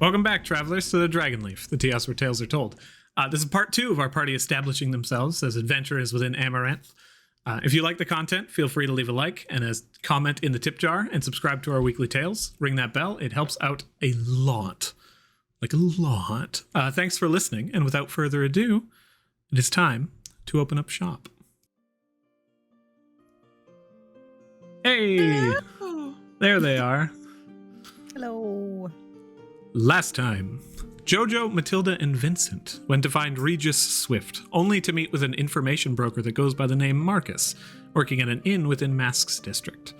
Welcome back, travelers, to the Dragonleaf, the tea house where tales are told. This is part 2 of our party establishing themselves as adventurers within Amaranth. If you like the content, feel free to leave a like and a comment in the tip jar and subscribe to our weekly tales. Ring that bell. It helps out a lot. Like a lot. Thanks for listening, and without further ado, it is time to open up shop. Hey! Hello. There they are. Hello. Last time, Jojo, Matilda, and Vincent went to find Regis Swift, only to meet with an information broker that goes by the name Marcus, working at an inn within Mask's district.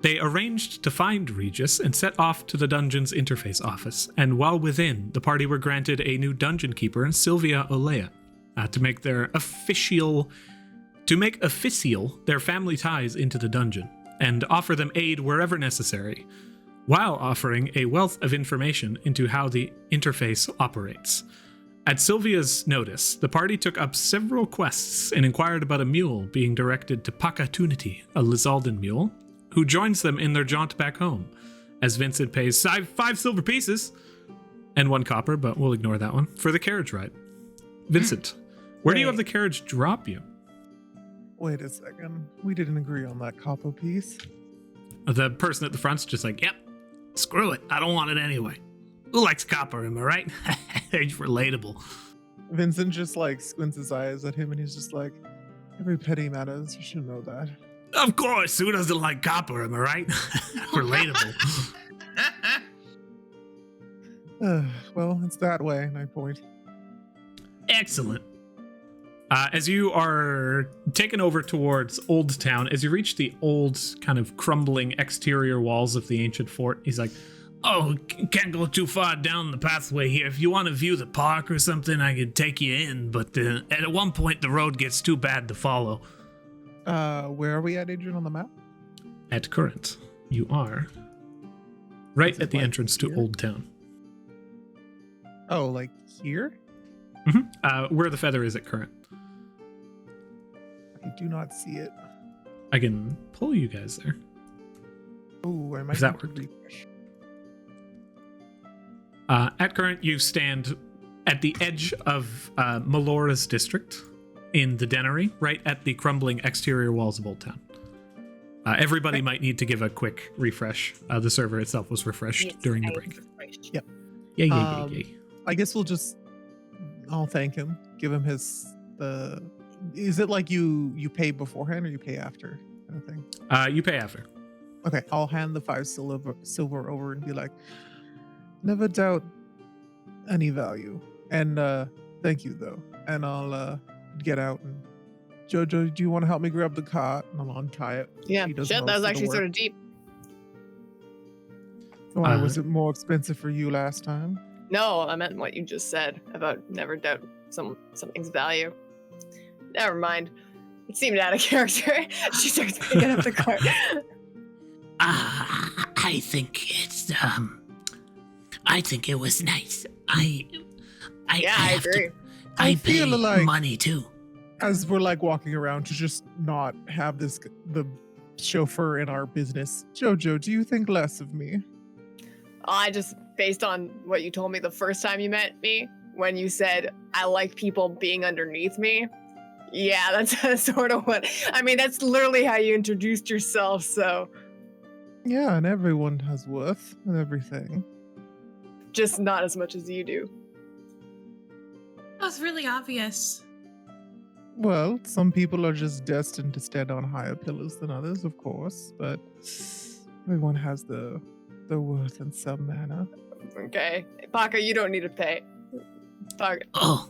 They arranged to find Regis and set off to the dungeon's interface office, and while within, the party were granted a new dungeon keeper, Sylvia Olea, to make official their family ties into the dungeon, and offer them aid wherever necessary, while offering a wealth of information into how the interface operates. At Sylvia's notice, the party took up several quests and inquired about a mule being directed to Pakka Tunity, a Lizalden mule, who joins them in their jaunt back home, as Vincent pays 5 silver pieces, and 1 copper, but we'll ignore that one, for the carriage ride. Vincent, where do you have the carriage drop you? Wait a second. We didn't agree on that copper piece. The person at the front's just like, yep, screw it. I don't want it anyway. Who likes copper, am I right? It's relatable. Vincent just like squints his eyes at him and he's just like, every penny matters. You should know that. Of course, who doesn't like copper, am I right? Relatable. Well, it's that way, and I point. Excellent. As you are taken over towards Old Town, as you reach the old, kind of crumbling exterior walls of the ancient fort, he's like, oh, can't go too far down the pathway here. If you want to view the park or something, I could take you in, but at one point the road gets too bad to follow. Where are we at, Adrian, on the map? At current, you are right at the entrance to Old Town. Oh, like here? Mm-hmm. Where the feather is at current. I do not see it. I can pull you guys there. Oh, I might If that have to worked. refresh. At current, you stand at the edge of Melora's district in the Denery, right at the crumbling exterior walls of Old Town. Everybody might need to give a quick refresh. The server itself was refreshed during the break. Yep. Yay. I guess I'll thank him. Give him is it like you pay beforehand or you pay after kind of thing? You pay after. Okay, I'll hand the 5 silver over and be like, never doubt any value. And thank you though. And I'll get out and Jojo, do you want to help me grab the cart? And I'll untie it. Yeah, He does shit, that most was of the actually work. sort of deep. Why was it more expensive for you last time? No, I meant what you just said about never doubt something's value. Never mind. It seemed out of character. She starts picking up the cart. I think it's I think it was nice. I have agree. to I pay feel like- money too. As we're like walking around to just not have the chauffeur in our business. Jojo, do you think less of me? I just, based on what you told me the first time you met me, when you said, I like people being underneath me. Yeah, that's sort of what, I mean, that's literally how you introduced yourself, so. Yeah, and everyone has worth and everything. Just not as much as you do. That was really obvious. Well, some people are just destined to stand on higher pillars than others, of course, but everyone has the worth in some manner. Okay. Pakka, you don't need to pay. Pakka. Oh,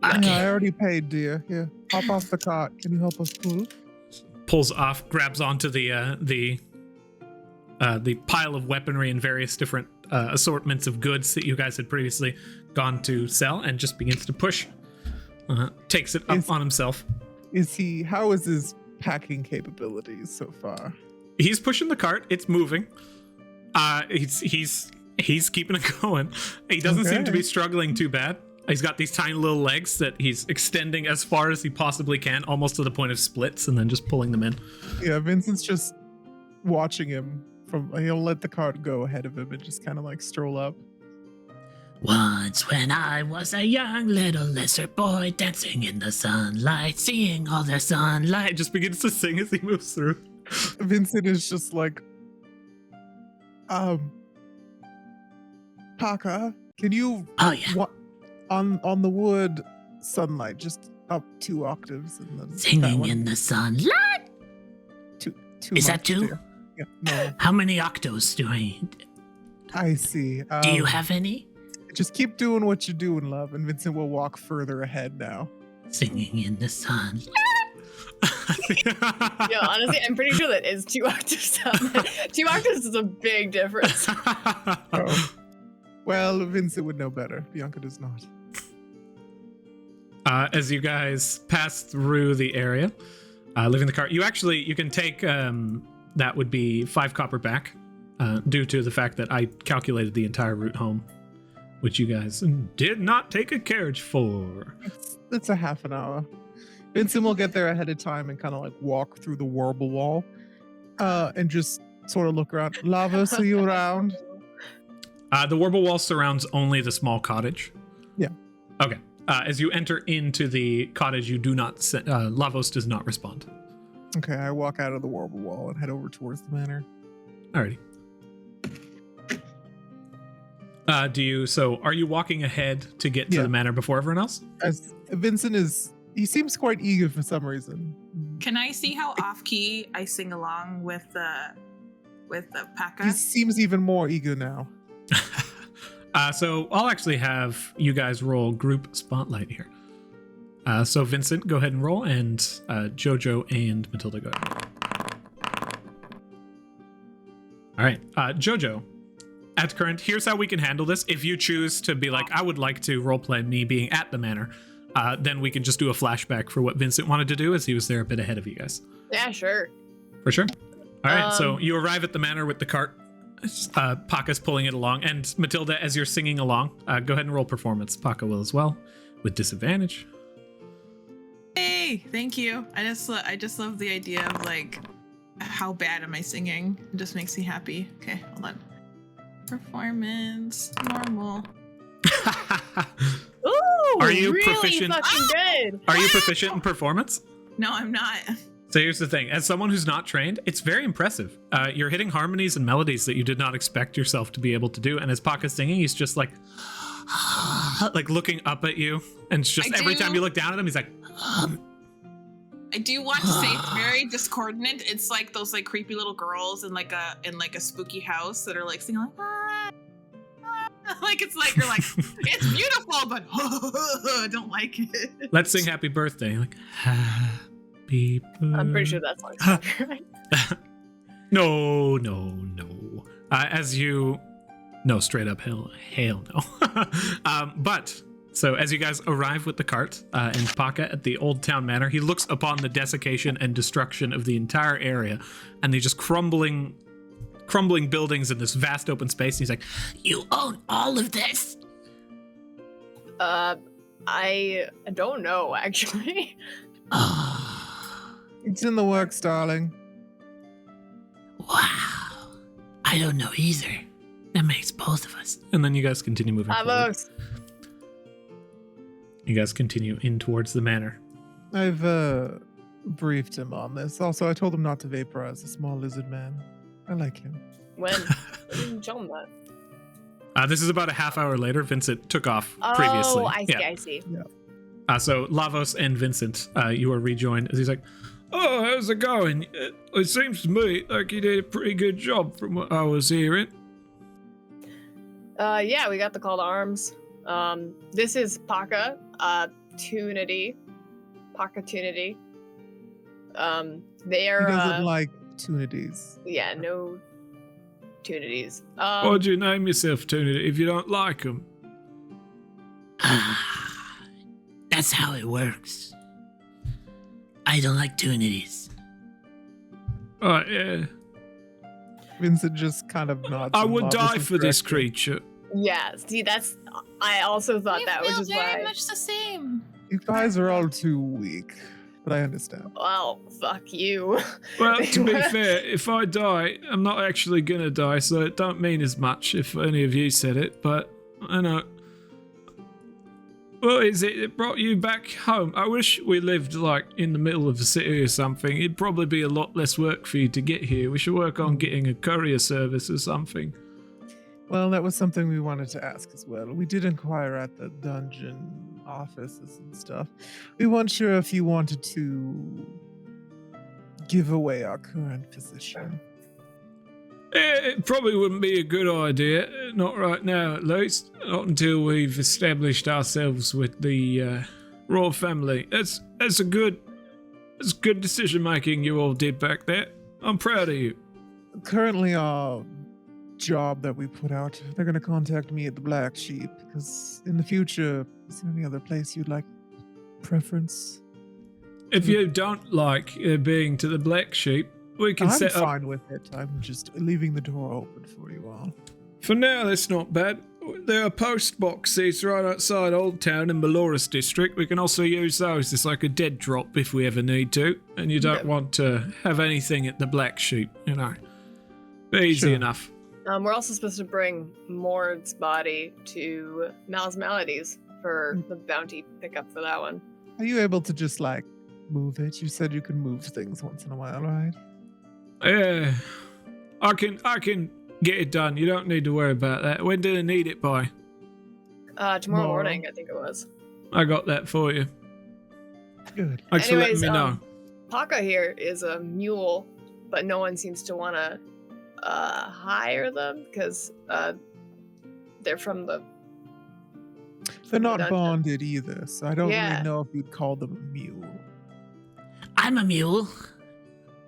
Yeah, I okay. already paid, dear. Here, hop off the cart. Can you help us pull? Pulls off, grabs onto the pile of weaponry and various different assortments of goods that you guys had previously gone to sell, and just begins to push. Takes it up on himself. How is his packing capabilities so far? He's pushing the cart. It's moving. He's keeping it going. He doesn't seem to be struggling too bad. He's got these tiny little legs that he's extending as far as he possibly can, almost to the point of splits, and then just pulling them in. Yeah, Vincent's just watching him from. He'll let the cart go ahead of him and just kind of like stroll up. Once when I was a young little lesser boy, dancing in the sunlight, seeing all the sunlight. Just begins to sing as he moves through. Vincent is just like, Pakka, can you Oh yeah, on the wood sunlight just up 2 octaves and then that singing one. in the sunlight. Too Is that much, 2? dear. Yeah, no, How many octaves do I need? I see. Do you have any? Just keep doing what you're doing, love, and Vincent will walk further ahead now. Singing in the sun. Yeah, honestly, I'm pretty sure that is 2 octaves up. 2 octaves is a big difference. Oh. Well, Vincent would know better. Bianca does not. As you guys pass through the area, leaving the cart, you can take that would be 5 copper back, due to the fact that I calculated the entire route home, which you guys did not take a carriage for. It's a half an hour. Vincent will get there ahead of time and kind of like walk through the warble wall, and just sort of look around. Lava, see you around. The warble wall surrounds only the small cottage. Yeah. Okay. As you enter into the cottage, you do not. Lavos does not respond. Okay, I walk out of the warble wall and head over towards the manor. Alrighty. Are you walking ahead to get to Yeah. the manor before everyone else? As Vincent he seems quite eager for some reason. Can I see how off key I sing along with the He Pakka? seems even more eager now. So I'll actually have you guys roll group spotlight here. So Vincent, go ahead and roll, and Jojo and Matilda go ahead. All right, Jojo. At current, here's how we can handle this. If you choose to be like, I would like to roleplay me being at the manor, then we can just do a flashback for what Vincent wanted to do, as he was there a bit ahead of you guys. Yeah, sure. For sure. All right, so you arrive at the manor with the cart. Pakka's pulling it along, and Matilda, as you're singing along, go ahead and roll performance. Pakka will as well, with disadvantage. Hey, thank you. I just love the idea of like how bad am I singing? It just makes me happy. Okay, hold on. Performance normal. Ooh, Are you really proficient? fucking good. Are you proficient in performance? No, I'm not. So here's the thing. As someone who's not trained, it's very impressive. You're hitting harmonies and melodies that you did not expect yourself to be able to do. And as Pakka's singing, he's just like looking up at you. And it's just every time you look down at him, he's like, I do want to say it's very discordant. It's like those like creepy little girls in like a spooky house that are like singing like, ah, ah. Like it's like you're like it's beautiful, but I don't like it. let's sing happy birthday. Like, happy birthday. I'm pretty sure that's not right. No. No, straight up hell no. But so as you guys arrive with the cart and Pakka at the Old Town Manor, he looks upon the desiccation and destruction of the entire area and the just crumbling buildings in this vast open space. And he's like, You own all of this? I don't know actually. Oh, It's in the works, darling. wow. I don't know either. That makes both of us. and then you guys continue moving forward. Lavos. You guys continue in towards the manor. I've briefed him on this. Also, I told him not to vaporize the small lizard man. I like him. When? You didn't tell him that. This is about a half hour later. Vincent took off previously. Oh, I see, Yeah. I see. So Lavos and Vincent, you are rejoined as he's like, "Oh, how's it going? It seems to me like you did a pretty good job from what I was hearing." Yeah, we got the call to arms. This is Pakka, Tunity. Pakka Tunity. They're He doesn't like Tunities. yeah, no Tunities. Why'd you name yourself Tunities if you don't like them? That's how it works. I don't like Tunities. Oh, yeah. Vincent just kind of nods. I in would die Lavos' for this direction. creature. Yeah, see, I also thought We that, feel which is very why. much the same. You guys are all too weak, but I understand. Well, fuck you. Well, to be fair, if I die, I'm not actually gonna die, so it don't mean as much if any of you said it, but I know What is it that brought you back home? I wish we lived, like, in the middle of the city or something. It'd probably be a lot less work for you to get here. We should work on getting a courier service or something. Well, that was something we wanted to ask as well. We did inquire at the dungeon offices and stuff. We weren't sure if you wanted to give away our current position. It probably wouldn't be a good idea. Not right now, at least. Not until we've established ourselves with the royal family. That's good decision making you all did back there. I'm proud of you. Currently, our job that we put out, they're going to contact me at the Black Sheep, because in the future, is there any other place you'd like preference? If you don't like being to the Black Sheep, we can set up... I'm fine with it. I'm just leaving the door open for you all. For now, that's not bad. There are post boxes right outside Old Town in Baloris District. We can also use those as like a dead drop if we ever need to. And you don't want to have anything at the Black Sheep, you know. Be easy enough. We're also supposed to bring Mord's body to Mal's Maladies for the bounty pickup for that one. Are you able to just, like, move it? You said you could move things once in a while, right? Yeah. I can get it done. You don't need to worry about that. When do they need it by? Tomorrow morning, I think it was. I got that for you. Good. Thanks for letting me know. Pakka here is a mule, but no one seems to want to hire them because they're from the... They're not bonded either, so I don't really know if you'd call them a mule. I'm a mule.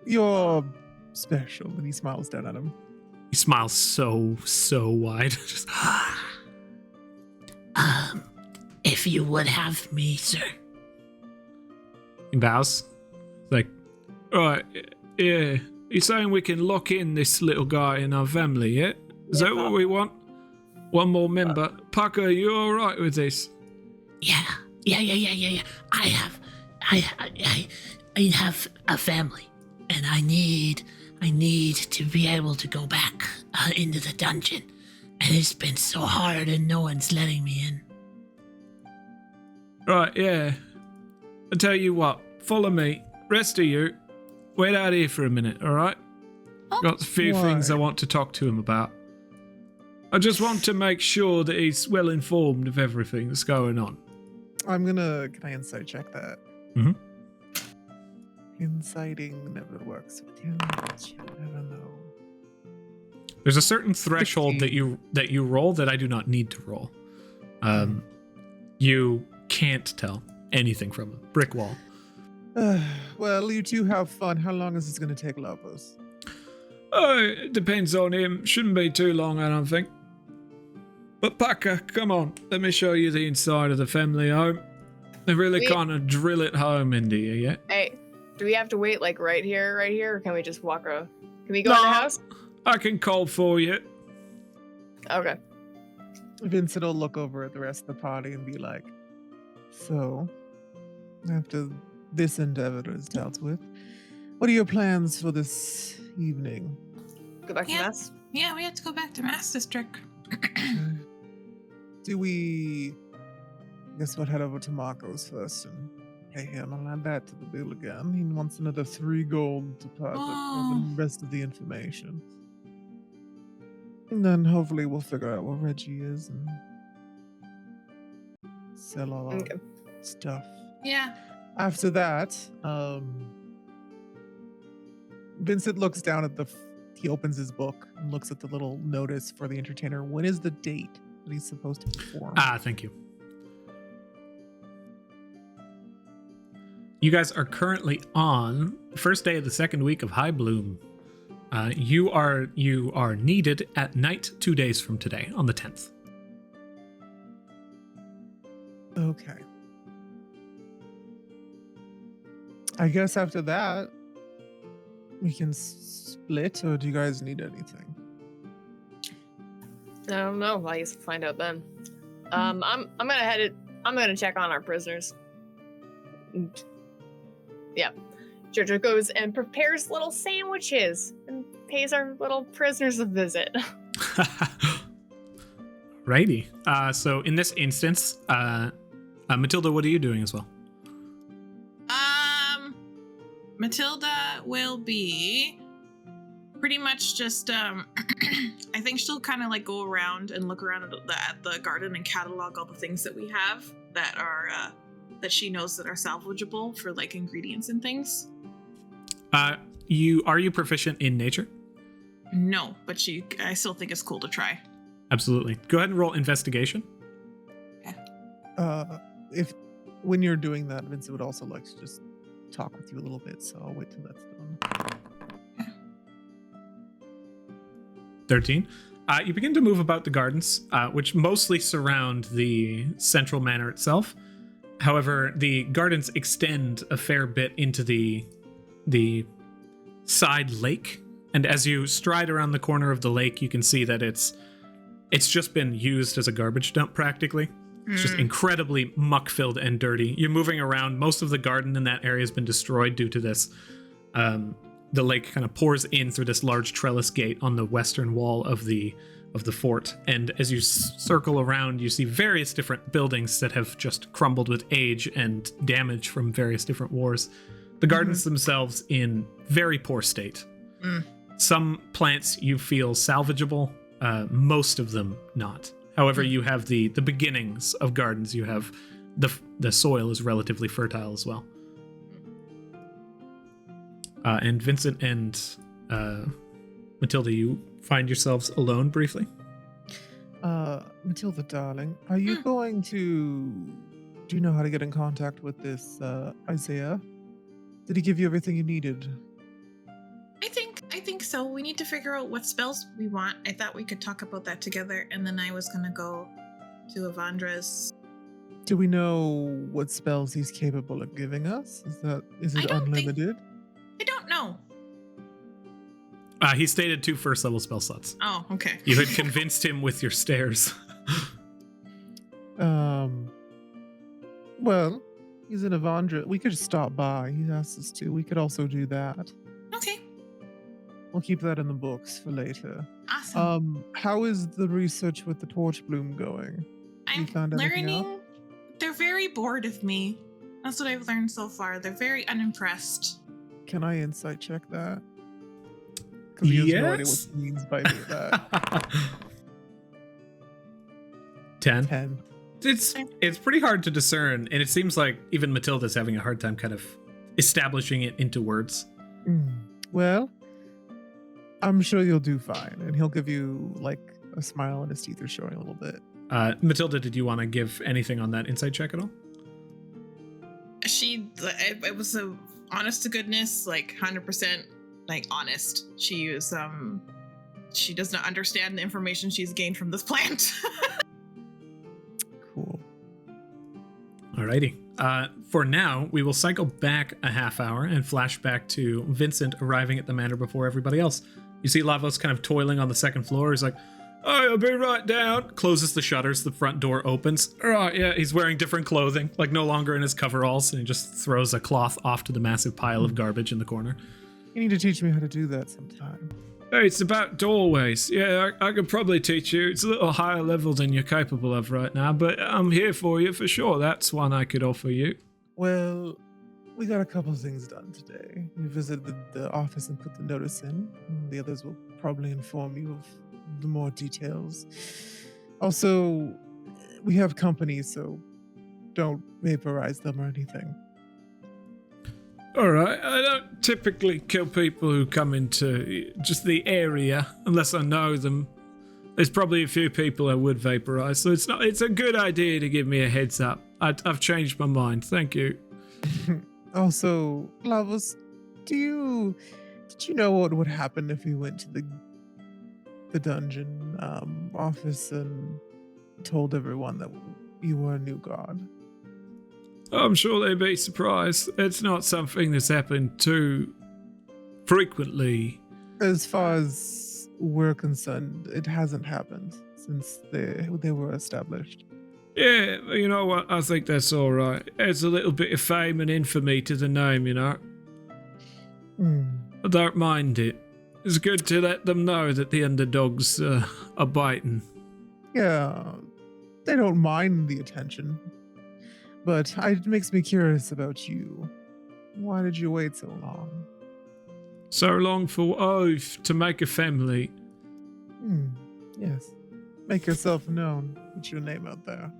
You're special, and he smiles down at him. He smiles so wide. Just... If you would have me, sir. He bows. Like, alright, yeah. You're saying we can lock in this little guy in our family, yeah? Is that what we want? One more member. Pakka, are you alright with this? Yeah. I have a family, and I need to be able to go back into the dungeon, and it's been so hard, and no one's letting me in. Right, yeah. I'll tell you what. Follow me. Rest of you. Wait out here for a minute, alright? Got a few things I want to talk to him about. I just want to make sure that he's well informed of everything that's going on. Can I insight check that? Mm-hmm. Inciting never works with you. You never know. There's a certain threshold that you roll that I do not need to roll. You can't tell anything from a brick wall. Well, you two have fun. How long is this going to take, lovers? It depends on him. Shouldn't be too long, I don't think. But Pakka, come on. Let me show you the inside of the family home. They really kind of drill it home into you, yeah? Hey, do we have to wait like right here, or can we just walk around? Can we go in the house? I can call for you. Okay. Vincent will look over at the rest of the party and be like, so, after this endeavor is dealt with, what are your plans for this evening? Go back to Mass? Yeah, we have to go back to Mass District. Do we... I guess we'll head over to Marco's first and pay him. I'll add that to the bill again. He wants another 3 gold deposit for the rest of the information. And then hopefully we'll figure out where Reggie is and sell all our stuff. Yeah. After that, Vincent looks down at he opens his book and looks at the little notice for the entertainer. When is the date that he's supposed to perform? Thank you. You guys are currently on the first day of the second week of High Bloom. You are needed at night 2 days from today, on the 10th. Okay. I guess after that, we can split, or do you guys need anything? I don't know. I guess we'll find out then. I'm gonna check on our prisoners. Yeah. Jojo goes and prepares little sandwiches and pays our little prisoners a visit. Righty. So in this instance, Matilda, what are you doing as well? Matilda will be pretty much just I think she'll kind of like go around and look around at the garden and catalog all the things that we have that are that she knows that are salvageable for like ingredients and things. Are you proficient in nature? No, but I still think it's cool to try. Absolutely. Go ahead and roll investigation. If when you're doing that, Vincent would also like to just talk with you a little bit, so I'll wait till that's done. 13. You begin to move about the gardens, which mostly surround the central manor itself. However, the gardens extend a fair bit into the side lake, and as you stride around the corner of the lake, you can see that it's just been used as a garbage dump practically. It's just incredibly muck-filled and dirty. You're moving around. Most of the garden in that area has been destroyed due to this. The lake kind of pours in through this large trellis gate on the western wall of the fort. And as you circle around, you see various different buildings that have just crumbled with age and damage from various different wars. The gardens themselves in very poor state. Some plants you feel salvageable, most of them not. However, you have the beginnings of gardens. You have the soil is relatively fertile as well. And Vincent and Matilda, you find yourselves alone briefly. Matilda, darling, are you going to? Do you know how to get in contact with this Isaiah? Did he give you everything you needed? I think so. We need to figure out what spells we want. I thought we could talk about that together, and then I was gonna go to Avandra's. Do we know what spells he's capable of giving us? Is it unlimited? I don't know. He stated 2 first level spell slots. Oh, okay. You had convinced him with your stares. Well, he's in Avandra. We could just stop by. He asked us to. We could also do that. Okay. We'll keep that in the books for later. Awesome. How is the research with the torch bloom going? I'm found anything out? learning. They're very bored of me. That's what I've learned so far. They're very unimpressed. Can I insight check that? Because he has no idea what he means by that. 10. 10. It's pretty hard to discern, and it seems like even Matilda's having a hard time kind of establishing it into words. Well, I'm sure you'll do fine, and he'll give you like a smile, and his teeth are showing a little bit. Matilda, did you want to give anything on that insight check at all? It was a honest to goodness, like 100%, like honest. She does not understand the information she's gained from this plant. Cool. Alrighty. For now, we will cycle back a half hour and flash back to Vincent arriving at the manor before everybody else. You see Lavos kind of toiling on the second floor. He's like, I'll be right down. Closes the shutters. The front door opens. Right, yeah, he's wearing different clothing, like no longer in his coveralls, and he just throws a cloth off to the massive pile of garbage in the corner. You need to teach me how to do that sometime. Hey, it's about doorways. Yeah, I could probably teach you. It's a little higher level than you're capable of right now, but I'm here for you for sure. That's one I could offer you. Well, we got a couple things done today. We visited the office and put the notice in. The others will probably inform you of the more details. Also, we have company, so don't vaporize them or anything. All right, I don't typically kill people who come into just the area unless I know them. There's probably a few people I would vaporize, so it's a good idea to give me a heads up. I've changed my mind. Thank you. Also, Lavos, did you know what would happen if we went to the dungeon office and told everyone that you were a new god? I'm sure they'd be surprised. It's not something that's happened too frequently. As far as we're concerned, it hasn't happened since they were established. Yeah, you know what? I think that's all right. Adds a little bit of fame and infamy to the name, you know. I don't mind it. It's good to let them know that the underdogs are biting. Yeah, they don't mind the attention. But it makes me curious about you. Why did you wait so long? So long for oath to make a family. Yes. Make yourself known. Put your name out there.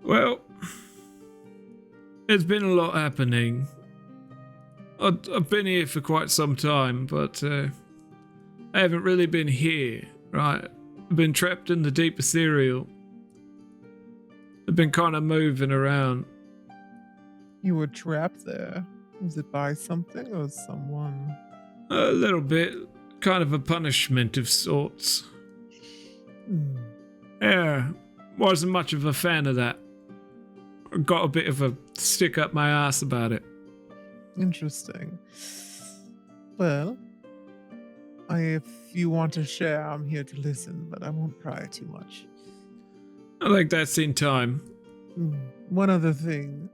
Well, there's been a lot happening. I've been here for quite some time, but I haven't really been here, right? I've been trapped in the deep ethereal. I've been kind of moving around. You were trapped there. Was it by something or someone? A little bit. Kind of a punishment of sorts. Yeah, wasn't much of a fan of that. Got a bit of a stick up my ass about it. Interesting. Well, if you want to share, I'm here to listen, but I won't pry too much. I think that's in time. One other thing.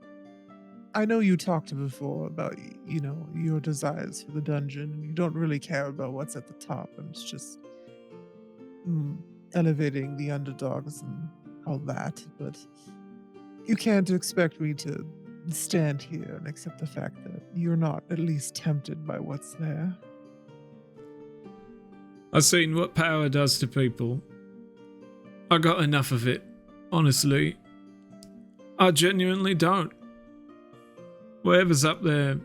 I know you talked before about, your desires for the dungeon, and you don't really care about what's at the top, and it's just elevating the underdogs and all that, but you can't expect me to stand here and accept the fact that you're not at least tempted by what's there. I've seen what power does to people. I got enough of it, honestly. I genuinely don't. Whatever's up there,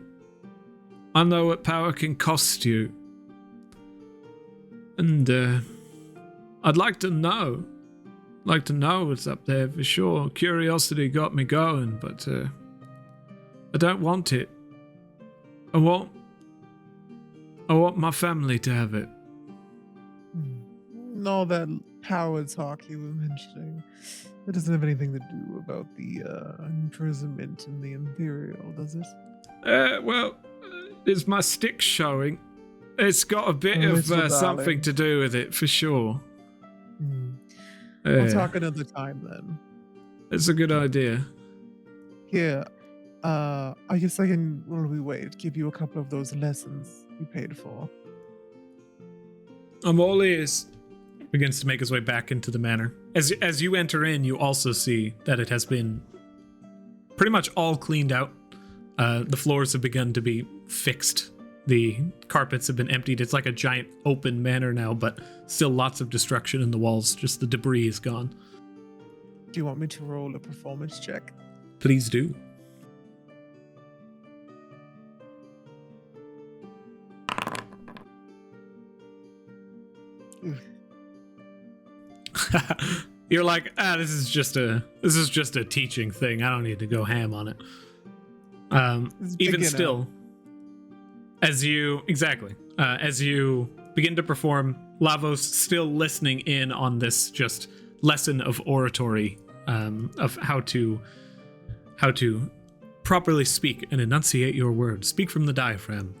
I know what power can cost you. And I'd like to know. Like to know what's up there for sure. Curiosity got me going, but I don't want it. I want my family to have it. All that power talk you were mentioning, it doesn't have anything to do about the imprisonment in the Imperial, does it? Well, is my stick showing? It's got a bit of something to do with it, for sure. We'll talk another time then. It's a good idea. Here, I guess I can, while we wait, give you a couple of those lessons you paid for. I'm all ears. Begins to make his way back into the manor. As you enter in, you also see that it has been pretty much all cleaned out. The floors have begun to be fixed. The carpets have been emptied. It's like a giant open manor now, but still lots of destruction in the walls. Just the debris is gone. Do you want me to roll a performance check? Please do. You're like, this is just a teaching thing. I don't need to go ham on it. Even still, as you begin to perform, Lavos still listening in on this just lesson of oratory, of how to properly speak and enunciate your words, speak from the diaphragm,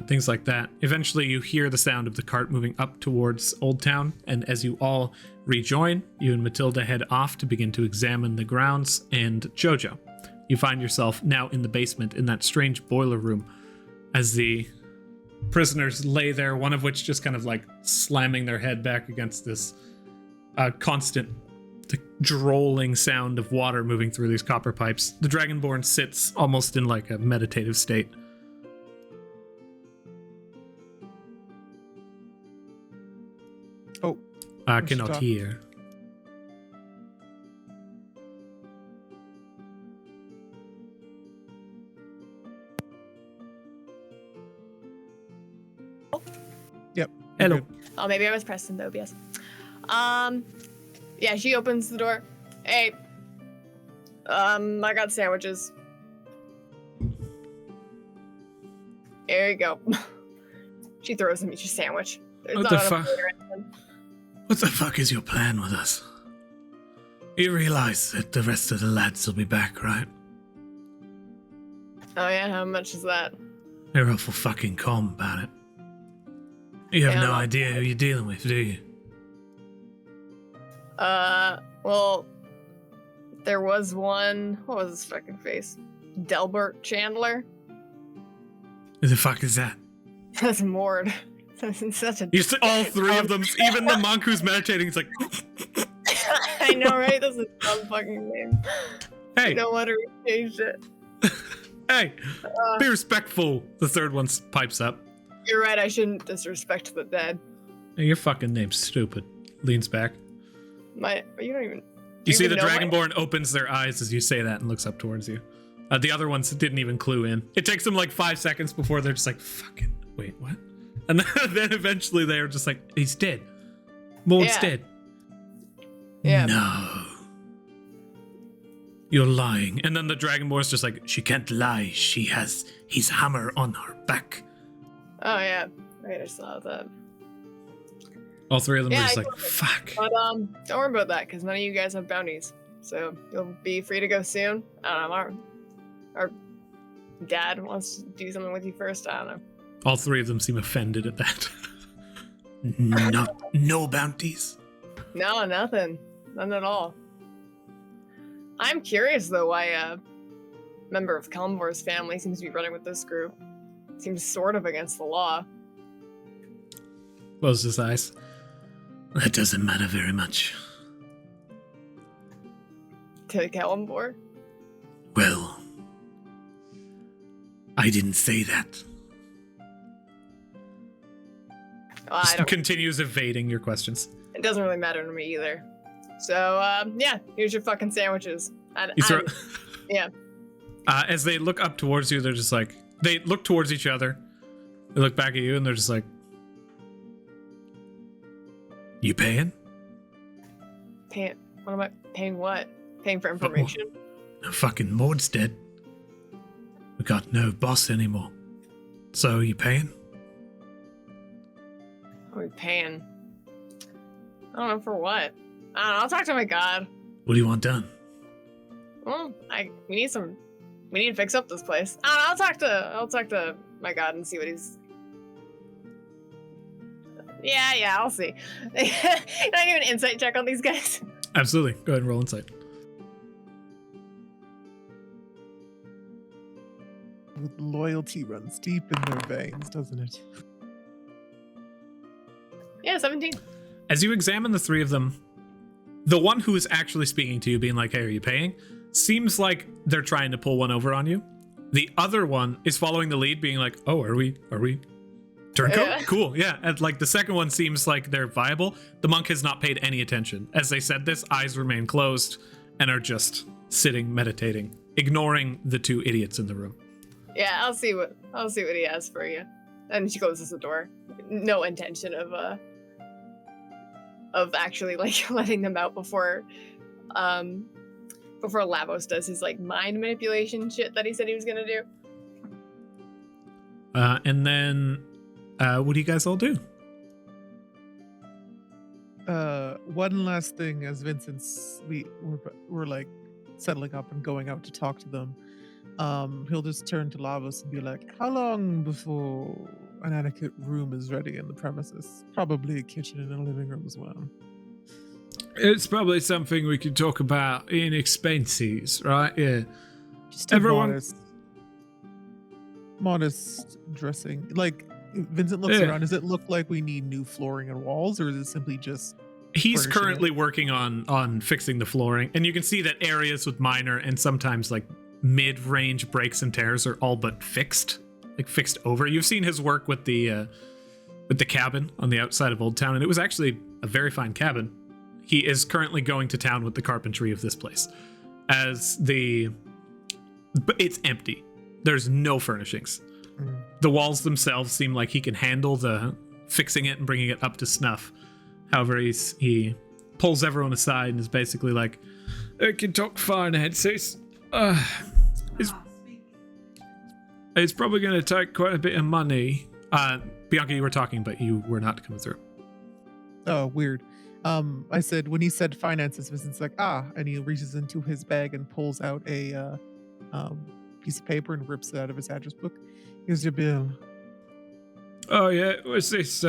things like that. Eventually you hear the sound of the cart moving up towards Old Town, and as you all rejoin, you and Matilda head off to begin to examine the grounds. And Jojo, you find yourself now in the basement in that strange boiler room as the prisoners lay there, one of which just kind of like slamming their head back against this constant drolling sound of water moving through these copper pipes. The Dragonborn sits almost in like a meditative state. Oh, I cannot hear. Yep. Hello. Oh, maybe I was pressing the OBS. Yeah, she opens the door. Hey, I got sandwiches. Here you go. She throws him each a sandwich. There's What not the enough fuck? food or anything. What the fuck is your plan with us? You realize that the rest of the lads will be back, right? Oh yeah, how much is that? They're awful fucking calm about it. You have Yeah, no I'm idea who you're dealing with, do you? Well, there was one. What was his fucking face? Delbert Chandler. Who the fuck is that? That's Mord. That's such a. You see all three of them, even the monk who's meditating, is like, I know, right? That's a dumb fucking name. Hey, No wonder we changed it. hey, be respectful. The third one pipes up. You're right, I shouldn't disrespect the dead. Hey, your fucking name's stupid. Leans back. You don't even... You see even the know Dragonborn opens their eyes as you say that and looks up towards you. The other ones didn't even clue in. It takes them like 5 seconds before they're just like, fucking, wait, what? And then eventually they're just like, he's dead. Maud's dead. Yeah. No. You're lying. And then the Dragonborn's just like, she can't lie. She has his hammer on her back. Oh, yeah. I just saw that. All three of them are Yeah, just I like, told them. fuck. But don't worry about that, because none of you guys have bounties. So you'll be free to go soon. I don't know. Our dad wants to do something with you first. I don't know. All three of them seem offended at that. No bounties. No, nothing. None at all. I'm curious, though, why a member of Kalmvor's family seems to be running with this group. Seems sort of against the law. Closes his eyes. That doesn't matter very much. To Kalmvor? Well, I didn't say that. I Just don't, continues evading your questions. it doesn't really matter to me either. So, yeah, here's your fucking sandwiches. You throw- Yeah. As they look up towards you, they're just like, they look towards each other. They look back at you and they're just like, you paying? Paying, what am I, paying what? Paying for information? Fucking Maud's dead. We got no boss anymore. So you paying? What are we paying? I don't know, for what? I don't know, I'll talk to my god. What do you want done? Well, we need to fix up this place. I don't know, I'll talk to my god and see what he's... Yeah, I'll see. Can I do an insight check on these guys? Absolutely. Go ahead and roll insight. Loyalty runs deep in their veins, doesn't it? Yeah, 17. As you examine the three of them, the one who is actually speaking to you, being like, hey, are you paying? Seems like they're trying to pull one over on you. The other one is following the lead, being like, oh, are we turncoat? Yeah. Cool, yeah. And like the second one seems like they're viable. The monk has not paid any attention. As they said this, eyes remain closed and are just sitting, meditating, ignoring the two idiots in the room. Yeah, I'll see what he has for you. And she closes the door. No intention of actually like letting them out before Lavos does his like mind manipulation shit that he said he was gonna do. And then what do you guys all do? One last thing, as Vincent's we're like settling up and going out to talk to them. He'll just turn to Lavos and be like, how long before an adequate room is ready in the premises? Probably a kitchen and a living room as well. It's probably something we could talk about in expenses, right? Yeah. Just Everyone- modest dressing. Like, Vincent looks around. Does it look like we need new flooring and walls, or is it simply just... He's furnishing currently it? working on fixing the flooring, and you can see that areas with minor and sometimes like mid-range breaks and tears are all but fixed over. You've seen his work with the cabin on the outside of Old Town, and it was actually a very fine cabin. He is currently going to town with the carpentry of this place, but it's empty. There's no furnishings. The walls themselves seem like he can handle the fixing it and bringing it up to snuff. However, he pulls everyone aside and is basically like, I can talk finances. It's probably going to take quite a bit of money. Bianca, you were talking, but you were not coming through. Oh, weird. I said, when he said finances, Vincent's like, and he reaches into his bag and pulls out a piece of paper and rips it out of his address book. Here's your bill. Oh, yeah. What's this?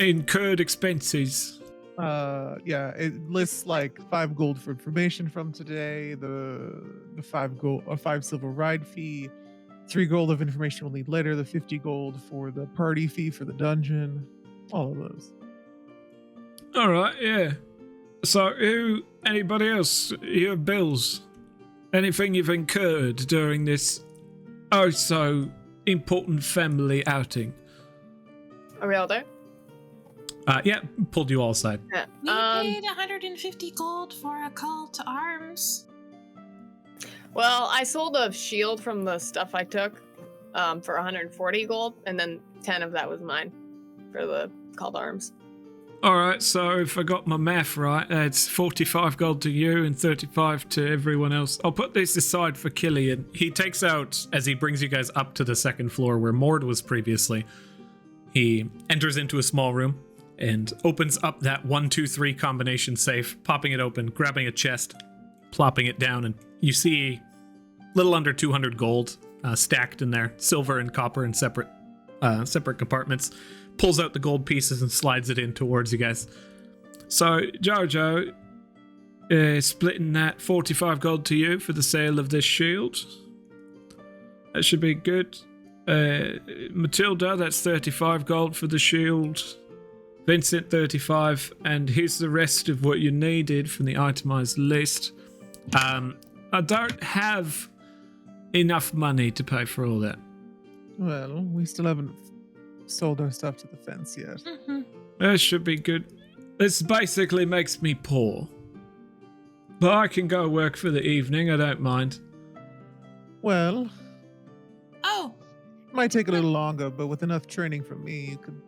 Incurred expenses. Yeah, it lists like 5 gold for information from today, the 5 silver ride fee, 3 gold of information we'll need later, the 50 gold for the party fee for the dungeon, all of those. All right, yeah. So, anybody else? Your bills? Anything you've incurred during this oh so important family outing? Are we all there? Yeah, pulled you all aside. Yeah. We paid 150 gold for a call to arms. Well, I sold a shield from the stuff I took for 140 gold, and then 10 of that was mine for the call to arms. All right, so if I got my math right, that's 45 gold to you and 35 to everyone else. I'll put this aside for Killian. He takes out, as he brings you guys up to the second floor where Mord was previously, he enters into a small room and opens up that 1, 2, 3 combination safe, popping it open, grabbing a chest, plopping it down, and you see a little under 200 gold stacked in there, silver and copper in separate compartments. Pulls out the gold pieces and slides it in towards you guys. So, Jojo, splitting that 45 gold to you for the sale of this shield. That should be good. Matilda, that's 35 gold for the shield. Vincent, 35. And here's the rest of what you needed from the itemized list. I don't have enough money to pay for all that. Well, we still haven't sold our stuff to the fence yet. Mm-hmm. That should be good. This basically makes me poor. But I can go work for the evening, I don't mind. Well, Oh, might take a little longer, but with enough training from me, you could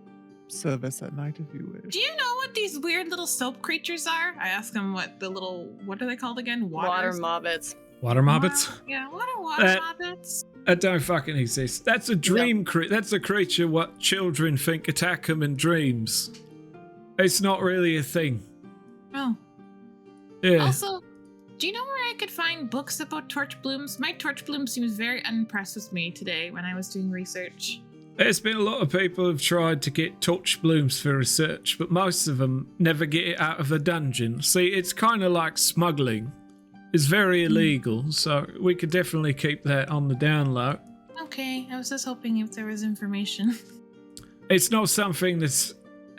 service at night if you wish. do you know what these weird little soap creatures are? I asked him what are they called again? Water mobbits. Water mobbits? Yeah, what are water mobbits? That don't fucking exist. That's a dream that's a creature what children think attack them in dreams. It's not really a thing. Oh. Yeah. Also, do you know where I could find books about torch blooms? My torch bloom seems very unimpressed with me today when I was doing research. There's been a lot of people who've tried to get torch blooms for research, but most of them never get it out of the dungeon. See, it's kind of like smuggling. It's very illegal, so we could definitely keep that on the down low. Okay, I was just hoping if there was information. It's not something that's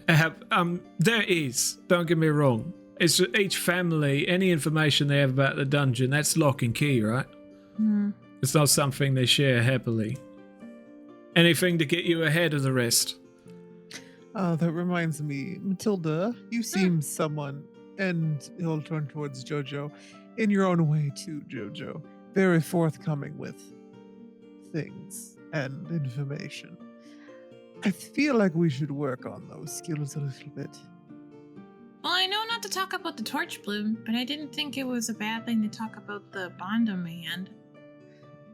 there is, don't get me wrong. It's just each family, any information they have about the dungeon, that's lock and key, right? Hmm. It's not something they share happily. Anything to get you ahead of the rest. That reminds me, Matilda, you seem someone, and he'll turn towards Jojo, in your own way too, Jojo, very forthcoming with things and information. I feel like we should work on those skills a little bit. Well, I know not to talk about the torch bloom, but I didn't think it was a bad thing to talk about the bond on my hand.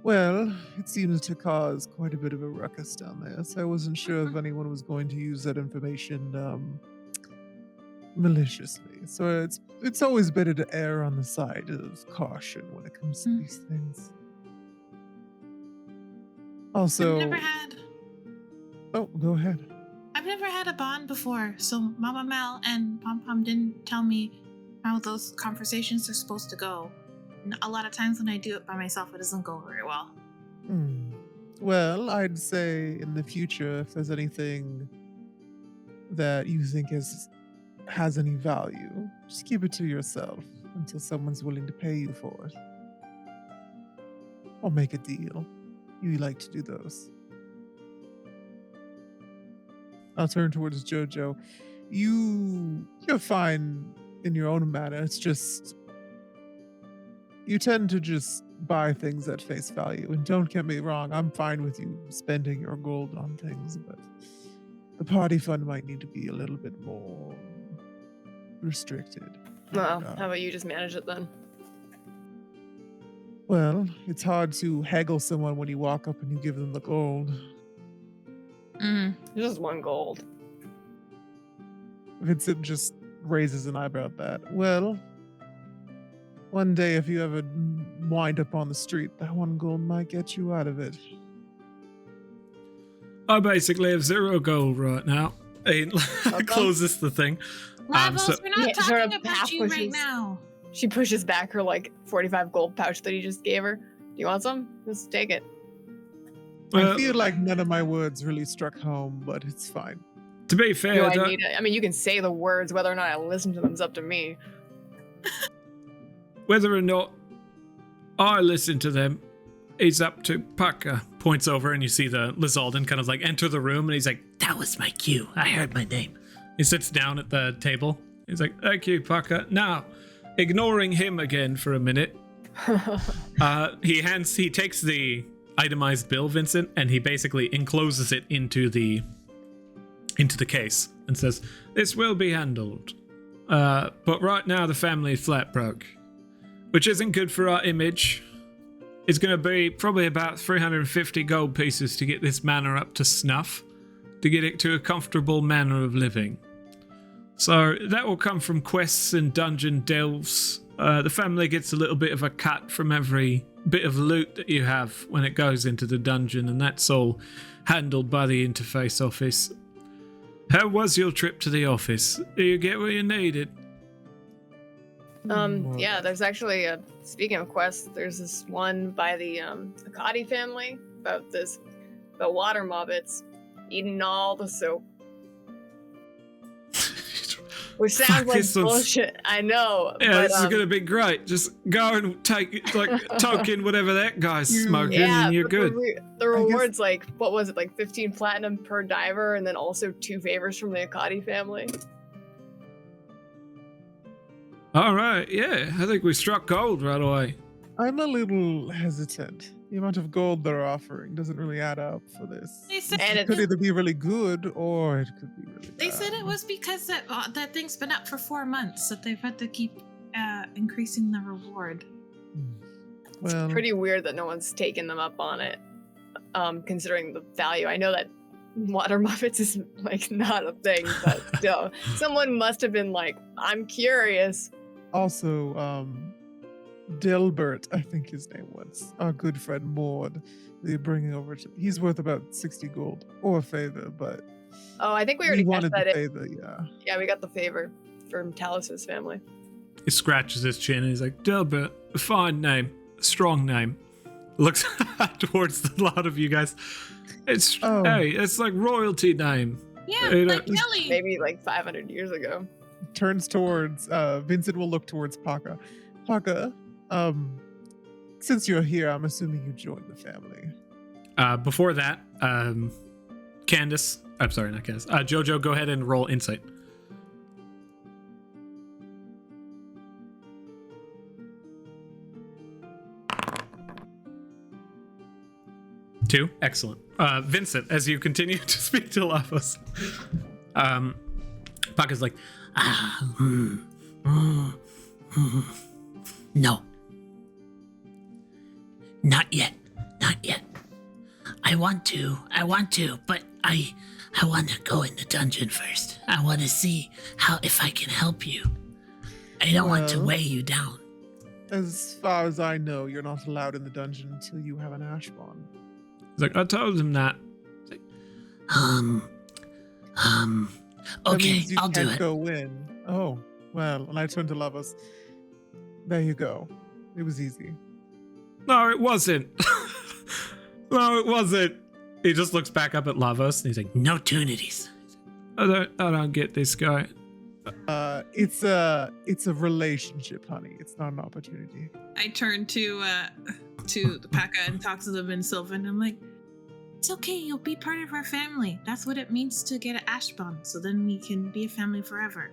Well, it seems to cause quite a bit of a ruckus down there, so I wasn't sure if anyone was going to use that information maliciously. So it's always better to err on the side of caution when it comes to these things. Also, oh, go ahead. I've never had a bond before, so Mama Mel and Pom Pom didn't tell me how those conversations are supposed to go. And a lot of times when I do it by myself, it doesn't go very well. Well, I'd say in the future, if there's anything that you think has any value, just keep it to yourself until someone's willing to pay you for it. Or make a deal. You like to do those. I'll turn towards Jojo. You're fine in your own manner. It's just you tend to just buy things at face value. And don't get me wrong, I'm fine with you spending your gold on things, but the party fund might need to be a little bit more restricted. Well, how about you just manage it then? Well, it's hard to haggle someone when you walk up and you give them the gold. Just 1 gold. Vincent just raises an eyebrow at that. Well, one day if you ever wind up on the street, that 1 gold might get you out of it. I basically have 0 gold right now. He closes the thing. Lavos, we're not sort talking of about you right pushes- now. She pushes back her 45 gold pouch that he just gave her. Do you want some? Just take it. I feel like none of my words really struck home, but it's fine. To be fair, Do I need it? I mean, you can say the words. Whether or not I listen to them is up to me. whether or not I listen to them. He's up to Pakka. Points over and you see the Lizalden kind of like enter the room and he's like, That was my cue. I heard my name. he sits down at the table. He's like, thank you, Pakka. Now, ignoring him again for a minute, he takes the itemized bill, Vincent, and he basically encloses it into the case and says, this will be handled. But right now the family is flat broke, which isn't good for our image. It's going to be probably about 350 gold pieces to get this manor up to snuff, to get it to a comfortable manner of living. So that will come from quests and dungeon delves. The family gets a little bit of a cut from every bit of loot that you have when it goes into the dungeon, and that's all handled by the interface office. How was your trip to the office? Do you get what you needed? Yeah, there's actually speaking of quests, there's this one by the Akadi family about the water mobbits eating all the soap. Which sounds like bullshit. I know. Yeah, but, this is gonna be great. Just go and token whatever that guy's smoking, and you're good. The reward's like, what was it, like 15 platinum per diver, and then also 2 favors from the Akadi family. All right, yeah, I think we struck gold right away. I'm a little hesitant. The amount of gold they're offering doesn't really add up for this. They said, And It could either be really good or it could be really bad. they said it was because that thing's been up for 4 months, that they've had to keep increasing the reward. Well, It's pretty weird that no one's taken them up on it, considering the value. I know that water muffets is like not a thing, but still, someone must have been like, I'm curious. also, Dilbert, I think his name was, our good friend Maud, they're bringing over to, he's worth about 60 gold or a favor, but Oh, I think we we already wanted got the that. favor, yeah. Yeah, we got the favor from Talus's family. He scratches his chin and he's like, Delbert, a fine name, a strong name. Looks towards the lot of you guys. Hey, it's like royalty name. Yeah, Hey, like that- Kelly. Maybe like 500 years ago. Turns towards, Vincent will look towards Pakka. Pakka, since you're here, I'm assuming you joined the family. Before that, Candace, I'm sorry, not Candace. Jojo, go ahead and roll insight. Two, excellent. Vincent, as you continue to speak to Lavos, Pakka's like, No. Not yet. Not yet. I want to, but I want to go in the dungeon first. I want to see if I can help you. I don't want to Well- weigh you down. As far as I know, you're not allowed in the dungeon until you have an Ashfall. he's like, I told him that. That Okay, means you I'll do can't it. go in. Oh, well, and I turn to Lavos. There you go. It was easy. No, it wasn't. No, it wasn't. He just looks back up at Lavos and he's like, No Tunities. I don't get this guy. It's a relationship, honey. It's not an opportunity. I turn to Pakka and talk to them in Sylvan. I'm like, it's okay, you'll be part of our family. That's what it means to get an Ashbond, so then we can be a family forever.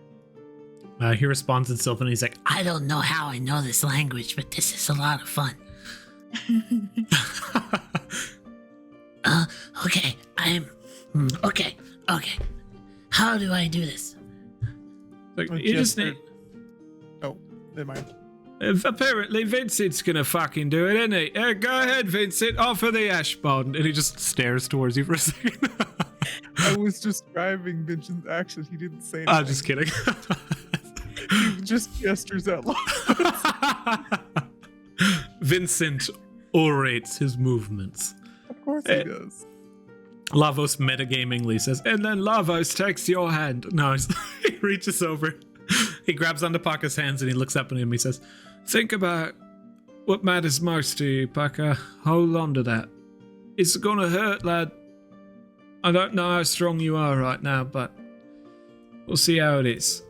He responds in Sylvan. He's like, I don't know how I know this language, but this is a lot of fun. Okay, okay. How do I do this? like Oh, you just Jester- need. Oh, never mind. Apparently, Vincent's gonna fucking do it, isn't he? Go ahead, Vincent. Offer the Ashbond. And he just stares towards you for a second. I was describing Vincent's action. He didn't say anything. I'm just kidding. He just gestures out loud. Vincent orates his movements. Of course he does. Lavos metagamingly says, and then Lavos takes your hand. No, he reaches over. He grabs onto Pakka's hands and he looks up at him. He says, think about what matters most to you, Pakka. Hold on to that. It's gonna hurt, lad. I don't know how strong you are right now, but we'll see how it is.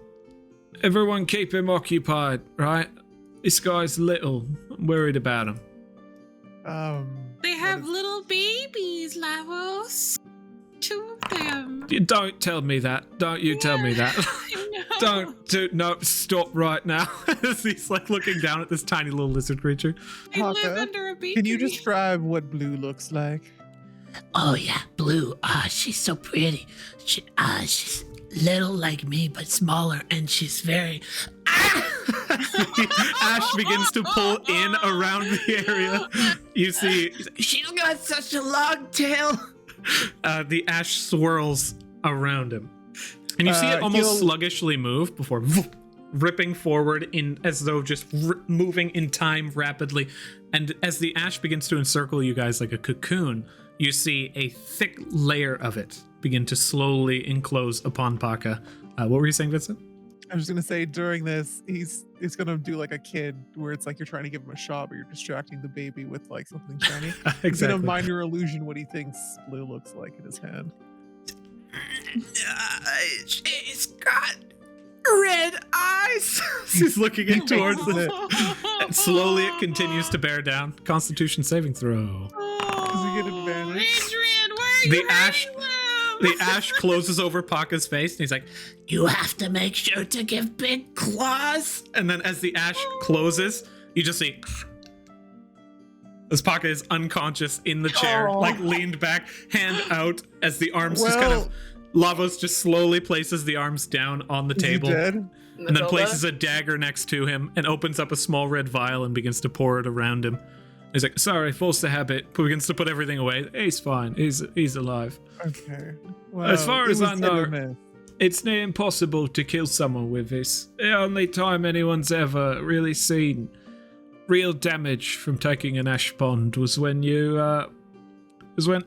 Everyone keep him occupied, right? This guy's little. I'm worried about him. They have what is- little babies, Lavos. 2 of them. You don't tell me that. Don't you tell me that. I know. No, stop right now. As he's like looking down at this tiny little lizard creature. I live Pakka, under a bakery. Can you describe what Blue looks like? Oh yeah, Blue. She's so pretty. She's little like me, but smaller, and she's very. Ash begins to pull in around the area. You see, She's got such a long tail. the ash swirls around him, and you see it almost he'll- sluggishly move before ripping forward in as though just moving in time rapidly. And as the ash begins to encircle you guys like a cocoon, you see a thick layer of it begin to slowly enclose upon Pakka. What were you saying, Vincent? I was gonna say during this, he's gonna do like a kid where it's like you're trying to give him a shot, but you're distracting the baby with like something shiny. He's gonna Exactly. minor illusion what he thinks Blue looks like in his hand. She's got red eyes. She's looking in towards it. And slowly it continues to bear down. Constitution saving throw. Does he get advantage? Adrian, where are The you ash- hiding them? The ash closes over Pakka's face, and he's like, You have to make sure to give big claws. and then as the ash closes, you just see as Pakka is unconscious in the chair, Oh. like leaned back, hand out, as the arms just kind of Lavos just slowly places the arms down on the Is he table, dead? and then Matilda? places a dagger next to him and opens up a small red vial and begins to pour it around him. He's like, sorry, force the habit. Begins to put everything away. He's fine. He's alive. Okay. As far it as was I hit know- or miss. It's near impossible to kill someone with this. The only time anyone's ever really seen real damage from taking an ash bond was when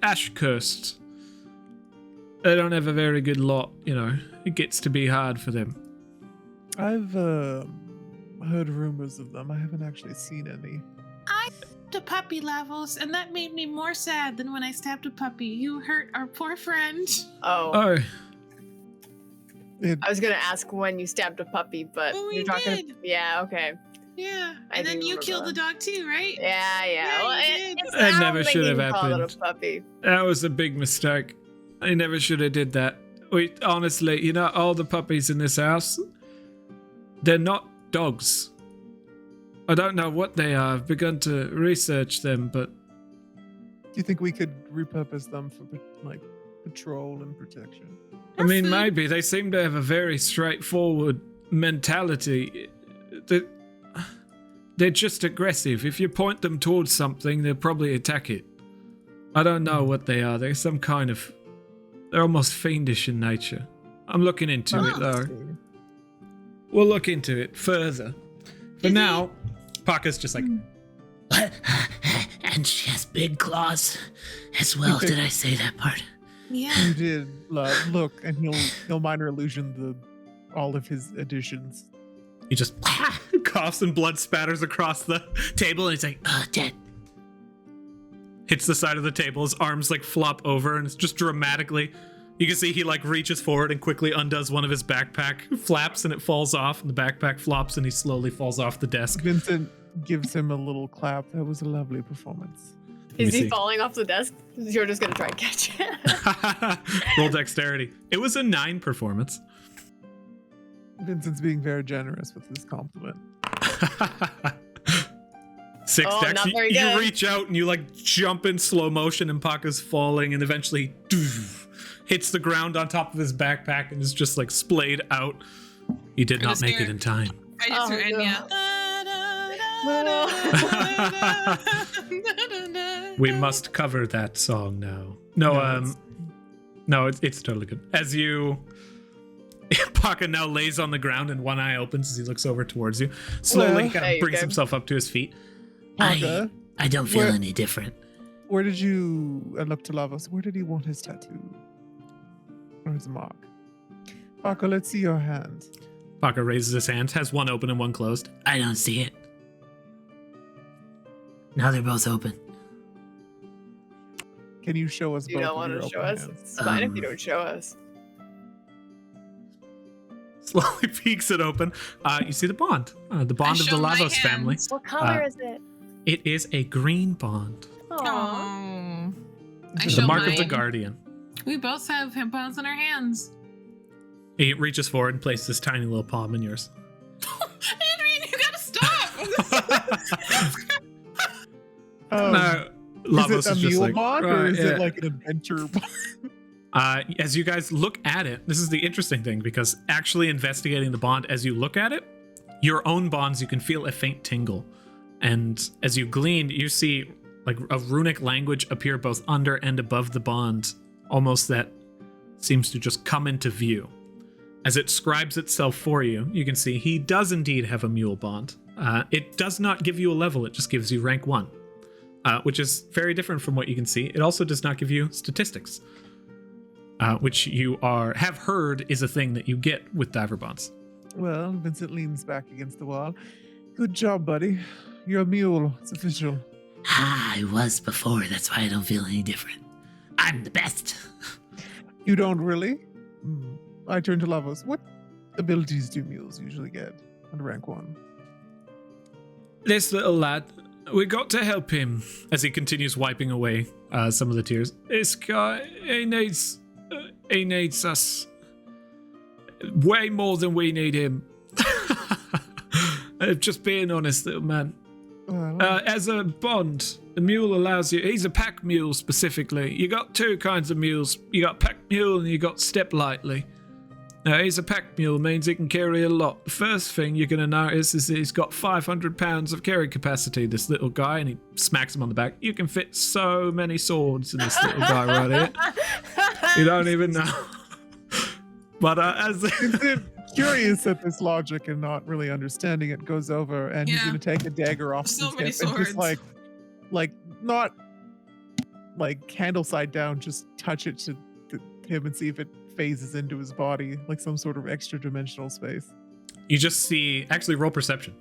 Ash cursed. They don't have a very good lot, you know. It gets to be hard for them. I've heard rumors of them. I haven't actually seen any. I stabbed a puppy, Lavos, and that made me more sad than when I stabbed a puppy. You hurt our poor friend. Oh, Oh, I was gonna ask when you stabbed a puppy, but Oh, we you're talking. did. Yeah, okay. Yeah, I and do then you remember killed the that. dog too, right? Yeah. Yeah, Well, you did. it's That I don't never think should you have can call it happened. a puppy. that was a big mistake. I never should have did that. Honestly, you know, all the puppies in this house, they're not dogs. I don't know what they are. I've begun to research them, but Do you think we could repurpose them for like patrol and protection? I mean, Food. maybe. They seem to have a very straightforward mentality. They're just aggressive. If you point them towards something, they'll probably attack it. I don't know what they are. They're some kind of... They're almost fiendish in nature. I'm looking into it, though. We'll look into it further. For Is now, Pakka's just like... And she has big claws as well. Did I say that part? Yeah. You did look, and he'll minor illusion all of his additions. He just coughs and blood spatters across the table, and he's like... Dead. hits the side of the table. His arms like flop over, and it's just dramatically. You can see he like reaches forward and quickly undoes one of his backpack flaps, and it falls off, and the backpack flops, and he slowly falls off the desk. Vincent gives him a little clap. That was a lovely performance. me Is he see. falling off the desk? You're just gonna try and catch it. Roll dexterity. It was a 9 performance. Vincent's being very generous with his compliment. 6 Oh, dex. not very You good. reach out and you like jump in slow motion, and Pakka's falling, and eventually hits the ground on top of his backpack and is just like splayed out. He did I not just make it hear- in time. I just Oh, heard Enya. We must cover that song now. No, it's totally good. As you, Pakka now lays on the ground and one eye opens as he looks over towards you. Slowly, Well, he kind there of you brings go. himself up to his feet. Pakka, I don't feel Where- any different. where did you look to Lavos? Where did he want his tattoo? Or his mark? Pakka, let's see your hand. Pakka raises his hand, has one open and one closed. I don't see it. Now they're both open. Can you show us You both don't of want your to show open us? hands? It's fine if you don't show us. Slowly peeks it open. You see the bond. The bond of the show my Lavos family. hands. What color Uh, is it? It is a green bond. Aw. Oh. I The show The mark of the mine. guardian. We both have hemp bonds in our hands. He reaches forward and places this tiny little palm in yours. Adrian, you gotta stop. No, Lavos is it a just mule like, bond or right, is yeah. it like an adventure bond? As you guys look at it, this is the interesting thing because actually investigating the bond as you look at it, your own bonds, you can feel a faint tingle. And as you glean, you see like a runic language appear both under and above the bond, almost that seems to just come into view. As it scribes itself for you, you can see he does indeed have a mule bond. It does not give you a level, it just gives you rank 1, which is very different from what you can see. It also does not give you statistics, which you have heard is a thing that you get with diver bonds. Well, Vincent leans back against the wall. Good job, buddy. You're a mule. It's official. I was before, that's why I don't feel any different. I'm the best. You don't really? I turn to Lavos. What abilities do mules usually get under rank 1? This little lad, we got to help him as he continues wiping away some of the tears. This guy, he needs us way more than we need him. Just being honest, little man. As a bond, the mule allows you. He's a pack mule specifically. You got 2 kinds of mules. You got pack mule and you got step lightly. He's a pack mule, means he can carry a lot. The first thing you're going to notice is that he's got 500 pounds of carry capacity, this little guy, and he smacks him on the back. You can fit so many swords in this little guy right here. You don't even know. But as Curious at this logic and not really understanding it, goes over and he's Yeah. going to take a dagger off So his many hip and just swords. like not like candle side down, just touch it to him and see if it phases into his body like some sort of extra dimensional space. you just see, actually roll perception.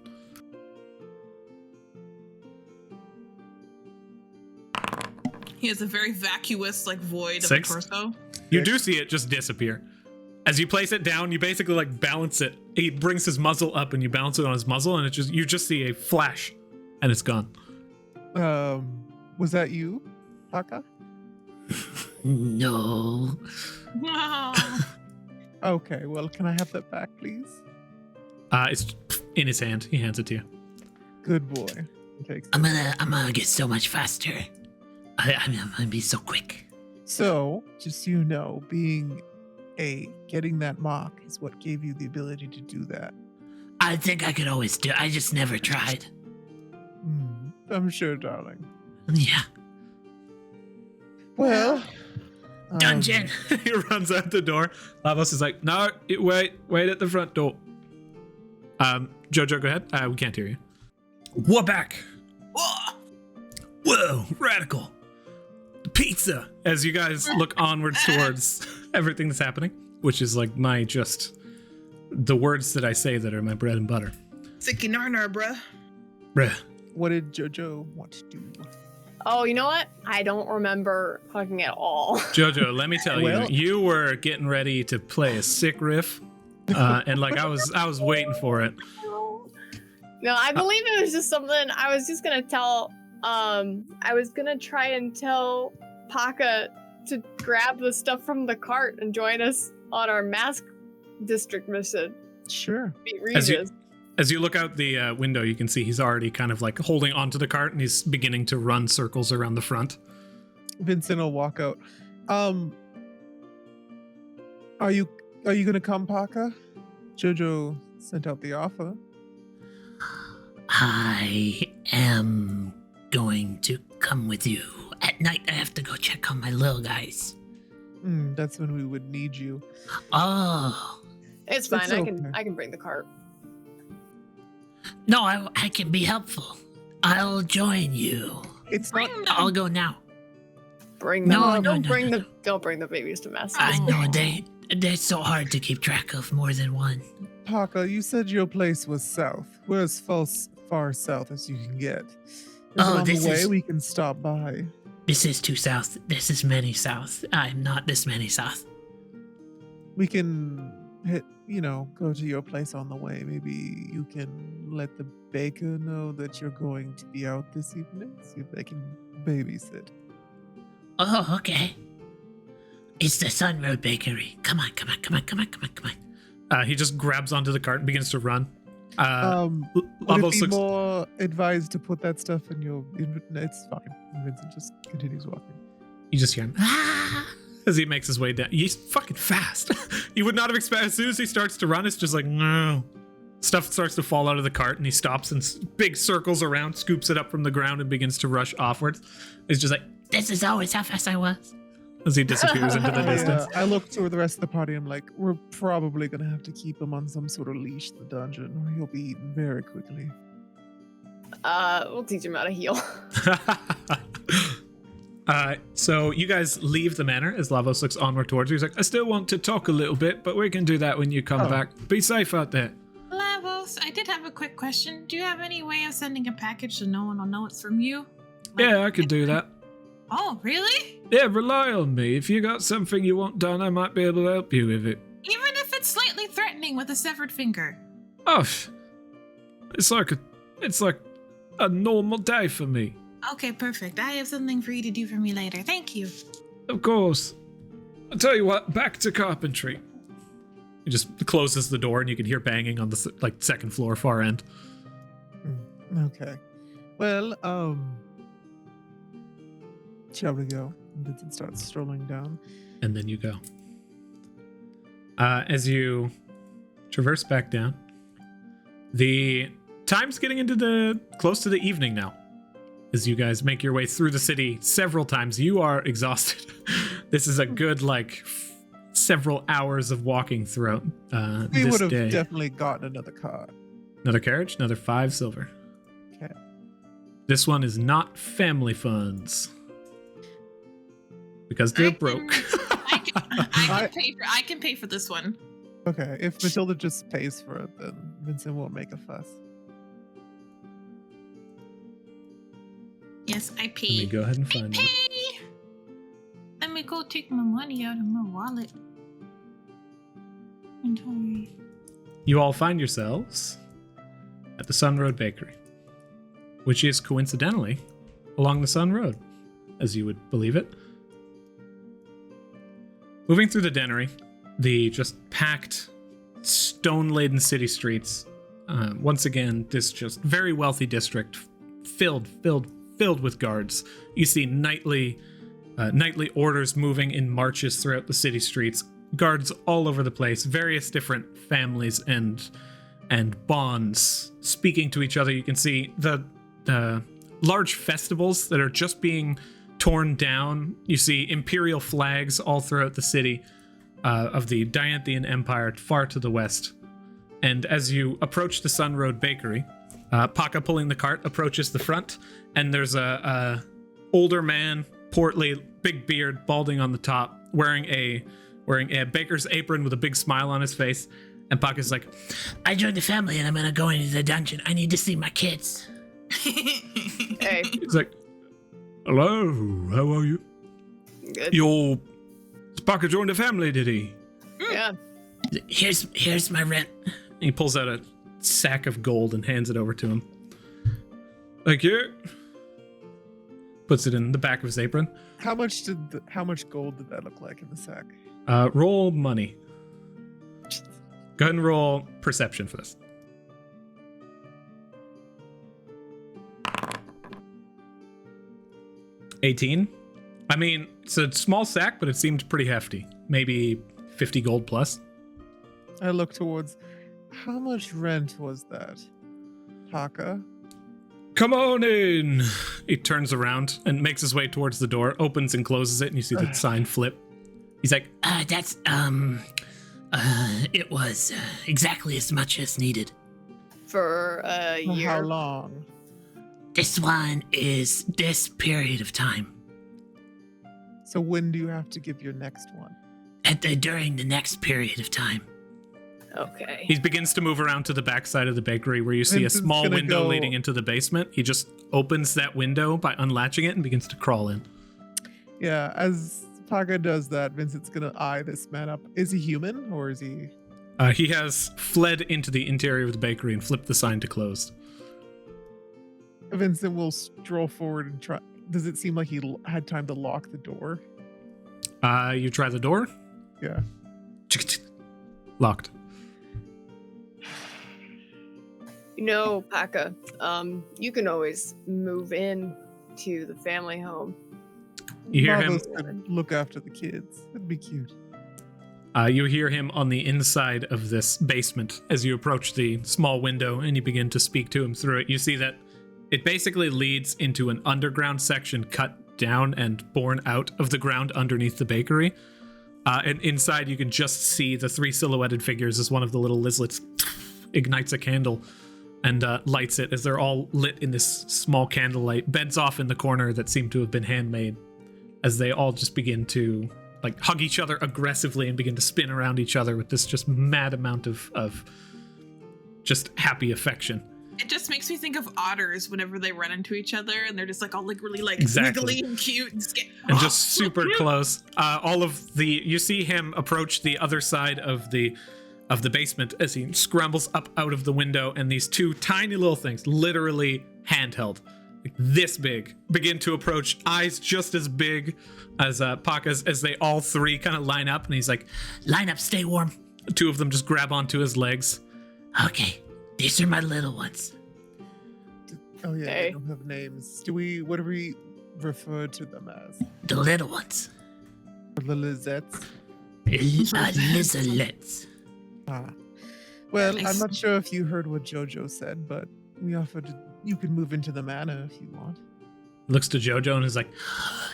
He has a very vacuous, like, void 6? of a torso. You do see it just disappear. As you place it down, you basically like balance it. He brings his muzzle up and you balance it on his muzzle and you just see a flash and it's gone. Was that you, Pakka? No. No. Okay, well, can I have that back, please? It's in his hand. He hands it to you. Good boy. He takes it. I'm gonna get so much faster. I'm gonna be so quick. So, just so you know, getting that mark is what gave you the ability to do that. I think I could always do it. I just never tried. I'm sure, darling. Yeah. Well, Dungeon. He runs out the door. Lavos is like, no, wait at the front door. Jojo, go ahead. We can't hear you. We're back. Whoa, radical. Pizza. As you guys look onwards towards everything that's happening, which is like the words that I say that are my bread and butter. Sicky narnar, bruh. Bruh. what did Jojo want to do? Oh, you know what? I don't remember fucking at all. Jojo, let me tell Well- you were getting ready to play a sick riff, and like I was waiting for it. No, I believe it was just something I was just gonna tell. I was gonna try and tell Pakka to grab the stuff from the cart and join us on our mask district mission. Sure. Beat As you- Regis. As you look out the window, you can see he's already kind of like holding onto the cart, and he's beginning to run circles around the front. Vincent will walk out. Are you gonna come, Pakka? Jojo sent out the offer. I am going to come with you. At night, I have to go check on my little guys. That's when we would need you. Oh. It's fine. It's I okay. can bring the cart. No, I can be helpful. I'll join you. It's not. Bring I'll them. go now. Bring them. No, don't no, bring no. don't bring the babies to mass. I Oh. know they're so hard to keep track of more than one. Pakka, you said your place was south. We're as far south as you can get. Is Oh, it on this the way is- we can stop by? This is too south. This is many south. I'm not this many south. We can go to your place on the way. Maybe you can let the baker know that you're going to be out this evening. See if they can babysit. Oh, okay. It's the Sun Road Bakery. Come on. He just grabs onto the cart and begins to run. Would Lavos it be looks. more advised to put that stuff in your inventory? It's fine. And Vincent just continues walking. You just hear him as he makes his way down. He's fucking fast. You would not have expected. As soon as he starts to run, it's just like, no. Stuff starts to fall out of the cart, and he stops and big circles around, scoops it up from the ground, and begins to rush offwards. He's just like, This is always how fast I was. as he disappears into the distance. I look toward the rest of the party. I'm like, we're probably going to have to keep him on some sort of leash in the dungeon, or he'll be eaten very quickly. We'll teach him how to heal. So you guys leave the manor as Lavos looks onward towards you. He's like, I still want to talk a little bit, but we can do that when you come back. Be safe out there. Lavos, I did have a quick question. Do you have any way of sending a package so no one will know it's from you? Yeah, I could do that. Oh, really? Yeah, rely on me. If you got something you want done, I might be able to help you with it. Even if it's slightly threatening with a severed finger. Oh, it's like a normal day for me. Okay, perfect. I have something for you to do for me later. Thank you. Of course. I'll tell you what, back to carpentry. He just closes the door and you can hear banging on the second floor far end. Okay. Well, shall we go? Vincent starts strolling down. And then you go. As you traverse back down, the time's getting into close to the evening now. As you guys make your way through the city several times, you are exhausted. This is a good, several hours of walking throughout We this would have day. definitely gotten another car. Another carriage, another 5 silver. Okay. This one is not family funds. Because they're broke. I can pay for this one. Okay, if Matilda just pays for it, then Vincent won't make a fuss. Yes, I pay. Let me go ahead and find it. Pay. Let me go take my money out of my wallet. Inventory. You all find yourselves at the Sun Road Bakery, which is coincidentally along the Sun Road, as you would believe it. Moving through the dennery, the just packed, stone-laden city streets. Once again, this just very wealthy district, filled with guards. You see nightly orders moving in marches throughout the city streets. Guards all over the place, various different families and bonds speaking to each other. You can see the large festivals that are just being torn down. You see imperial flags all throughout the city of the Dianthian Empire far to the west. And as you approach the Sun Road Bakery, Pakka pulling the cart approaches the front, and there's a older man, portly, big beard, balding on the top, wearing a baker's apron with a big smile on his face. And Pakka's like, I joined the family and I'm gonna go into the dungeon. I need to see my kids. Hey, he's like, hello, how are you? good. Pakka joined the family, did he? Yeah. Here's my rent. And he pulls out a sack of gold and hands it over to him. Thank you. Puts it in the back of his apron. How much gold did that look like in the sack? Roll money. Go ahead and roll perception for this. 18. I mean, it's a small sack, but it seemed pretty hefty. Maybe 50 gold plus. I look towards. How much rent was that? Pakka? Come on in. He turns around and makes his way towards the door, opens and closes it, and you see the sign flip. He's like, It was exactly as much as needed. For a For year. how long? This one is this period of time. So when do you have to give your next one? During the next period of time. Okay. he begins to move around to the back side of the bakery where you see Vincent's a small gonna window go- leading into the basement. He just opens that window by unlatching it and begins to crawl in. Yeah, as Pakka does that, Vincent's gonna eye this man up. Is he human or is he? He has fled into the interior of the bakery and flipped the sign to closed. Vincent will stroll forward and try. Does it seem like he had time to lock the door? You try the door? Yeah. Locked. Pakka, you can always move in to the family home. You hear him. Marvelous could look after the kids. That'd be cute. You hear him on the inside of this basement as you approach the small window and you begin to speak to him through it. You see that it basically leads into an underground section cut down and borne out of the ground underneath the bakery. And inside you can just see the 3 silhouetted figures as one of the little lizlets ignites a candle and lights it as they're all lit in this small candlelight, beds off in the corner that seem to have been handmade, as they all just begin to hug each other aggressively and begin to spin around each other with this just mad amount of just happy affection. It just makes me think of otters whenever they run into each other and they're just all really Exactly. wiggly and cute and and just super close. You see him approach the other side of the basement as he scrambles up out of the window, and these 2 tiny little things, literally handheld, like this big, begin to approach, eyes just as big as Pakka's, as they all 3 kind of line up, and he's like, Line up, stay warm. 2 of them just grab onto his legs. Okay, these are my little ones. Oh yeah, Okay. they don't have names. What do we refer to them as? The little ones. The Lizettes? Lizalets. Well, Nice. I'm not sure if you heard what Jojo said, but we offered you could move into the manor if you want. Looks to Jojo and is like,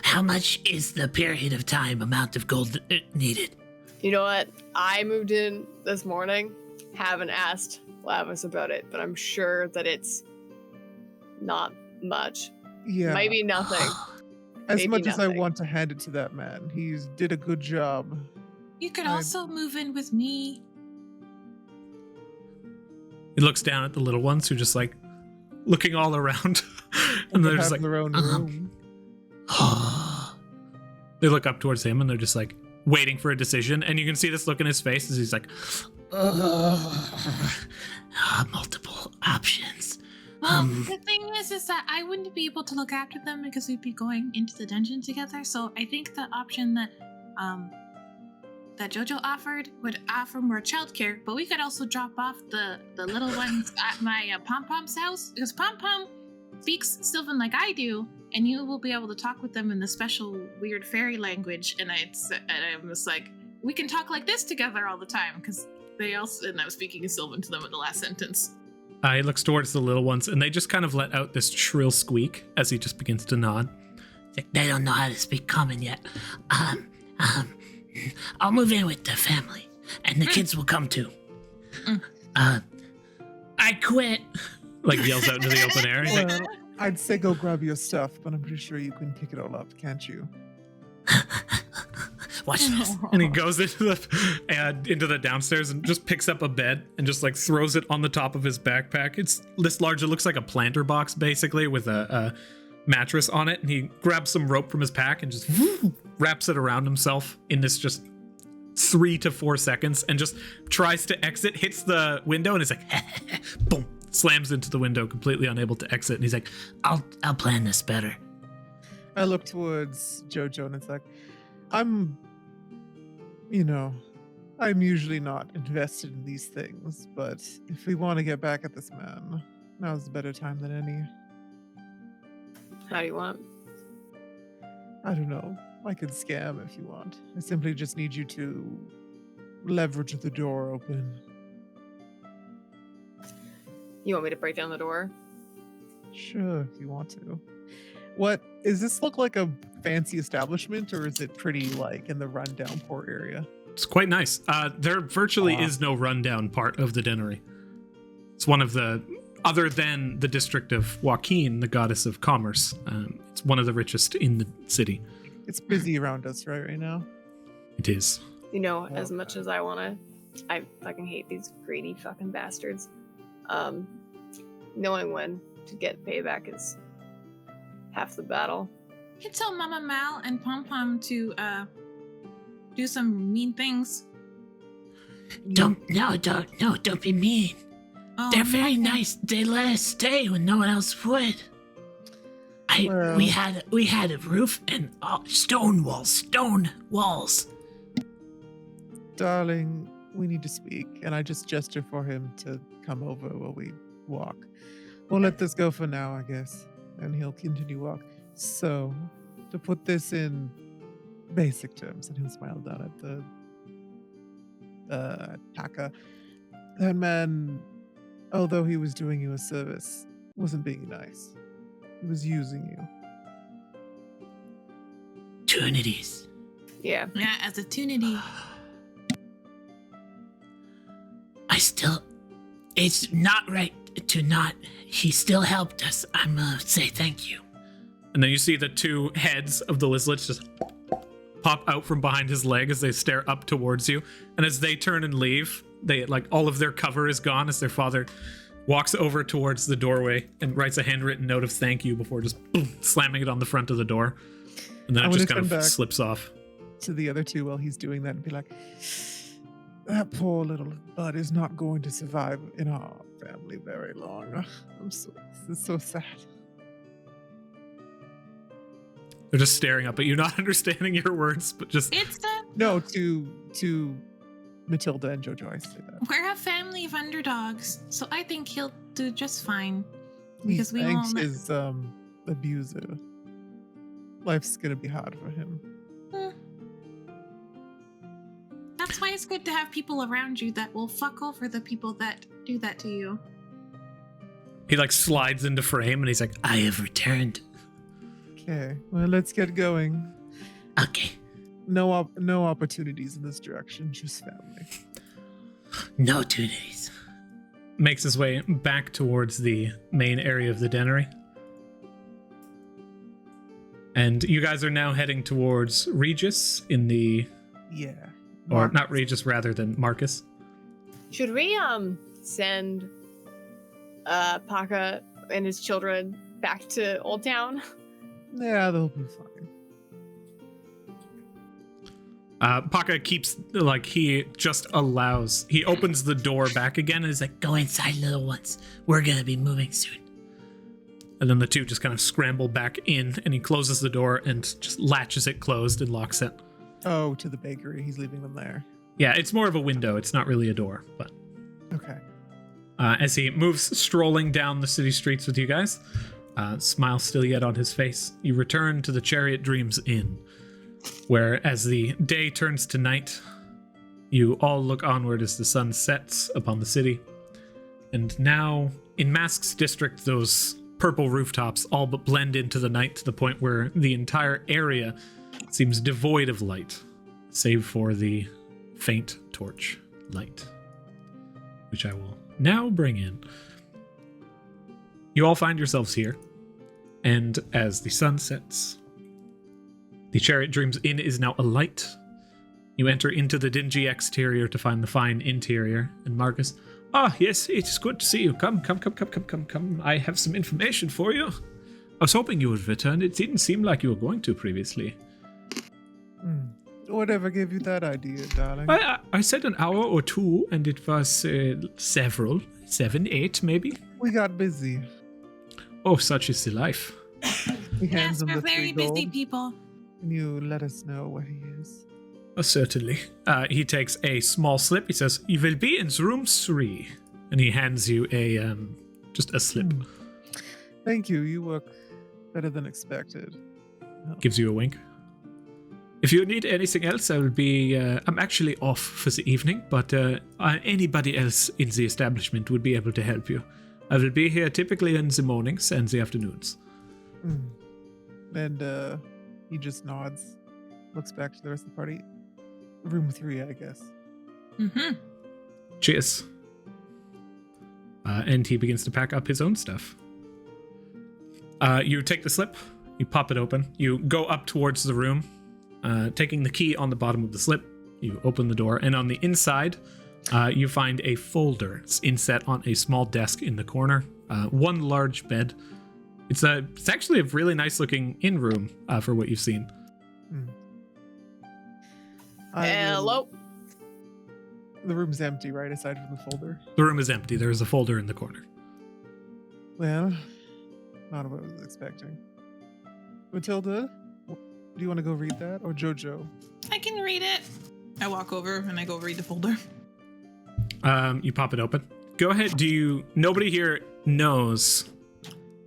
How much is the period of time amount of gold needed? You know what? I moved in this morning. Haven't asked Lavis about it, but I'm sure that it's not much. Yeah. Maybe nothing. As maybe much as I nothing. want to hand it to that man, he did a good job. You could I- also move in with me. he looks down at the little ones who just looking all around. And They they're just have their own uh-huh. room. they look up towards him and they're just waiting for a decision. And you can see this look in his face as he's like, Multiple options. Well, the thing is that I wouldn't be able to look after them because we'd be going into the dungeon together. So I think the option that Jojo offered would offer more childcare, but we could also drop off the little ones at my Pom Pom's house, because Pom Pom speaks Sylvan like I do, and you will be able to talk with them in the special weird fairy language. And I was like, we can talk like this together all the time, because they also, and I was speaking in Sylvan to them in the last sentence. he looks towards the little ones and they just kind of let out this shrill squeak as he just begins to nod. They don't know how to speak common yet. I'll move in with the family, and the kids will come too. I quit. Yells out into the open air. He's like, Well, I'd say go grab your stuff, but I'm pretty sure you can pick it all up, can't you? Watch this. and he goes into the downstairs and just picks up a bed and just throws it on the top of his backpack. It's this large, it looks like a planter box basically with a mattress on it, and he grabs some rope from his pack and just wraps it around himself in this just 3 to 4 seconds and just tries to exit, hits the window, and it's boom, slams into the window, completely unable to exit. And he's like, I'll plan this better. I look towards Jojo and it's like, I'm usually not invested in these things, but if we want to get back at this man, now's a better time than any. How do you want? I don't know. I could scam if you want. I simply just need you to leverage the door open. You want me to break down the door? Sure, if you want to. What does this look like a fancy establishment, or is it pretty in the rundown poor area? it's quite nice. There virtually is no rundown part of the Deanery. It's one of the, other than the district of Joaquin, the goddess of commerce, it's one of the richest in the city. It's busy around us right now. It is. As much as I want to, I fucking hate these greedy fucking bastards. Knowing when to get payback is half the battle. You can tell Mama Mal and Pom Pom to do some mean things. Don't be mean. Oh, They're very nice. They let us stay when no one else would. Well- We had a roof and stone walls. Darling, we need to speak. And I just gesture for him to come over while we walk. We'll let this go for now, I guess. And he'll continue walk. So, to put this in basic terms, and he'll smile down at the Pakka. That man, although he was doing you a service, wasn't being nice. He was using you. Tunities. Yeah. Yeah, as a Tunity. It's not right to not. He still helped us. I'm gonna say thank you. And then you see the two heads of the lizards just pop out from behind his leg as they stare up towards you. And as they turn and leave, they all of their cover is gone as their father walks over towards the doorway and writes a handwritten note of thank you before just boom, slamming it on the front of the door. And then I it wanna just kind turn of back. slips off. To the other two while he's doing that and be like, that poor little bud is not going to survive in our family very long. This is so sad. They're just staring up at you, not understanding your words, but just It's No, to Matilda and Jojo, I say that. we're a family of underdogs, so I think he'll do just fine. He Because we thanks won't. his abuser. Life's gonna be hard for him. That's why it's good to have people around you that will fuck over the people that do that to you. he slides into frame and he's like, I have returned. Okay, well, let's get going. Okay. No opportunities in this direction, just family. No Tunities. makes his way back towards the main area of the dennery. And you guys are now heading towards Regis in the... Yeah. Or Mark- not Regis, rather than Marcus. Should we send Pakka and his children back to Old Town? Yeah, they'll be fine. Pakka keeps, he just allows... He opens the door back again and is like, Go inside, little ones. We're gonna be moving soon. and then the two just kind of scramble back in, and he closes the door and just latches it closed and locks it. Oh, to the bakery. He's leaving them there. Yeah, it's more of a window. It's not really a door, but... Okay. As he moves strolling down the city streets with you guys, smile still yet on his face, you return to the Chariot Dreams Inn, where as the day turns to night, you all look onward as the sun sets upon the city. And now, in Mask's district, those purple rooftops all but blend into the night to the point where the entire area seems devoid of light, save for the faint torch light, which I will now bring in. You all find yourselves here, and as the sun sets, the Chariot Dreams Inn is now alight. You enter into the dingy exterior to find the fine interior, and Marcus, yes, it is good to see you. Come. I have some information for you. I was hoping you would return. It didn't seem like you were going to previously. Whatever gave you that idea, darling? I said an hour or two, and it was several. 7, 8, maybe. We got busy. Oh, such is the life. He hands Yes, him we're the very 3 busy gold. people. Can you let us know where he is? Certainly. He takes a small slip. He says, "You will be in room 3," and he hands you a just a slip. Thank you. You work better than expected. Gives you a wink. If you need anything else, I will be. I'm actually off for the evening, but anybody else in the establishment would be able to help you. I will be here typically in the mornings and the afternoons. And he just nods, looks back to the rest of the party. Room 3, I guess. Mm-hmm. Cheers. And he begins to pack up his own stuff. You take the slip, you pop it open, you go up towards the room, taking the key on the bottom of the slip, you open the door, and on the inside, you find a folder inset on a small desk in the corner, one large bed. It's actually a really nice looking inn room for what you've seen. The room's empty, right? Aside from the folder. The room is empty. There is a folder in the corner. Well, not what I was expecting. Matilda, do you want to go read that? Or Jojo? I can read it. I walk over and I go read the folder. You pop it open. Go ahead. Nobody here knows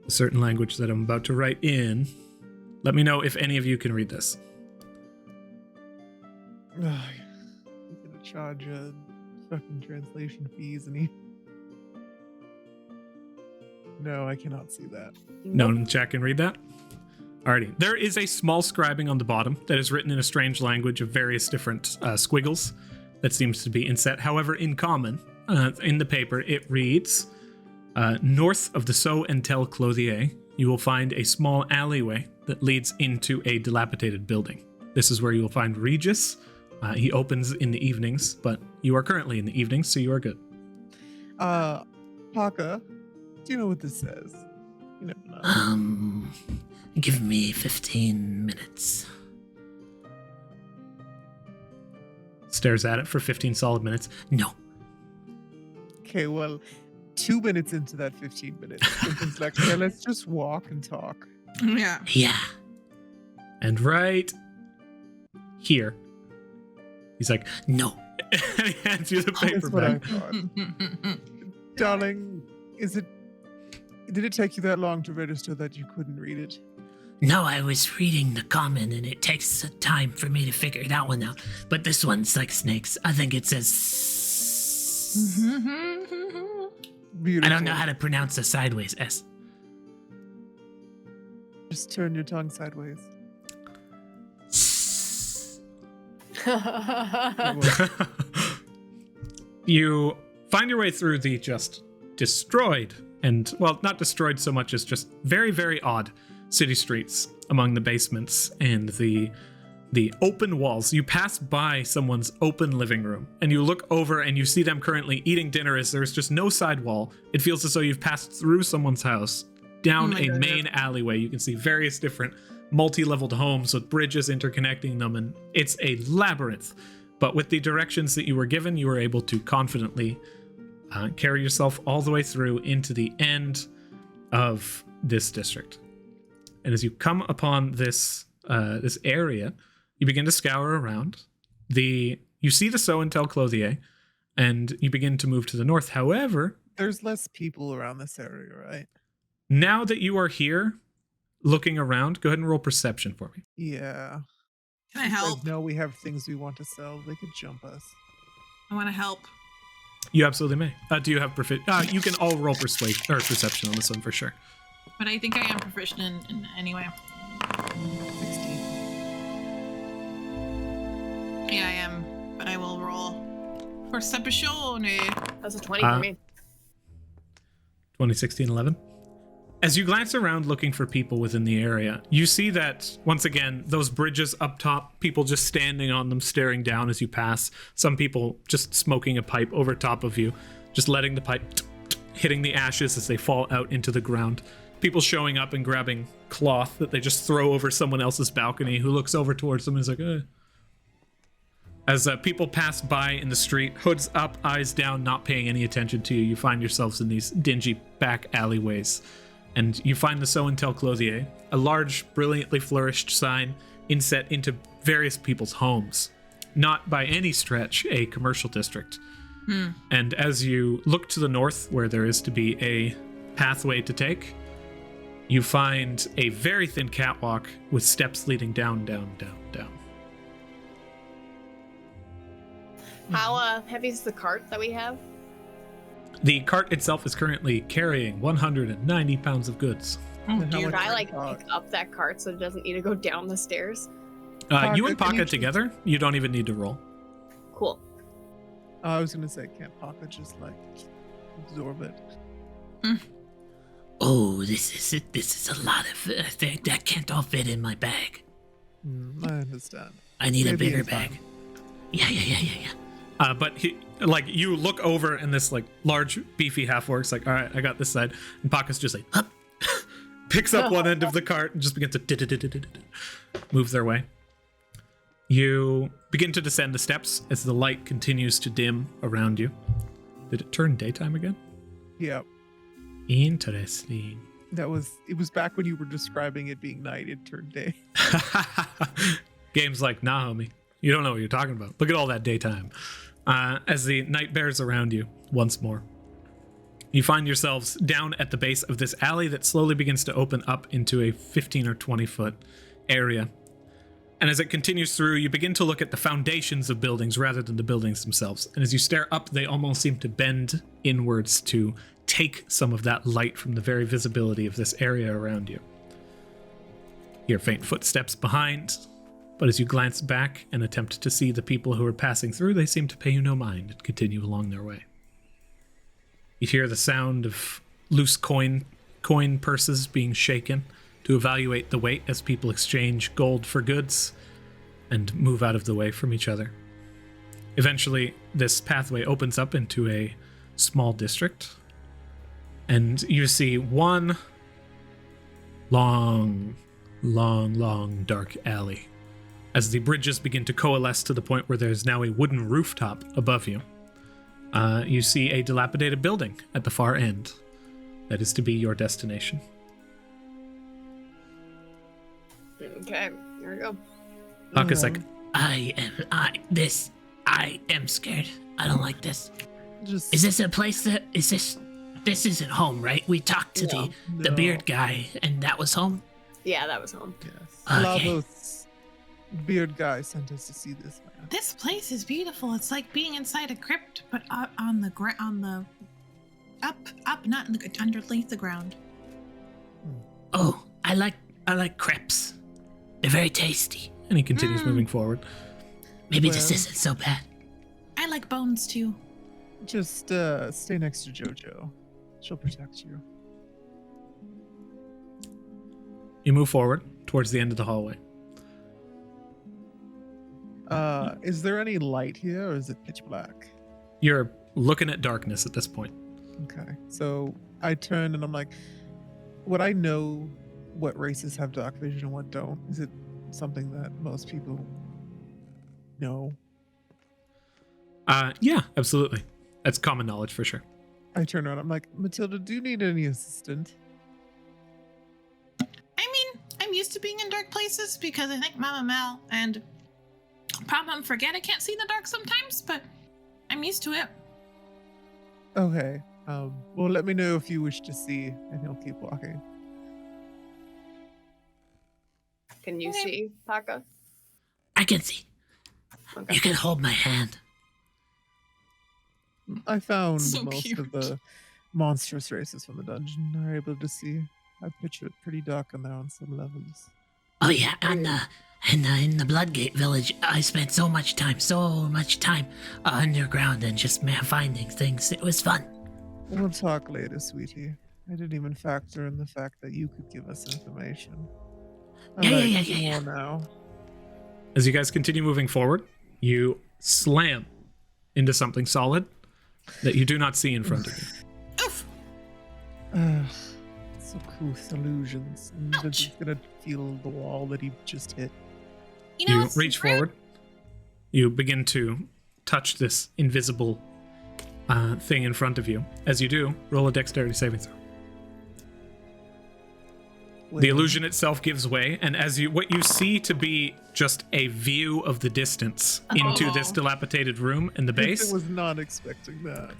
a certain language that I'm about to write in. Let me know if any of you can read this. He's gonna charge fucking translation fees, and he. No, I cannot see that. No one in the chat can read that? Alrighty. There is a small scribing on the bottom that is written in a strange language of various different squiggles that seems to be inset. However, in common, in the paper, it reads, north of the Sow and Tel Clothier, you will find a small alleyway that leads into a dilapidated building. This is where you will find Regis. He opens in the evenings, but you are currently in the evenings, so you are good. Pakka, do you know what this says? You never know. Give me 15 minutes. Stares at it for 15 solid minutes. No. Okay, well, 2 minutes into that 15 minutes, it's like, okay, let's just walk and talk. Yeah. Yeah. And right here, he's like, No. and he hands you the paper That's what I back. thought. Darling, did it take you that long to register that you couldn't read it? No, I was reading the common and it takes time for me to figure that one out. But this one's like snakes. I think it says. Beautiful. I don't know how to pronounce the sideways S. Just turn your tongue sideways. You find your way through the just destroyed and, well, not destroyed so much as just very, very odd city streets among the basements and the open walls. You pass by someone's open living room and you look over and you see them currently eating dinner as there's just no side wall. It feels as though you've passed through someone's house down a main alleyway. You can see various different multi-leveled homes with bridges interconnecting them, and it's a labyrinth. But with the directions that you were given, you were able to confidently carry yourself all the way through into the end of this district. And as you come upon this this area, you begin to scour around. You see the Sow and Tel Clothier, and you begin to move to the north. However, there's less people around this area, right? Now that you are here, looking around, go ahead and roll perception for me. Yeah. Can I help? No, we have things we want to sell. They could jump us. I want to help. You absolutely may. Do you have you can all roll persuasion or perception on this one for sure. But I think I am proficient in anyway. 16. Yeah, I am. But I will roll perception. That's a 20 for me. 2016-11. As you glance around looking for people within the area, you see that, once again, those bridges up top, people just standing on them, staring down as you pass. Some people just smoking a pipe over top of you, just letting the pipe hitting the ashes as they fall out into the ground. People showing up and grabbing cloth that they just throw over someone else's balcony who looks over towards them and is like, eh. As people pass by in the street, hoods up, eyes down, not paying any attention to you, you find yourselves in these dingy back alleyways. And you find the Sow and Tel Clothier, a large, brilliantly flourished sign inset into various people's homes. Not by any stretch a commercial district. And as you look to the north, where there is to be a pathway to take, you find a very thin catwalk with steps leading down, down, down, down. How heavy is the cart that we have? The cart itself is currently carrying 190 pounds of goods. Oh, And how dear. Could much- I like pick up that cart so it doesn't need to go down the stairs? You and can you Pakka together, you don't even need to roll. Cool. I was gonna say, can't Pakka just like absorb it? Oh, this is a lot of that can't all fit in my bag. I understand. I need a Maybe bigger in time. bag. Yeah. But you look over and this like large beefy half-orc's like, all right, I got this side. And Pakka's just like, hup, picks up one end of the cart and just begins to move their way. You begin to descend the steps as the light continues to dim around you. Did it turn daytime again? Yeah. Interesting. It was back when you were describing it being night, it turned day. Game's like, nah, homie. You don't know what you're talking about. Look at all that daytime. As the night bears around you once more, you find yourselves down at the base of this alley that slowly begins to open up into a 15 or 20 foot area. And as it continues through, you begin to look at the foundations of buildings rather than the buildings themselves. And as you stare up, they almost seem to bend inwards to take some of that light from the very visibility of this area around you. You hear faint footsteps behind, but as you glance back and attempt to see the people who are passing through, they seem to pay you no mind and continue along their way. You hear the sound of loose coin purses being shaken to evaluate the weight as people exchange gold for goods and move out of the way from each other. Eventually, this pathway opens up into a small district, and you see one long, dark alley. As the bridges begin to coalesce to the point where there's now a wooden rooftop above you, you see a dilapidated building at the far end. That is to be your destination. Okay, here we go. Pakka's like, I am scared. I don't like this. Just Is this a place this isn't home, right? We talked to the No. beard guy and that was home? Yeah, that was home. yes. Okay. Lavos beard guy sent us to see this man. This place is beautiful. It's like being inside a crypt, but up on the up, not in the, underneath the ground. Oh, I like crepes. They're very tasty. and he continues moving forward. Maybe this Well- isn't so bad. I like bones too. Just stay next to JoJo. She'll protect you. You move forward towards the end of the hallway. Is there any light here, or is it pitch black? You're looking at darkness at this point. Okay, so I turn and I'm like, would I know what races have dark vision and what don't? Is it something that most people know? Yeah, absolutely. That's common knowledge for sure. I turn around. I'm like, Matilda, do you need any assistant? I mean, I'm used to being in dark places because I think Mama Mel and Papa forget I can't see in the dark sometimes, but I'm used to it. Okay. Well, let me know if you wish to see, and he'll keep walking. Can you Okay. see, Pakka? I can see. Okay. You can hold my hand. I found So most cute. of the monstrous races from the dungeon are able to see. I picture it pretty dark in there on some levels. Oh yeah, in the Bloodgate village, I spent so much time underground and just finding things. It was fun. We'll talk later, sweetie. I didn't even factor in the fact that you could give us information. Yeah. Now. As you guys continue moving forward, you slam into something solid that you do not see in front of you. Oof! So Kruth's illusions. And Ouch. he's gonna feel the wall that he just hit. You know, You it's reach rude. forward. You begin to touch this invisible thing in front of you. As you do, roll a dexterity saving throw. The illusion itself gives way, and what you see to be just a view of the distance into this Oh. dilapidated room in the I base, was not expecting that.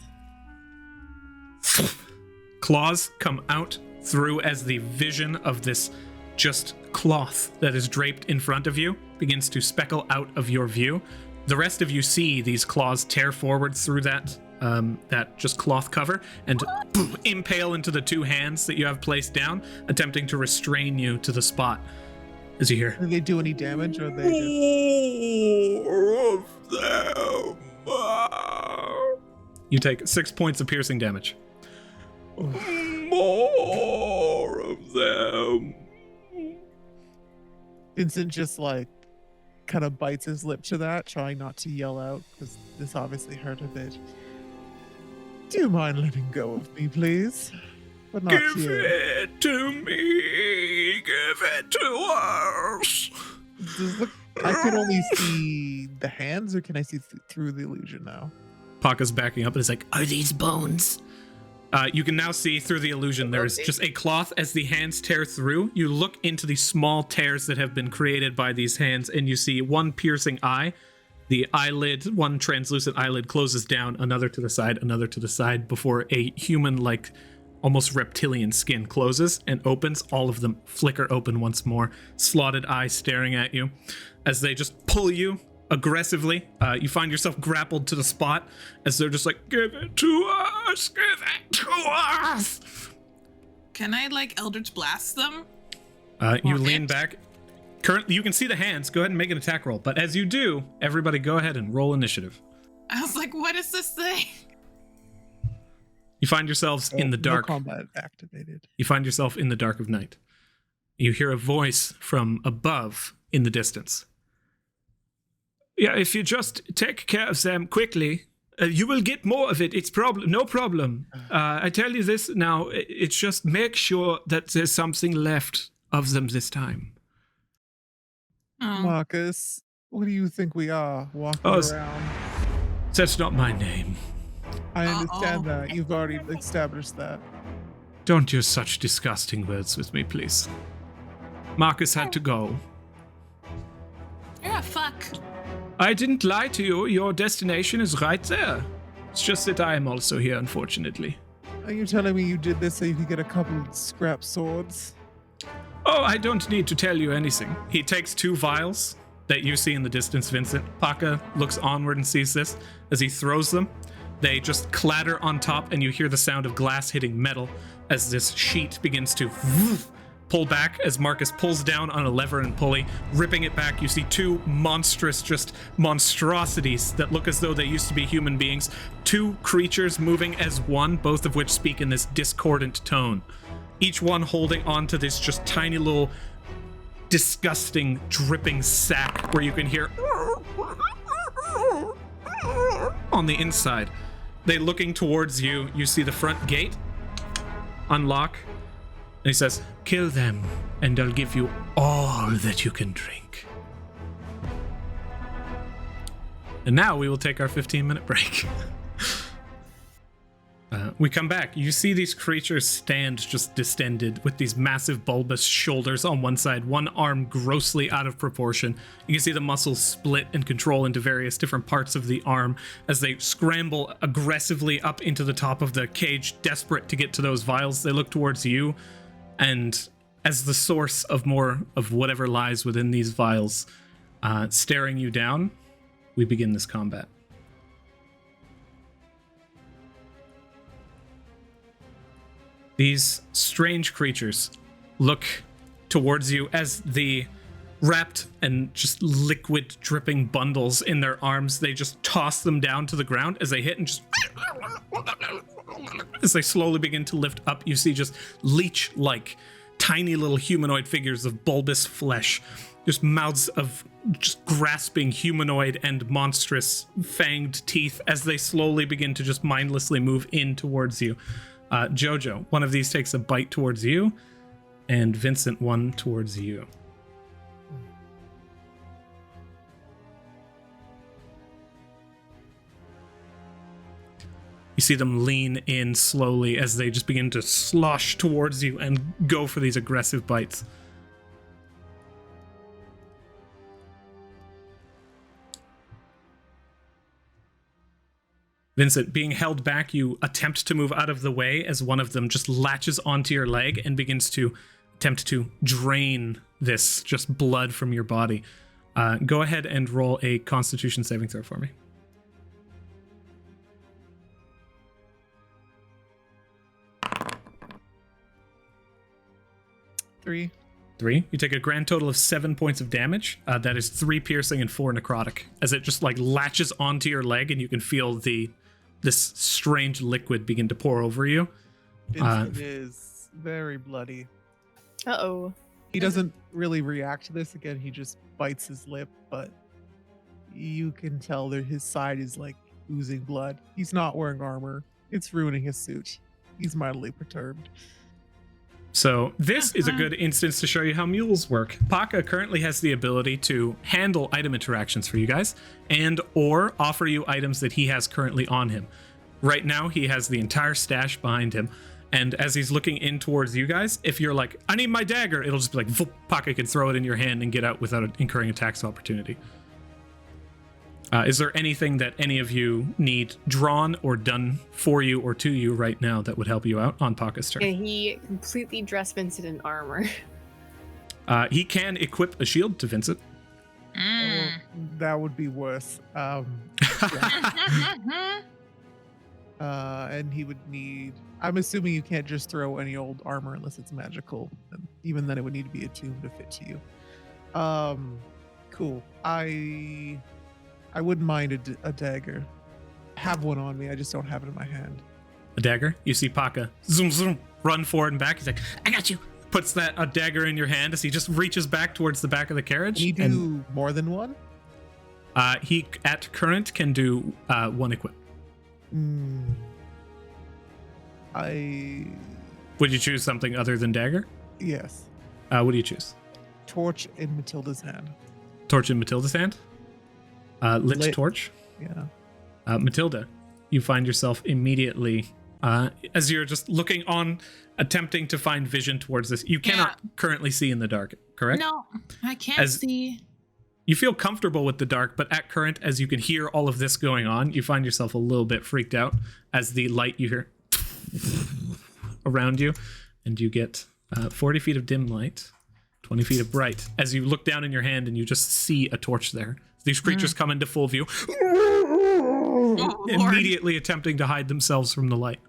claws come out through as the vision of this just cloth that is draped in front of you begins to speckle out of your view. The rest of you see these claws tear forward through that just cloth cover and impale into the two hands that you have placed down, attempting to restrain you to the spot. As you hear, Did they do any damage, or they just... you take 6 points of piercing damage. More of them. Vincent just like kind of bites his lip to that, trying not to yell out because this obviously hurt a bit. Do you mind letting go of me, please? But not Give here. it to me. Give it to us. Does the- I can only see the hands, or can I see through the illusion now? Pakka's backing up and is like, Are these bones? you can now see through the illusion there's just a cloth as the hands tear through. You look into the small tears that have been created by these hands, and you see one piercing eye. The eyelid, one translucent eyelid closes down, another to the side, before a human-like, almost reptilian skin closes and opens. All of them flicker open once more, slotted eyes staring at you. As they just pull you aggressively, you find yourself grappled to the spot as they're just like, give it to us, give it to us. Can I, like, Eldritch Blast them? You lean back. Currently, you can see the hands. Go ahead and make an attack roll. But as you do, everybody go ahead and roll initiative. I was like, what is this thing? You find yourselves in the dark. No combat activated. You find yourself in the dark of night. You hear a voice from above in the distance. Yeah, if you just take care of them quickly, you will get more of it. It's no problem. I tell you this now, it's just make sure that there's something left of them this time. Oh. Marcus, what do you think we are walking around? That's not my name. I understand that. You've already established that. Don't use such disgusting words with me, please. Marcus had to go. Yeah, fuck. I didn't lie to you. Your destination is right there. It's just that I am also here, unfortunately. Are you telling me you did this so you could get a couple scrap swords? Oh, I don't need to tell you anything. He takes 2 vials that you see in the distance, Vincent. Pakka looks onward and sees this. As he throws them, they just clatter on top, and you hear the sound of glass hitting metal as this sheet begins to pull back as Marcus pulls down on a lever and pulley. Ripping it back, you see 2 monstrous, just monstrosities that look as though they used to be human beings. 2 creatures moving as one, both of which speak in this discordant tone. Each one holding onto this just tiny little disgusting dripping sack where you can hear on the inside. They looking towards you. You see the front gate unlock, and he says, kill them and I'll give you all that you can drink. And now we will take our 15-minute break. We come back. You see these creatures stand just distended with these massive bulbous shoulders on one side, one arm grossly out of proportion. You can see the muscles split and control into various different parts of the arm as they scramble aggressively up into the top of the cage, desperate to get to those vials. They look towards you, and as the source of more of whatever lies within these vials, staring you down, we begin this combat. These strange creatures look towards you as the wrapped and just liquid dripping bundles in their arms, they just toss them down to the ground as they hit and just as they slowly begin to lift up. You see just leech-like tiny little humanoid figures of bulbous flesh, just mouths of just grasping humanoid and monstrous fanged teeth as they slowly begin to just mindlessly move in towards you. Jojo, one of these takes a bite towards you, and Vincent, one towards you. You see them lean in slowly as they just begin to slosh towards you and go for these aggressive bites. Vincent, being held back, you attempt to move out of the way as one of them just latches onto your leg and begins to attempt to drain this just blood from your body. Go ahead and roll a Constitution saving throw for me. 3. 3. You take a grand total of 7 points of damage. That is 3 piercing and 4 necrotic, as it just like latches onto your leg, and you can feel this strange liquid begin to pour over you. It is very bloody. Uh-oh. He doesn't really react to this. Again, he just bites his lip, but you can tell that his side is like oozing blood. He's not wearing armor. It's ruining his suit. He's mightily perturbed. So this is a good instance to show you how mules work. Pakka currently has the ability to handle item interactions for you guys and or offer you items that he has currently on him. Right now, he has the entire stash behind him. And as he's looking in towards you guys, if you're like, I need my dagger, it'll just be like, Pakka can throw it in your hand and get out without incurring a tax opportunity. Is there anything that any of you need drawn or done for you or to you right now that would help you out on Pakka's turn? Can he completely dress Vincent in armor? He can equip a shield to Vincent. Oh, that would be worse. And he would need. I'm assuming you can't just throw any old armor unless it's magical. And even then, it would need to be attuned to fit to you. Cool. I wouldn't mind a dagger. I have one on me. I just don't have it in my hand. A dagger? You see Pakka zoom, zoom, run forward and back. He's like, I got you. Puts a dagger in your hand as he just reaches back towards the back of the carriage. Can he do more than one? He, at current, can do one equip. Would you choose something other than dagger? Yes. What do you choose? Torch in Matilda's hand. Torch in Matilda's hand? Lit torch? Yeah. Matilda, you find yourself immediately, as you're just looking on, attempting to find vision towards this. You cannot currently see in the dark, correct? No, I can't see. You feel comfortable with the dark, but at current, as you can hear all of this going on, you find yourself a little bit freaked out as the light you hear around you, and you get 40 feet of dim light, 20 feet of bright, as you look down in your hand and you just see a torch there. These creatures come into full view, immediately attempting to hide themselves from the light.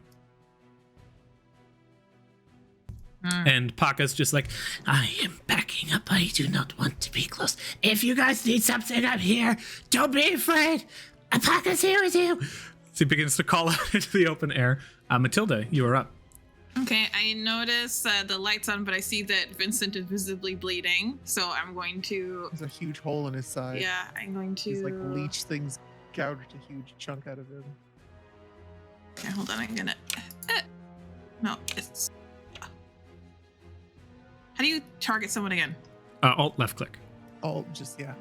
And Pakka's just like, I am backing up. I do not want to be close. If you guys need something, I'm here. Don't be afraid. Pakka's here with you. So he begins to call out into the open air. Matilda, you are up. Okay, I notice the light's on, but I see that Vincent is visibly bleeding, so I'm going to... There's a huge hole in his side. Yeah, I'm going to... He's like leech things, gouged a huge chunk out of him. Okay, hold on, I'm gonna... No, it's... How do you target someone again? Alt left click. Oh, just, yeah.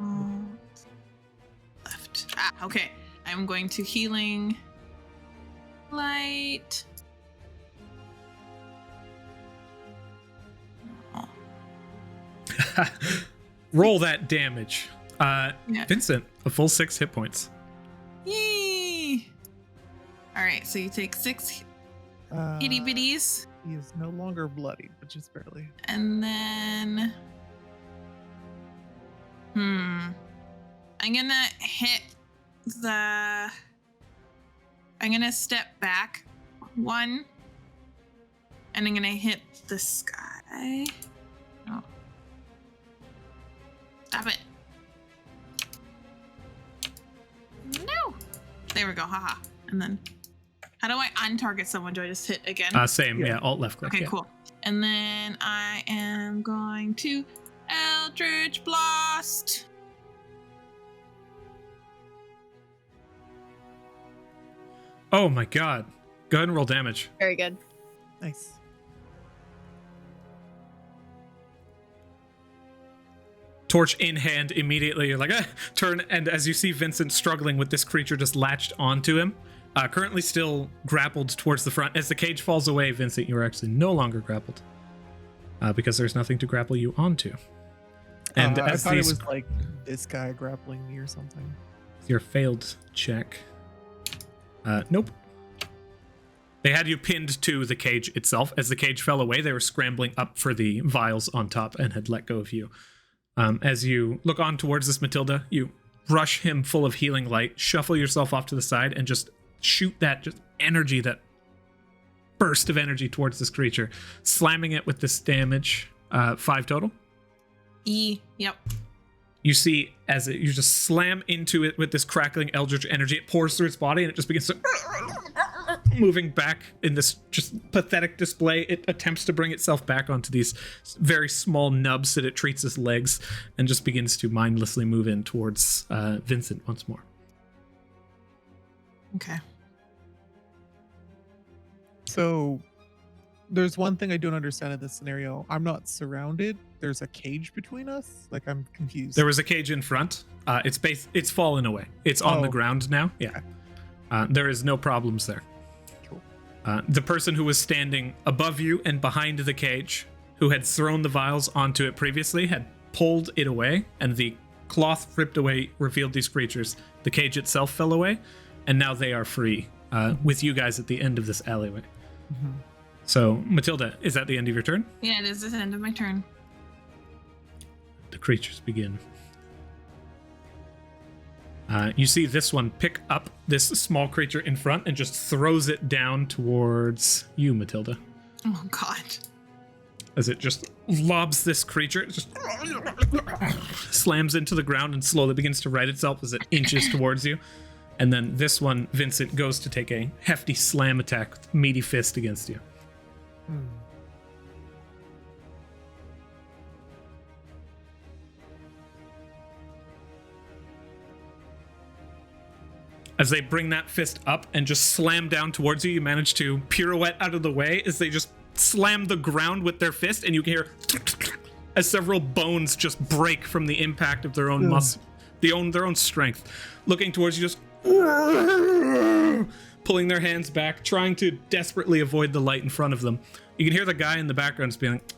Left. Ah, okay. I'm going to healing light... Roll that damage. Yeah. Vincent, a full 6 hit points. Yee! Alright, so you take 6 itty bitties. He is no longer bloody, but just barely. And then... I'm gonna hit the... I'm gonna step back 1. And I'm gonna hit the sky. Oh. Stop it. No! There we go, haha. And then... How do I untarget someone? Do I just hit again? Same, yeah, alt left click. Okay, yeah. cool. And then I am going to Eldritch Blast. Oh my god. Go ahead and roll damage. Very good. Nice. Torch in hand, immediately you're like, turn, and as you see Vincent struggling with this creature just latched onto him, currently still grappled towards the front. As the cage falls away, Vincent, you are actually no longer grappled, because there's nothing to grapple you onto. And I as thought these, it was like this guy grappling me or something. your failed check. Nope. They had you pinned to the cage itself. As the cage fell away, they were scrambling up for the vials on top and had let go of you. As you look on towards this Matilda, you rush him full of healing light, shuffle yourself off to the side, and just shoot that just energy, that burst of energy towards this creature, slamming it with this damage. 5 total. Yep. You see, as you just slam into it with this crackling eldritch energy, it pours through its body and it just begins to moving back in this just pathetic display. It attempts to bring itself back onto these very small nubs that it treats as legs and just begins to mindlessly move in towards Vincent once more. Okay. So There's one thing I don't understand in this scenario. I'm not surrounded. There's a cage between us. Like, I'm confused. There was a cage in front. It's fallen away. It's on the ground now. Yeah. There is no problems there. Cool. The person who was standing above you and behind the cage, who had thrown the vials onto it previously, had pulled it away, and the cloth ripped away revealed these creatures. The cage itself fell away, and now they are free, with you guys at the end of this alleyway. Mm-hmm. So, Matilda, is that the end of your turn? Yeah, it is the end of my turn. The creatures begin. You see this one pick up this small creature in front and just throws it down towards you, Matilda. Oh, God. As it just lobs this creature, it just slams into the ground and slowly begins to right itself as it inches towards you. And then this one, Vincent, goes to take a hefty slam attack with meaty fist against you. As they bring that fist up and just slam down towards you, you manage to pirouette out of the way as they just slam the ground with their fist, and you can hear as several bones just break from the impact of their own muscle, their own strength. Looking towards you, just pulling their hands back, trying to desperately avoid the light in front of them. You can hear the guy in the background just being like,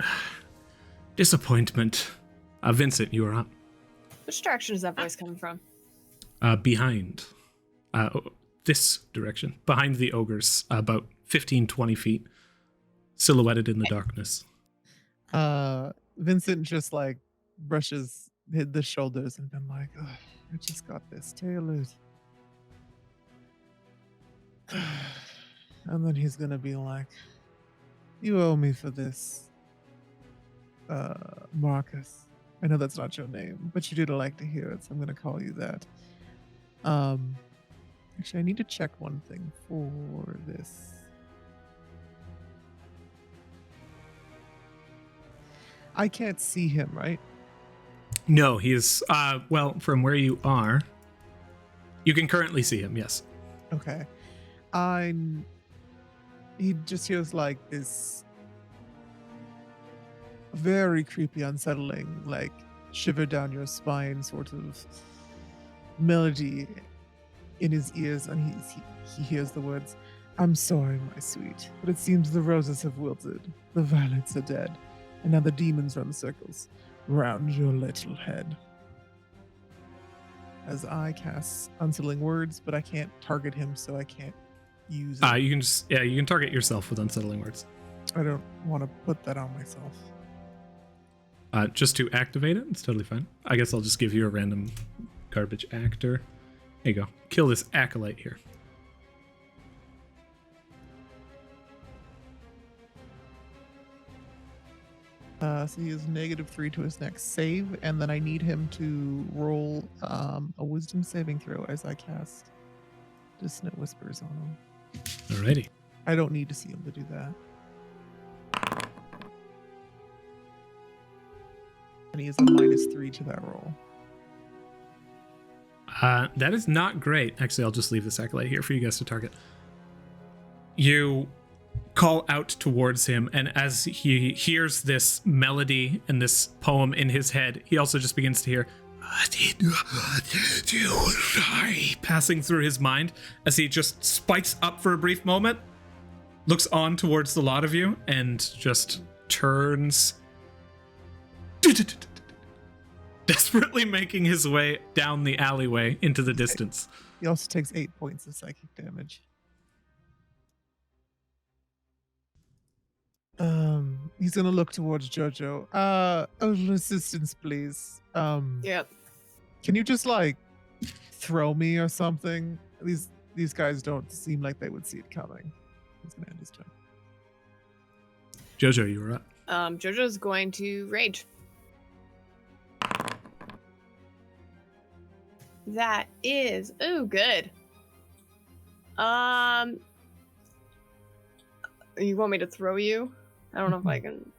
disappointment. Vincent, you are up. Which direction is that voice coming from? Behind. This direction. Behind the ogres. About 15, 20 feet. Silhouetted in the darkness. Vincent just like brushes the shoulders and been like, oh, I just got this tailored. And then he's gonna be like, you owe me for this, Marcus. I know that's not your name, but you did like to hear it, so I'm gonna call you that. Actually, I need to check one thing for this. I can't see him, right? No, he is, well, from where you are, you can currently see him, yes. Okay. He just hears like this very creepy, unsettling, like shiver down your spine sort of melody in his ears, and he hears the words, I'm sorry, my sweet, but it seems the roses have wilted, the violets are dead, and now the demons run circles round your little head. As I cast unsettling words, but I can't target him, so I can't use it. You can just, you can target yourself with unsettling words. I don't want to put that on myself. Just to activate it, it's totally fine. I guess I'll just give you a random garbage actor. There you go. Kill this acolyte here. So he is -3 to his next save, and then I need him to roll a wisdom saving throw as I cast Dissonant Whispers on him. Alrighty. I don't need to see him to do that. And he is a -3 to that roll. That is not great. Actually, I'll just leave this acolyte here for you guys to target. You call out towards him, and as he hears this melody and this poem in his head, he also just begins to hear passing through his mind as he just spikes up for a brief moment, looks on towards the lot of you, and just turns, desperately making his way down the alleyway into the distance. He also takes 8 points of psychic damage. He's gonna look towards Jojo. Assistance, please. Yep. Can you just like throw me or something? These guys don't seem like they would see it coming. He's gonna end his turn. Jojo, you're up. Jojo's going to rage. That is good. You want me to throw you? I don't know if I can.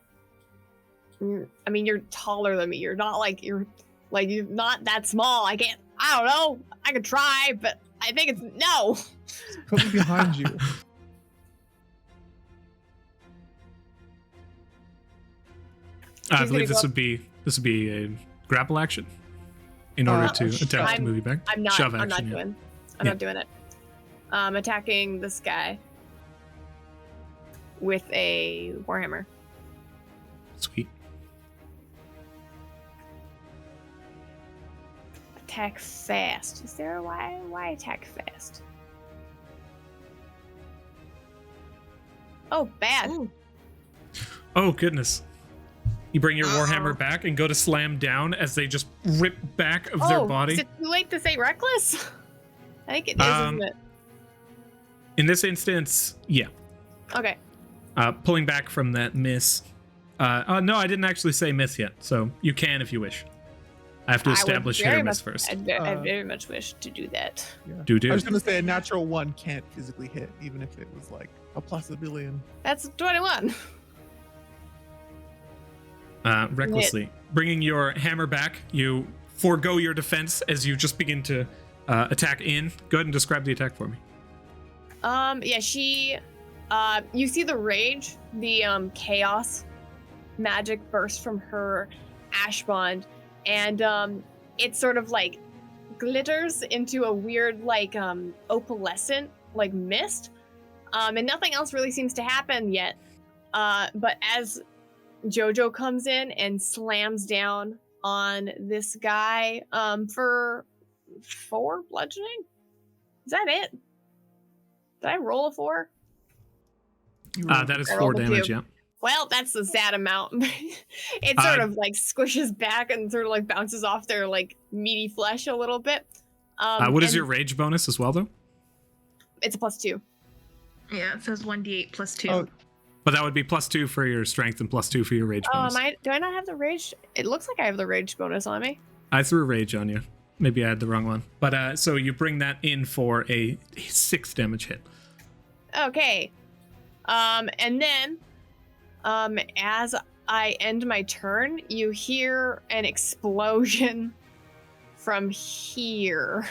I mean, you're taller than me. You're not like you're not that small. I can't. I don't know. I could try, but I think it's no. Put me behind you. I She's believe gonna this would be a grapple action in order to attempt to move you back. I'm not. Shove I'm action, not yeah. doing. I'm not doing it. Attacking this guy with a warhammer. Sweet. Attack fast. Is there a why? Why attack fast? Oh, bad. Ooh. Oh goodness. You bring your Uh-oh. warhammer back and go to slam down as they just rip back of their body. Is it too late to say reckless? I think it is, isn't it? In this instance, yeah. Okay. Pulling back from that miss. No, I didn't actually say miss yet, so you can if you wish. I have to establish hit or miss first. I very much wish to do that. Yeah. Do. I was gonna say a natural 1 can't physically hit, even if it was like a plus a billion. That's 21. Recklessly. Bringing your hammer back, you forego your defense as you just begin to attack in. Go ahead and describe the attack for me. Yeah, she, you see the rage, the chaos magic burst from her ash bond, and it sort of like glitters into a weird like opalescent like mist, and nothing else really seems to happen yet. But as Jojo comes in and slams down on this guy for 4 bludgeoning. Is that it? Did I roll a 4? That is I 4 rolled a damage, 2. yeah. Well, that's the sad amount. It sort of like squishes back and sort of like bounces off their like meaty flesh a little bit. What is and your rage bonus as well, though? It's a +2. Yeah, it says 1d8 plus 2. Oh. But that would be +2 for your strength and +2 for your rage bonus. Do I not have the rage? It looks like I have the rage bonus on me. I threw rage on you. Maybe I had the wrong one. But so you bring that in for a 6 damage hit. Okay. And then, as I end my turn, you hear an explosion from here.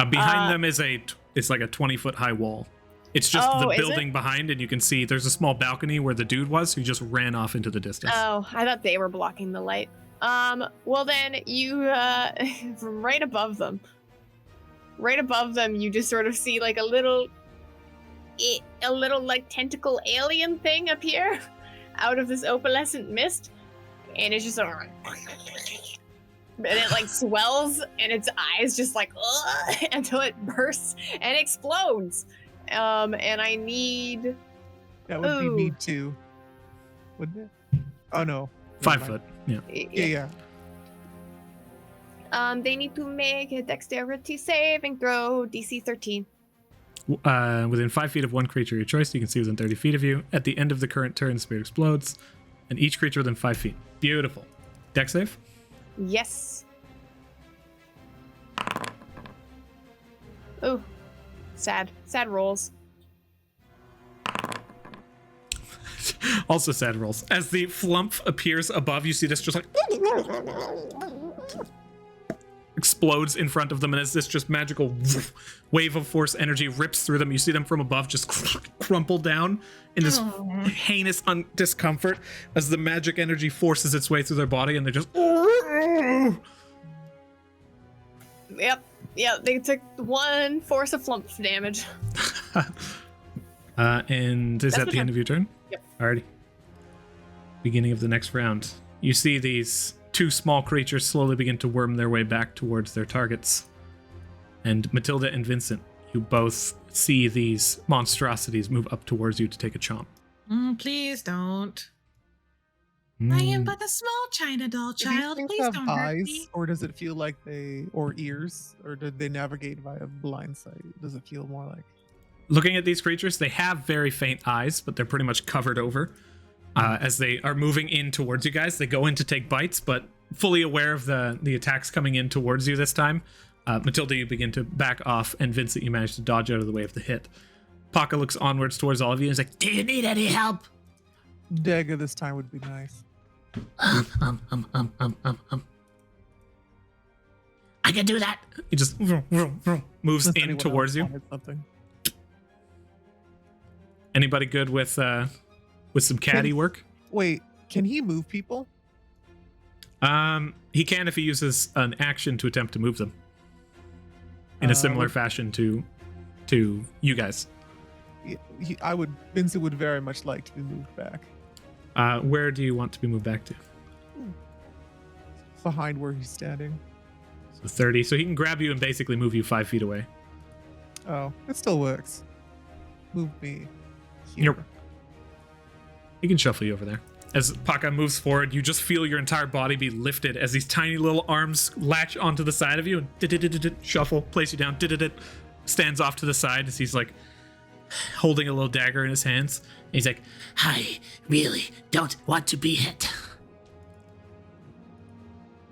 Behind them is it's like a 20-foot high wall. It's just the is building behind, and you can see there's a small balcony where the dude was, who just ran off into the distance. Oh, I thought they were blocking the light. Well then you, from right above them, you just sort of see like a little like tentacle alien thing appear out of this opalescent mist, and it's just sort of, and it like swells, and its eyes just like until it bursts and explodes. And I need. That would be me too. Wouldn't it? Oh no. 5 foot. Yeah. Yeah. They need to make a dexterity saving throw, DC 13. Within 5 feet of one creature of your choice, you can see within 30 feet of you. At the end of the current turn, the spirit explodes, and each creature within 5 feet. Beautiful. Dex save? Yes. Ooh. Sad rolls. Also sad rolls. As the flump appears above, you see this just like explodes in front of them, and as this just magical wave of force energy rips through them, you see them from above just crumple down in this heinous discomfort as the magic energy forces its way through their body, and they're just Yep, they took 1 force of flump damage. and is That's that my the end of your turn? Yep. Alrighty. Beginning of the next round. You see these 2 small creatures slowly begin to worm their way back towards their targets. And Matilda and Vincent, you both see these monstrosities move up towards you to take a chomp. Please don't. I am but a small China doll Do these child. things Please have don't hurt eyes, me. or does it feel like or ears, or did they navigate via blind sight? Does it feel more like? Looking at these creatures, they have very faint eyes, but they're pretty much covered over. As they are moving in towards you guys, they go in to take bites, but fully aware of the attacks coming in towards you this time. Matilda, you begin to back off, and Vincent, you manage to dodge out of the way of the hit. Pakka looks onwards towards all of you and is like, Do you need any help? Dagger this time would be nice. I can do that. he just moves Unless in anyone towards else you. wanted something. Anybody good with some caddy work? Wait, Can he move people? He can if he uses an action to attempt to move them. In a similar fashion to you guys. Vincent would very much like to be moved back. Where do you want to be moved back to? Behind where he's standing. So 30. So he can grab you and basically move you 5 feet away. Oh, it still works. Move me here. He can shuffle you over there. As Pakka moves forward, you just feel your entire body be lifted as these tiny little arms latch onto the side of you and shuffle, place you down, stands off to the side as he's like holding a little dagger in his hands. And he's like, I really don't want to be hit.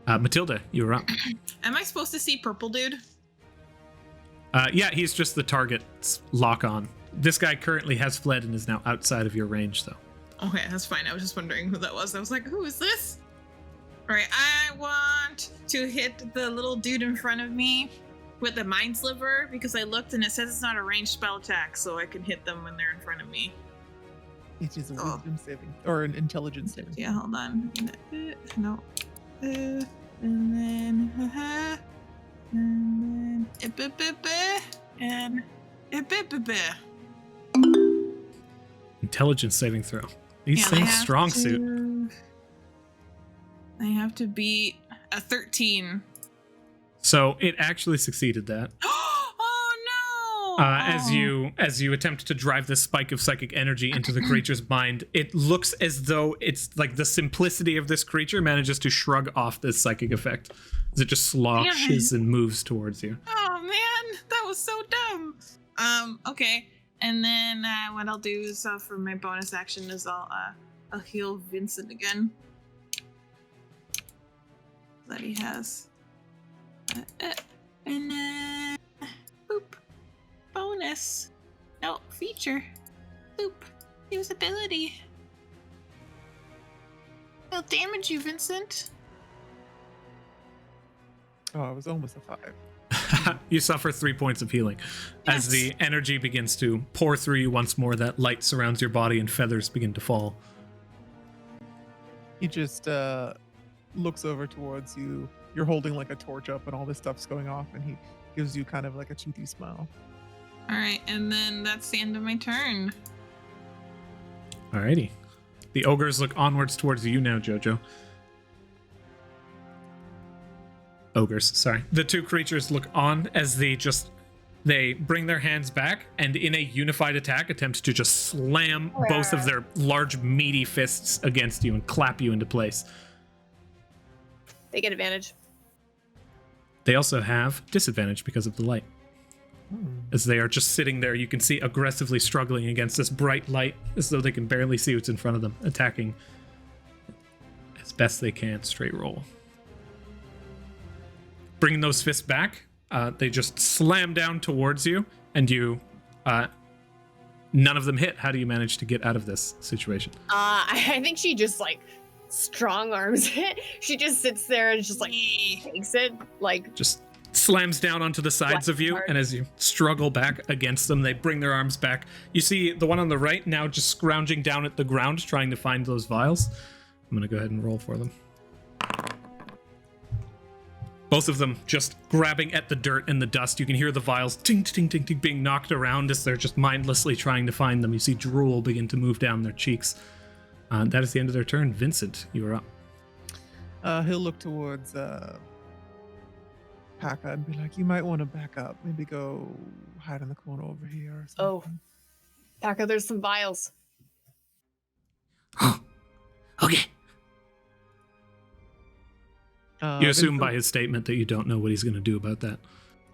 Matilda, you're up. Am I supposed to see purple dude? Yeah, he's just the target's lock on. This guy currently has fled and is now outside of your range, though. Okay, that's fine. I was just wondering who that was. I was like, who is this? All right, I want to hit the little dude in front of me with the mind sliver because I looked and it says it's not a ranged spell attack, so I can hit them when they're in front of me. It is a wisdom saving or an intelligence saving. Yeah, hold on. No. And then Intelligence saving throw. These things strong suit. I have to beat a 13. So it actually succeeded that. Oh no! As you attempt to drive this spike of psychic energy into the creature's mind, it looks as though it's like the simplicity of this creature manages to shrug off this psychic effect as it just sloshes and moves towards you. Oh man, that was so dumb. Okay, and then what I'll do is for my bonus action is I'll heal Vincent again. That he has. And then boop. Bonus. No, feature. Boop. Use ability. It'll damage you, Vincent. Oh, it was almost a 5. You suffer 3 points of healing. Yes. As the energy begins to pour through you once more, that light surrounds your body and feathers begin to fall. He just looks over towards you. You're holding like a torch up and all this stuff's going off, and he gives you kind of like a toothy smile. All right, and then that's the end of my turn. Alrighty. The ogres look onwards towards you now, Jojo. Ogres, sorry. The two creatures look on as they bring their hands back and in a unified attack attempt to just slam both of their large meaty fists against you and clap you into place. They get advantage. They also have disadvantage because of the light. As they are just sitting there, you can see aggressively struggling against this bright light as though they can barely see what's in front of them, attacking as best they can. Straight roll. Bringing those fists back, they just slam down towards you, and you, none of them hit. How do you manage to get out of this situation? I think she just like strong arms it. She just sits there and just like takes it, like just slams down onto the sides of you, and as you struggle back against them, they bring their arms back. You see the one on the right now just scrounging down at the ground, trying to find those vials. I'm gonna go ahead and roll for them. Both of them just grabbing at the dirt and the dust. You can hear the vials ting, ting, ting, ting, being knocked around as they're just mindlessly trying to find them. You see drool begin to move down their cheeks. That is the end of their turn. Vincent, you are up. He'll look towards Pakka and be like, you might want to back up. Maybe go hide in the corner over here or something. Oh, Pakka, there's some vials. Oh, okay. You assume by his statement that you don't know what he's going to do about that.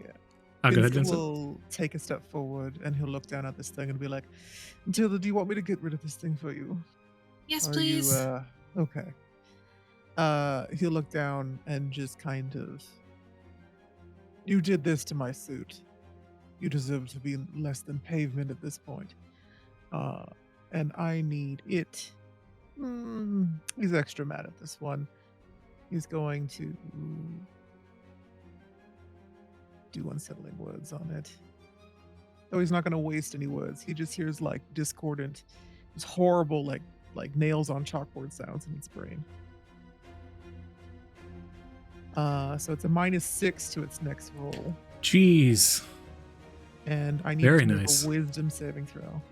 Yeah. Go ahead, Vincent. Will take a step forward and he'll look down at this thing and be like, Matilda, do you want me to get rid of this thing for you? Yes, Are please. You, okay. He'll look down and just kind of, you did this to my suit. You deserve to be less than pavement at this point. And I need it. He's extra mad at this one. He's going to do unsettling words on it. Though he's not going to waste any words. He just hears like discordant, this horrible like like nails on chalkboard sounds in its brain. So it's a -6 to its next roll. Jeez. And I need Very to make nice. a wisdom saving throw.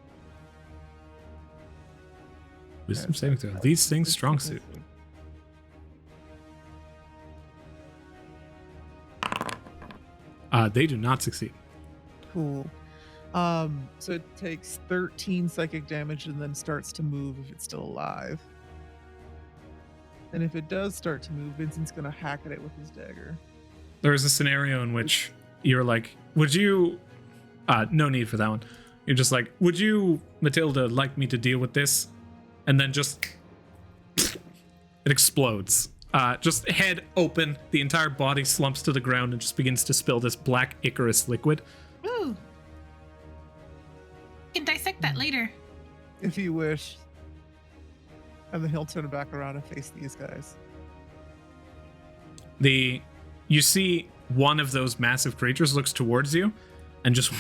Wisdom saving throw. These things strong suit. They do not succeed. Cool. So it takes 13 psychic damage and then starts to move if it's still alive. And if it does start to move, Vincent's gonna hack at it with his dagger. There is a scenario in which you're like, would you... no need for that one. You're just like, would you, Matilda, like me to deal with this? And then just... It explodes. Just head open, the entire body slumps to the ground and just begins to spill this black Icarus liquid. Ooh. We can dissect that later. If you wish. And then he'll turn back around and face these guys. You see one of those massive creatures looks towards you and just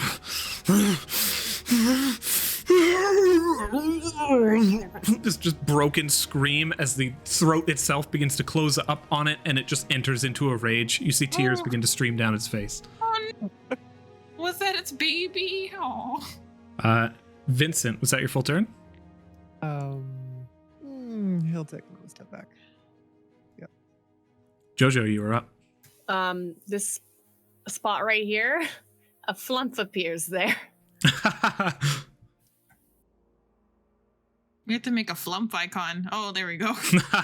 this just broken scream as the throat itself begins to close up on it and it just enters into a rage. You see tears begin to stream down its face. Oh, no. Was that its baby? Oh. Vincent, was that your full turn? He'll take another step back. Yep. Jojo, you are up. This spot right here, a flump appears there. We have to make a flump icon. Oh, there we go.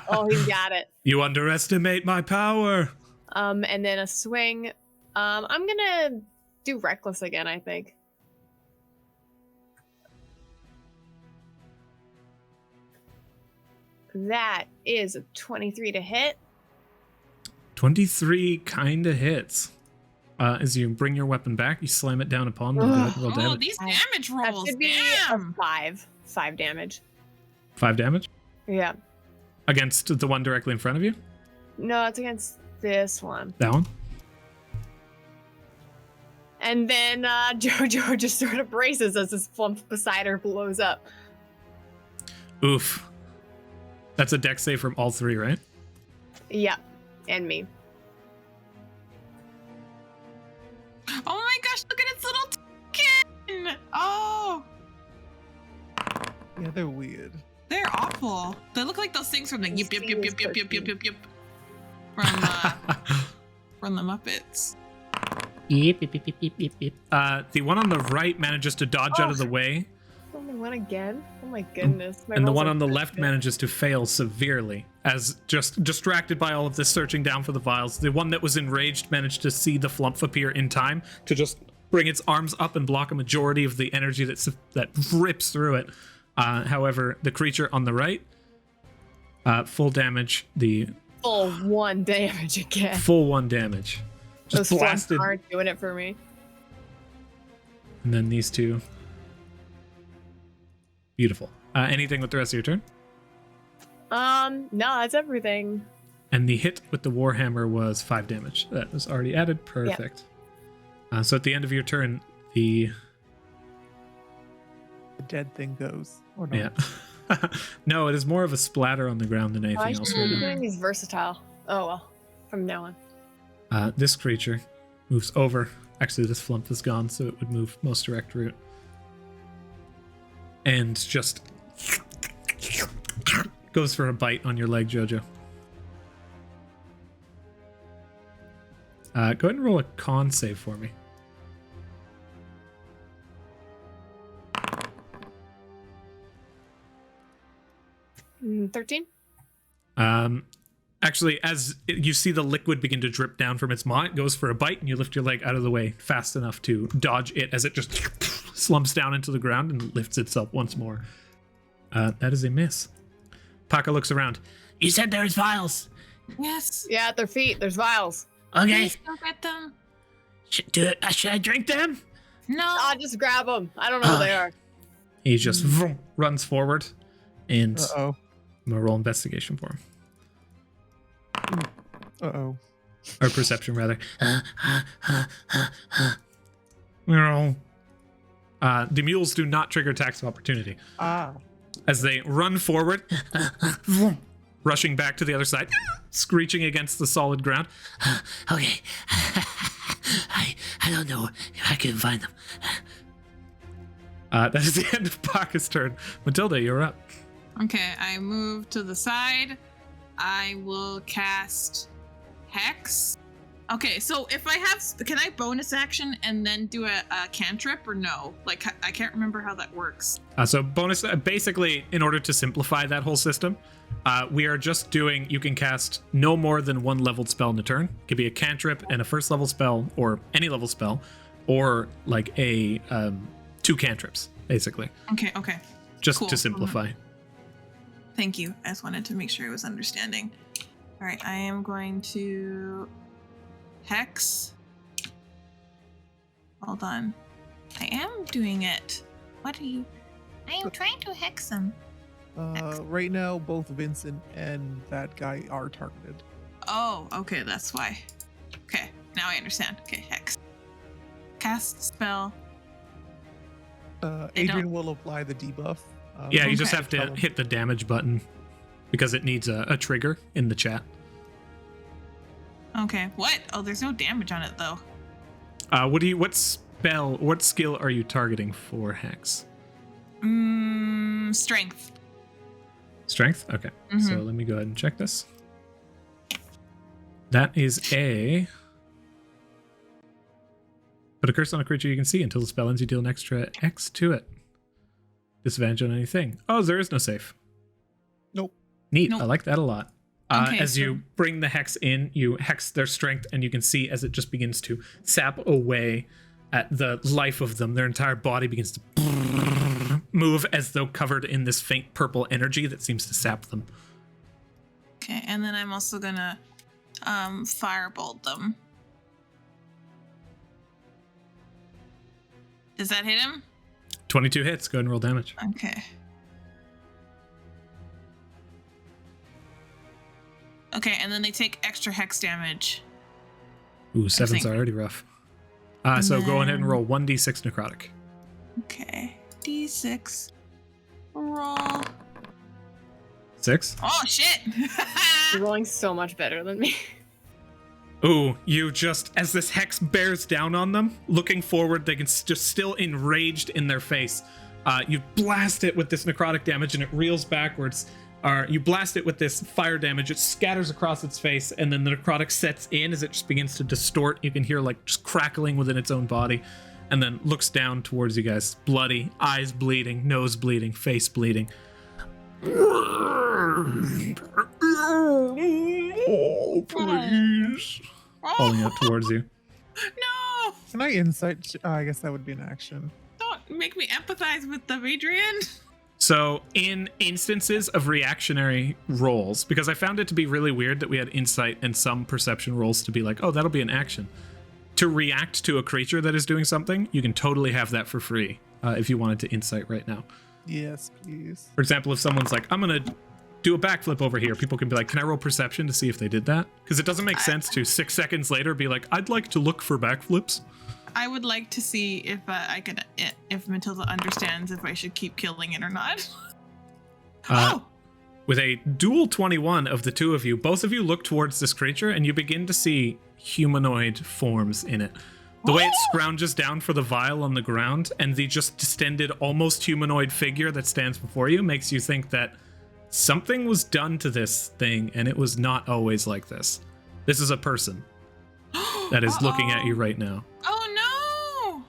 Oh, he got it. You underestimate my power. And then a swing. I'm gonna do reckless again, I think. That is a 23 to hit. 23 kinda hits. As you bring your weapon back, you slam it down upon them. Go ahead and roll Oh, damage. these damage That rolls. should be Damn. a 5 damage. 5 damage? Yeah. Against the one directly in front of you? No, it's against this one. That one? And then Jojo just sort of braces as this flump beside her blows up. Oof. That's a dex save from all three, right? Yeah, and me. Oh my gosh, look at its little token. Oh, Yeah, they're weird. they're awful. They look like those things from the yip, yip, yip, yip, yip, yip, yip, yip, yip. From the Muppets. Yep, yep, yep, yep, yep, yep. The one on the right manages to dodge out of the way, Only one again? Oh my goodness. My and the rolls one are on the so left good. manages to fail severely, as just distracted by all of this searching down for the vials. The one that was enraged managed to see the flump appear in time to just bring its arms up and block a majority of the energy that rips through it. However, the creature on the right, full damage, the Full 1 damage again. full 1 damage. Just Those flumps blasted. aren't doing it for me. And then these two. Beautiful. Anything with the rest of your turn? No, that's everything. And the hit with the Warhammer was 5 damage. That was already added. Perfect. So at the end of your turn, the dead thing goes. Or not. yeah. No, it is more of a splatter on the ground than I anything should else. be Right now. doing these versatile. Oh well, from now on. This creature moves over. Actually, this flump is gone, so it would move most direct route. And just goes for a bite on your leg, Jojo. Go ahead and roll a con save for me. Mm, 13? Actually, as you see the liquid begin to drip down from its maw, it goes for a bite, and you lift your leg out of the way fast enough to dodge it as it just slumps down into the ground and lifts itself once more. That is a miss. Pakka looks around. You said there's vials. Yes. Yeah, at their feet, there's vials. Okay. Please go get them. Should I drink them? No. Ah, just grab them. I don't know who they are. He just vroom, runs forward, and Uh-oh. I'm gonna roll investigation for him. Uh-oh. Or perception, rather. The mules do not trigger attacks of opportunity. Ah. As they run forward, rushing back to the other side, screeching against the solid ground. Okay. I don't know if I can find them. That is the end of Pakka's turn. Matilda, you're up. Okay, I move to the side. I will cast Hex. Okay, so if I have, can I bonus action and then do a cantrip or no? Like, I can't remember how that works. So bonus, basically, in order to simplify that whole system, we are just doing, you can cast no more than one leveled spell in a turn. It could be a cantrip and a first level spell, or any level spell, or like a 2 cantrips, basically. Okay. Just Cool. to simplify. Thank you. I just wanted to make sure I was understanding. All right, I am going to Hex. Hold on. I am doing it. What are you? I am trying to hex them. Right now, both Vincent and that guy are targeted. Oh, okay, that's why. Okay, now I understand. Okay, Hex. Cast spell. Adrian will apply the debuff. Yeah, you just Okay. have to hit the damage button because it needs a trigger in the chat. Okay, what? Oh, there's no damage on it though. What skill are you targeting for Hex? Strength. Strength? Okay. So let me go ahead and check this. That is a... Put a curse on a creature you can see until the spell ends. You deal an extra X to it. Disadvantage on anything. Oh, there is no save. Nope. Neat. Nope. I like that a lot. Okay, As so- you bring the hex in, you hex their strength, and you can see as it just begins to sap away at the life of them. Their entire body begins to move as though covered in this faint purple energy that seems to sap them. Okay, and then I'm also gonna firebolt them. Does that hit him? 22 hits. Go ahead and roll damage. Okay. Okay, and then they take extra hex damage. Ooh, 7's think- already rough. So go ahead and roll 1d6 necrotic. Okay. D6. Roll. 6. Oh, shit! You're rolling so much better than me. Ooh, you just, as this hex bears down on them, looking forward, they can just still enraged in their face. You blast it with this necrotic damage and it reels backwards. You blast it with this fire damage, it scatters across its face, and then the necrotic sets in as it just begins to distort. You can hear like just crackling within its own body, and then looks down towards you guys, bloody, eyes bleeding, nose bleeding, face bleeding. Oh, please. Falling out towards you. No! Can I insight? I guess that would be an action. Don't make me empathize with them, Adrian. So in instances of reactionary rolls, because I found it to be really weird that we had insight and some perception rolls to be like, oh, that'll be an action. To react to a creature that is doing something, you can totally have that for free if you wanted to insight right now. Yes, please. For example, if someone's like, I'm going to do a backflip over here, people can be like, can I roll perception to see if they did that? Because it doesn't make sense to 6 seconds later be like, I'd like to look for backflips. I would like to see if I could, if Matilda understands if I should keep killing it or not. With a dual 21 of the two of you, both of you look towards this creature and you begin to see humanoid forms in it. The way it scrounges down for the vial on the ground and the just distended, almost humanoid figure that stands before you makes you think that something was done to this thing and it was not always like this. This is a person that is looking at you right now. Oh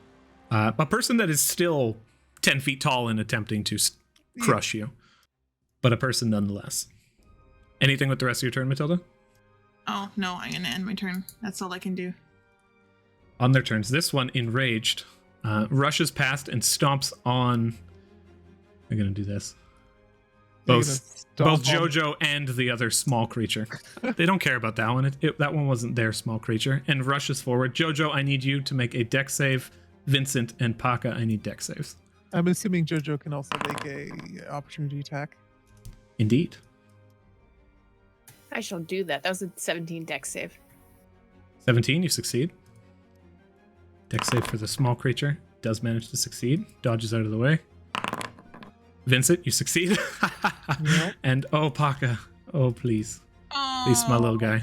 no! A person that is still 10 feet tall and attempting to crush you, but a person nonetheless. Anything with the rest of your turn, Matilda? Oh no, I'm gonna end my turn. That's all I can do. On their turns, this one, enraged, rushes past and stomps on... I'm going to do this. Both Jojo and the other small creature. They don't care about that one. That one wasn't their small creature. And rushes forward. Jojo, I need you to make a dex save. Vincent and Pakka, I need dex saves. I'm assuming Jojo can also make a opportunity attack. Indeed. I shall do that. That was a 17 dex save. 17, you succeed. Dex save for the small creature. Does manage to succeed. Dodges out of the way. Vincent, you succeed. Yep. And oh, Pakka. Oh, please. Oh. Please, my little guy.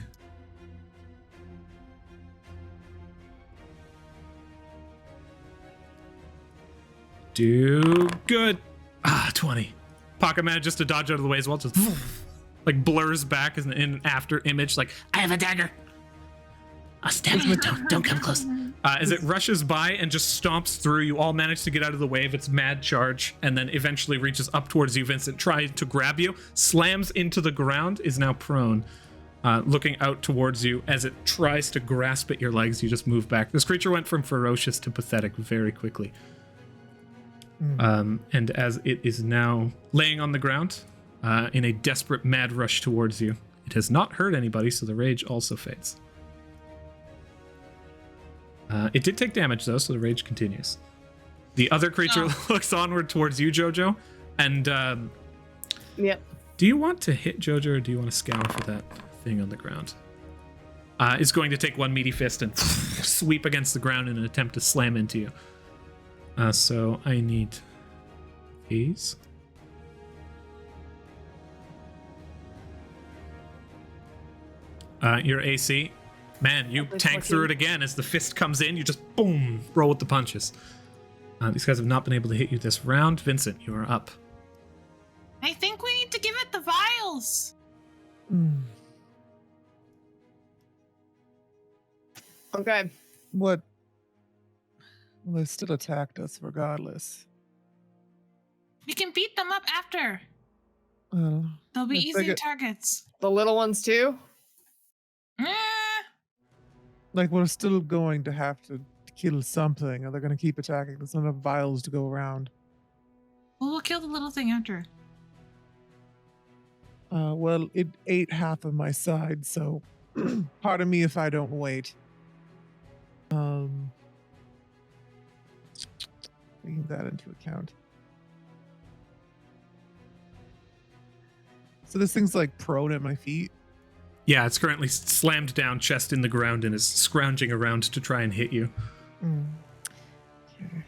Do good. 20. Pakka manages to dodge out of the way as well. Just like blurs back as an after image. Like, I have a dagger. I'll stab you. Don't come close. as it rushes by and just stomps through, you all manage to get out of the way of its mad charge, and then eventually reaches up towards you. Vincent tries to grab you, slams into the ground, is now prone, looking out towards you. As it tries to grasp at your legs, you just move back. This creature went from ferocious to pathetic very quickly. And as it is now laying on the ground in a desperate mad rush towards you, it has not hurt anybody, so the rage also fades. It did take damage, though, so the rage continues. The other creature looks onward towards you, Jojo, and Yep. do you want to hit Jojo, or do you want to scour for that thing on the ground? It's going to take one meaty fist and sweep against the ground in an attempt to slam into you. So I need these. Your AC. Man, you tank through it again. As the fist comes in, you just boom, roll with the punches. These guys have not been able to hit you this round. Vincent, you are up. I think we need to give it the vials. Okay. What? Well, they still attacked us regardless. We can beat them up after. Well, They'll be Let's easy take it- targets. The little ones too? like we're still going to have to kill something, or they're going to keep attacking. There's not enough vials to go around. Well, we'll kill the little thing after. Well, it ate half of my side, so pardon me if I don't wait. Taking that into account. So this thing's like prone at my feet. Yeah, it's currently slammed down, chest in the ground, and is scrounging around to try and hit you. Okay.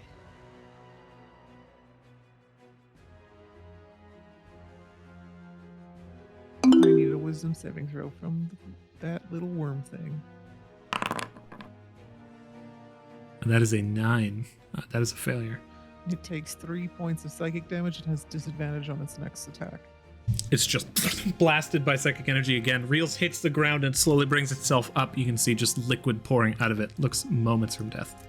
I need a wisdom saving throw from that little worm thing. And that is a 9. That is a failure. It takes 3 points of psychic damage and has disadvantage on its next attack. It's just blasted by psychic energy again. Reels hits the ground and slowly brings itself up. You can see just liquid pouring out of it. Looks moments from death.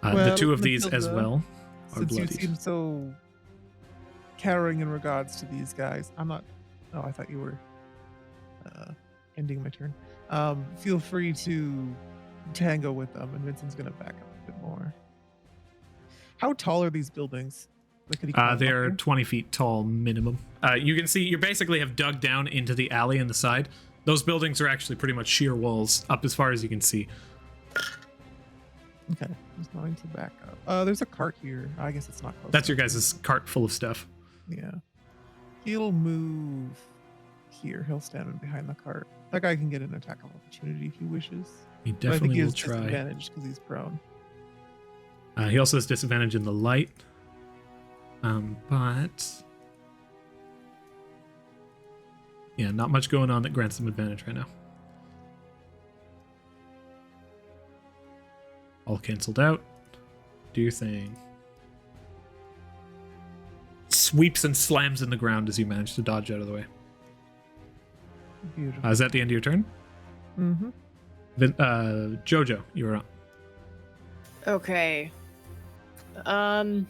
The Well, two of these as Matilda, well are Since you bloodied. seem so caring in regards to these guys, I'm not. Oh, I thought you were ending my turn. Feel free to tango with them, and Vincent's gonna back up a bit more. How tall are these buildings? Like, could he climb up They are there? 20 feet tall minimum. You can see you basically have dug down into the alley in the side. Those buildings are actually pretty much sheer walls up as far as you can see. Okay, he's going to back up. There's a cart here. I guess it's not close. That's your enough. guys' cart full of stuff. Yeah. He'll move here. He'll stand behind the cart. That guy can get an attack of opportunity if he wishes. He But I think definitely he will has try. disadvantage because he's prone. He also has disadvantage in the light. But yeah, not much going on that grants him advantage right now. All canceled out. Do your thing. Sweeps and slams in the ground as you manage to dodge out of the way. Beautiful. Is that the end of your turn? Mm-hmm. Jojo, you're up. Okay. I'm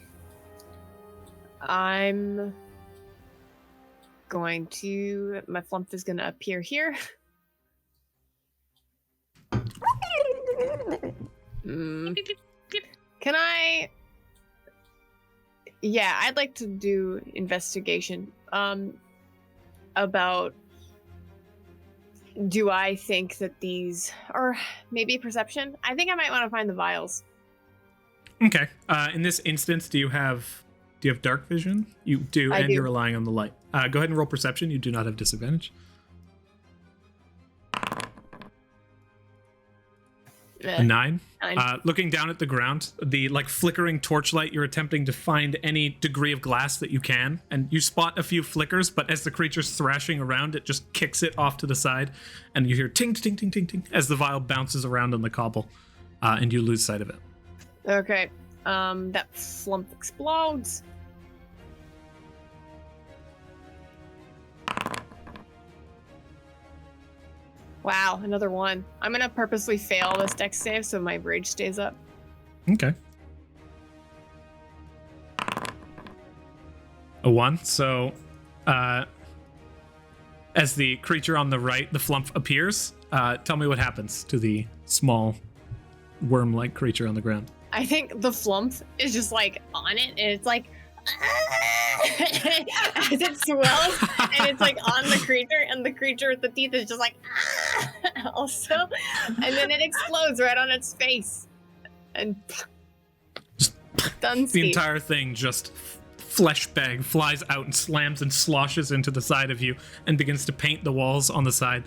going to. My flump is going to appear here. Can I? Yeah, I'd like to do investigation. About. Do I think that these, or maybe perception? I think I might want to find the vials. Okay. In this instance, do you have dark vision? You do, I and do. you're relying on the light. Go ahead and roll perception. You do not have disadvantage. A 9? 9. Looking down at the ground, the like flickering torchlight, you're attempting to find any degree of glass that you can, and you spot a few flickers, but as the creature's thrashing around, it just kicks it off to the side, and you hear ting, ting, ting, ting, ting, as the vial bounces around on the cobble, and you lose sight of it. Okay. That flump explodes. Wow, another 1. I'm gonna purposely fail this dex save so my rage stays up. Okay. A 1. So, as the creature on the right, the flump appears, tell me what happens to the small worm-like creature on the ground. I think the flump is just like on it, and it's like as it swells, and it's like on the creature, and the creature with the teeth is just like also, and then it explodes right on its face, and done. The entire thing just flesh bag flies out and slams and sloshes into the side of you and begins to paint the walls on the side.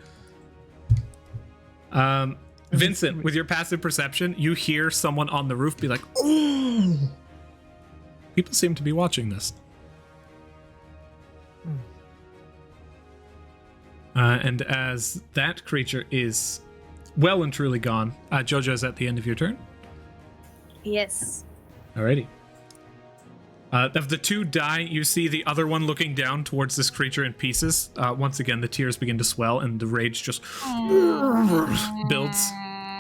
Vincent, with your passive perception, you hear someone on the roof be like, "Oh!" People seem to be watching this. And as that creature is well and truly gone, Jojo's at the end of your turn. Yes. Alrighty. Of the 2 die, you see the other one looking down towards this creature in pieces. Once again, the tears begin to swell and the rage just builds,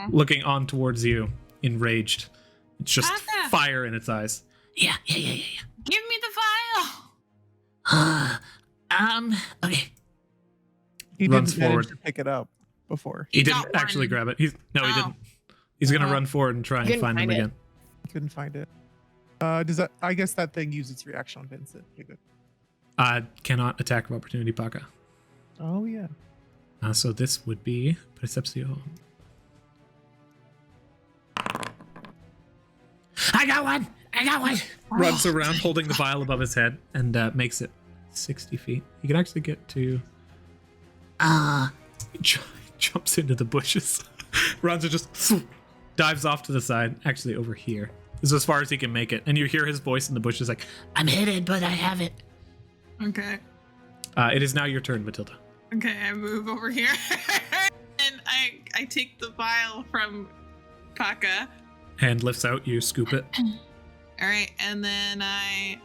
looking on towards you, enraged. It's just Pakka. fire in its eyes. Yeah. Give me the vial. Okay. He Runs didn't manage forward. to pick it up before. He got didn't actually one. grab it. He didn't. He's gonna run forward and try and Couldn't find him find it. again. Couldn't find it. Does that? I guess that thing used its reaction on Vincent. Okay, good. Cannot attack of opportunity, Pakka. Oh yeah. So this would be Perception. I got one. Runs around holding the vial above his head and makes it 60 feet. He can actually get to... jumps into the bushes. Runs and just dives off to the side. Actually, over here. This is as far as he can make it. And you hear his voice in the bushes like, I'm hidden, but I have it. Okay. it is now your turn, Matilda. Okay, I move over here. And I take the vial from Pakka. Hand lifts out, you scoop it. All right, and then I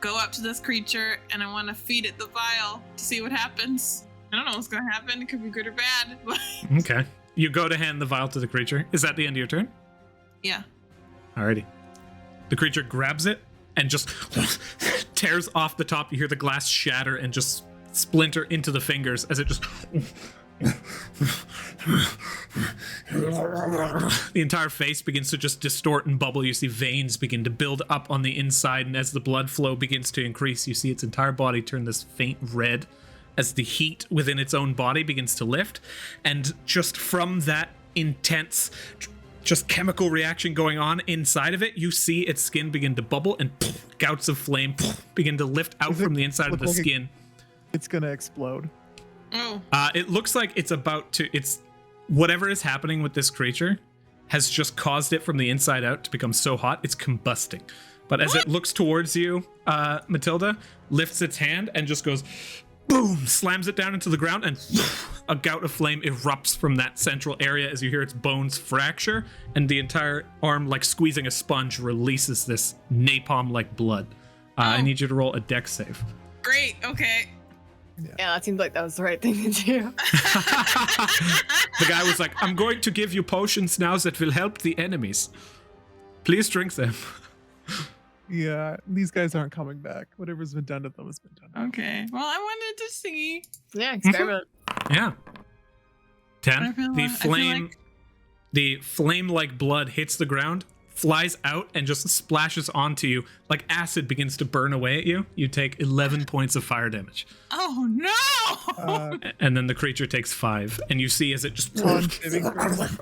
go up to this creature and I want to feed it the vial to see what happens. I don't know what's going to happen. It could be good or bad. But Okay. You go to hand the vial to the creature. Is that the end of your turn? yeah. Alrighty. The creature grabs it and just tears off the top. You hear the glass shatter and just splinter into the fingers as it just... The entire face begins to just distort and bubble. You see veins begin to build up on the inside, and as the blood flow begins to increase, you see its entire body turn this faint red as the heat within its own body begins to lift. And just from that intense just chemical reaction going on inside of it, you see its skin begin to bubble and gouts of flame begin to lift out Does it from the inside of look the like skin. It's gonna explode. Oh. It looks like it's about to... It's whatever is happening with this creature has just caused it from the inside out to become so hot, it's combusting. But as it looks towards you, Matilda lifts its hand and just goes... Boom! Slams it down into the ground, and a gout of flame erupts from that central area as you hear its bones fracture, and the entire arm, like squeezing a sponge, releases this napalm-like blood. I need you to roll a dex save. Great. Okay. Yeah, that seems like that was the right thing to do. The guy was like, I'm going to give you potions now that will help the enemies. Please drink them. Yeah, these guys aren't coming back. Whatever's been done to them has been done. Okay. Well, I wanted to see. Yeah, experiment. Yeah. 10. I feel The like- I feel flame, like- the flame-like blood hits the ground, flies out, and just splashes onto you. Like acid begins to burn away at you. You take 11 points of fire damage. Oh no! And then the creature takes 5. And you see as it just... on saving throws.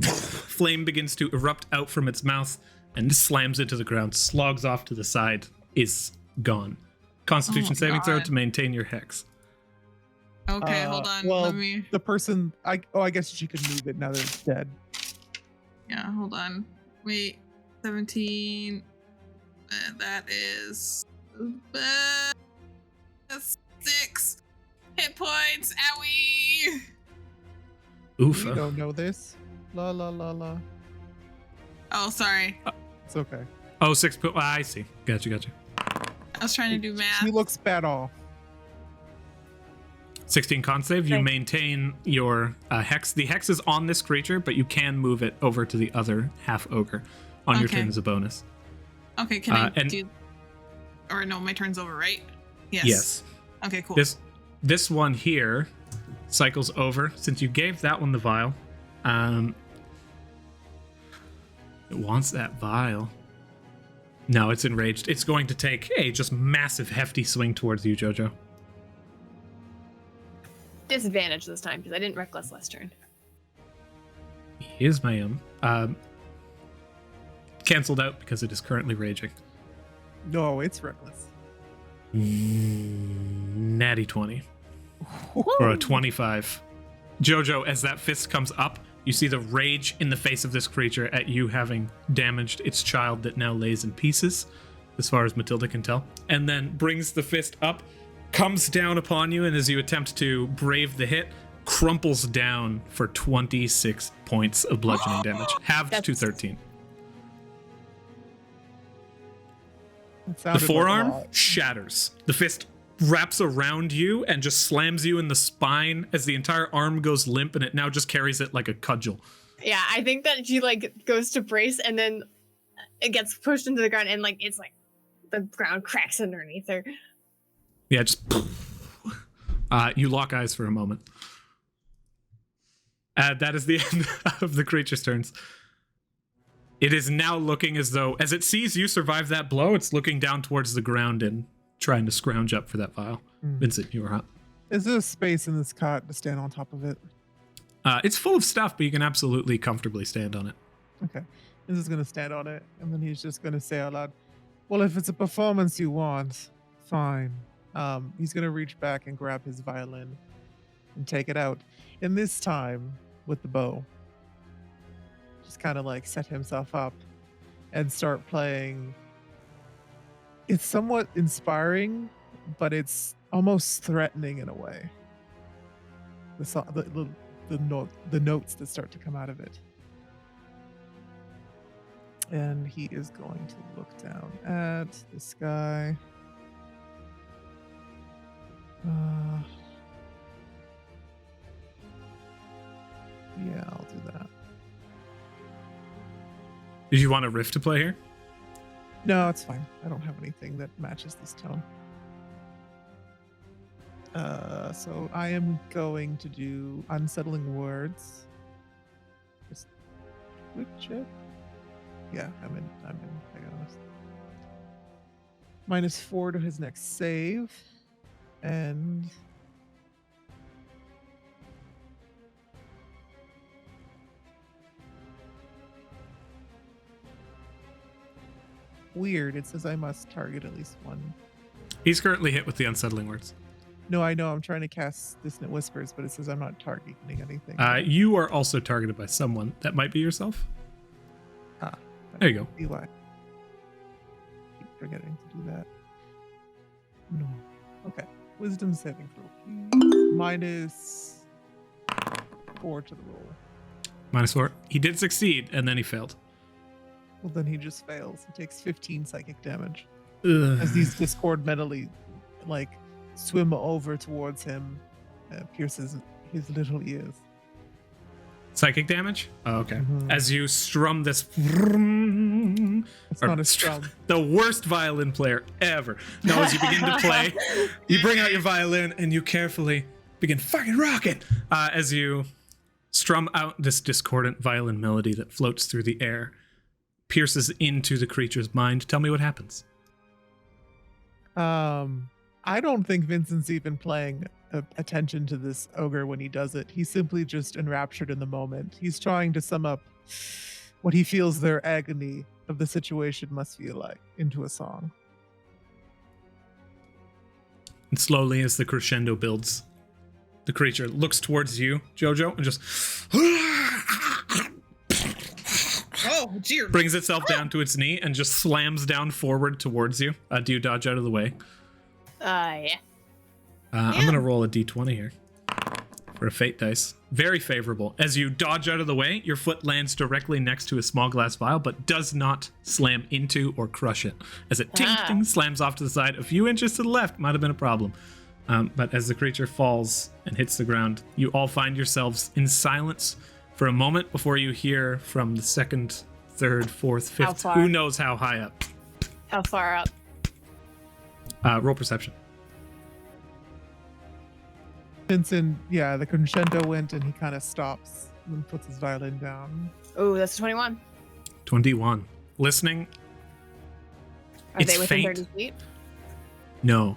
Flame begins to erupt out from its mouth and slams into the ground, slogs off to the side, is gone. Constitution saving throw God. to maintain your hex. Okay, hold on. Well, Let me. the person. I guess she could move it now that it's dead. Yeah, hold on. Wait, 17. That is 6 hit points. Owie. Oof. We don't know this. La la la la. Oh, sorry. It's okay. Oh, 6. I see. Gotcha. I was trying to do math. She looks bad off. 16 con save. You maintain your hex. The hex is on this creature, but you can move it over to the other half ogre on your turn as a bonus. Okay, can I do... Or no, my turn's over, right? Yes. Okay, cool. This one here cycles over. Since you gave that one the vial, it wants that vial. No, it's enraged. It's going to take a just massive, hefty swing towards you, Jojo. Disadvantage this time because I didn't reckless last turn. Here's my canceled out because it is currently raging. No, it's reckless. Natty 20. Or a 25. Jojo, as that fist comes up, you see the rage in the face of this creature at you having damaged its child that now lays in pieces, as far as Matilda can tell, and then brings the fist up, comes down upon you, and as you attempt to brave the hit, crumples down for 26 points of bludgeoning damage, halved to 13. The forearm shatters. The fist wraps around you and just slams you in the spine as the entire arm goes limp, and it now just carries it like a cudgel. Yeah, I think that she goes to brace and then it gets pushed into the ground and it's like the ground cracks underneath her. Yeah, just you lock eyes for a moment. That is the end of the creature's turns. It is now looking as though, as it sees you survive that blow, it's looking down towards the ground and trying to scrounge up for that vial. Vincent, you are up. Is there space in this cot to stand on top of it? It's full of stuff, but you can absolutely comfortably stand on it. Okay. This is going to stand on it, and then he's just going to say out loud, well, if it's a performance you want, fine. He's going to reach back and grab his violin and take it out. And this time, with the bow, just kind of set himself up and start playing. It's somewhat inspiring, but it's almost threatening in a way. The notes that start to come out of it. And he is going to look down at this guy. Yeah, I'll do that. Did you want a riff to play here? No, it's fine. I don't have anything that matches this tone. So I am going to do unsettling words. Just switch it. Yeah, I'm in. I got -4 to his next save, and weird. It says I must target at least one. He's currently hit with the unsettling words. No, I know. I'm trying to cast Dissonant Whispers, but it says I'm not targeting anything. You are also targeted by someone. That might be yourself. There you go. See why. Keep forgetting to do that. No. Okay. Wisdom saving throw, please. -4 to the roll. -4. He did succeed, and then he failed. Well, then he just fails. He takes 15 psychic damage. Ugh. As these Discord mentally, swim over towards him, pierces his little ears. Psychic damage? Oh, okay. Mm-hmm. As you strum this... It's not a strum. The worst violin player ever. Now, as you begin to play, you bring out your violin and you carefully begin fucking rocking as you strum out this discordant violin melody that floats through the air, pierces into the creature's mind. Tell me what happens. I don't think Vincent's even paying attention to this ogre when he does it. He's simply just enraptured in the moment. He's trying to sum up what he feels their agony of the situation must feel like into a song. And slowly, as the crescendo builds, the creature looks towards you, Jojo, and just Oh, dear. brings itself down to its knee and just slams down forward towards you. Do you dodge out of the way? Yeah. I'm going to roll a d20 here for a fate dice. Very favorable. As you dodge out of the way, your foot lands directly next to a small glass vial, but does not slam into or crush it. As it ting slams off to the side, a few inches to the left, might have been a problem. But as the creature falls and hits the ground, you all find yourselves in silence for a moment before you hear from the second, third, fourth, fifth, who knows how high up. How far up? Roll perception. Vincent, yeah, the crescendo went and he kind of stops and puts his violin down. Oh, that's a 21. 21. Listening. Are It's they within faint. 30 feet? No.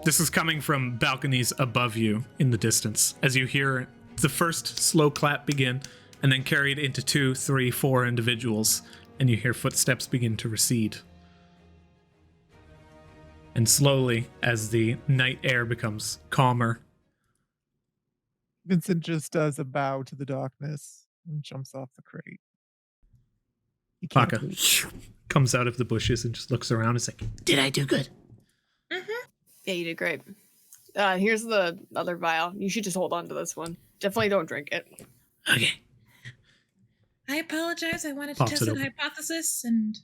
This is coming from balconies above you in the distance as you hear the first slow clap begin and then carried into 2, 3, 4 individuals, and you hear footsteps begin to recede. And slowly, as the night air becomes calmer, Vincent just does a bow to the darkness and jumps off the crate. He can't Pakka move. comes out of the bushes and just looks around and is like, Did I do good? Yeah, you did great. Here's the other vial. You should just hold on to this one. Definitely don't drink it. Okay. I apologize. I wanted to Pops test it an open. hypothesis and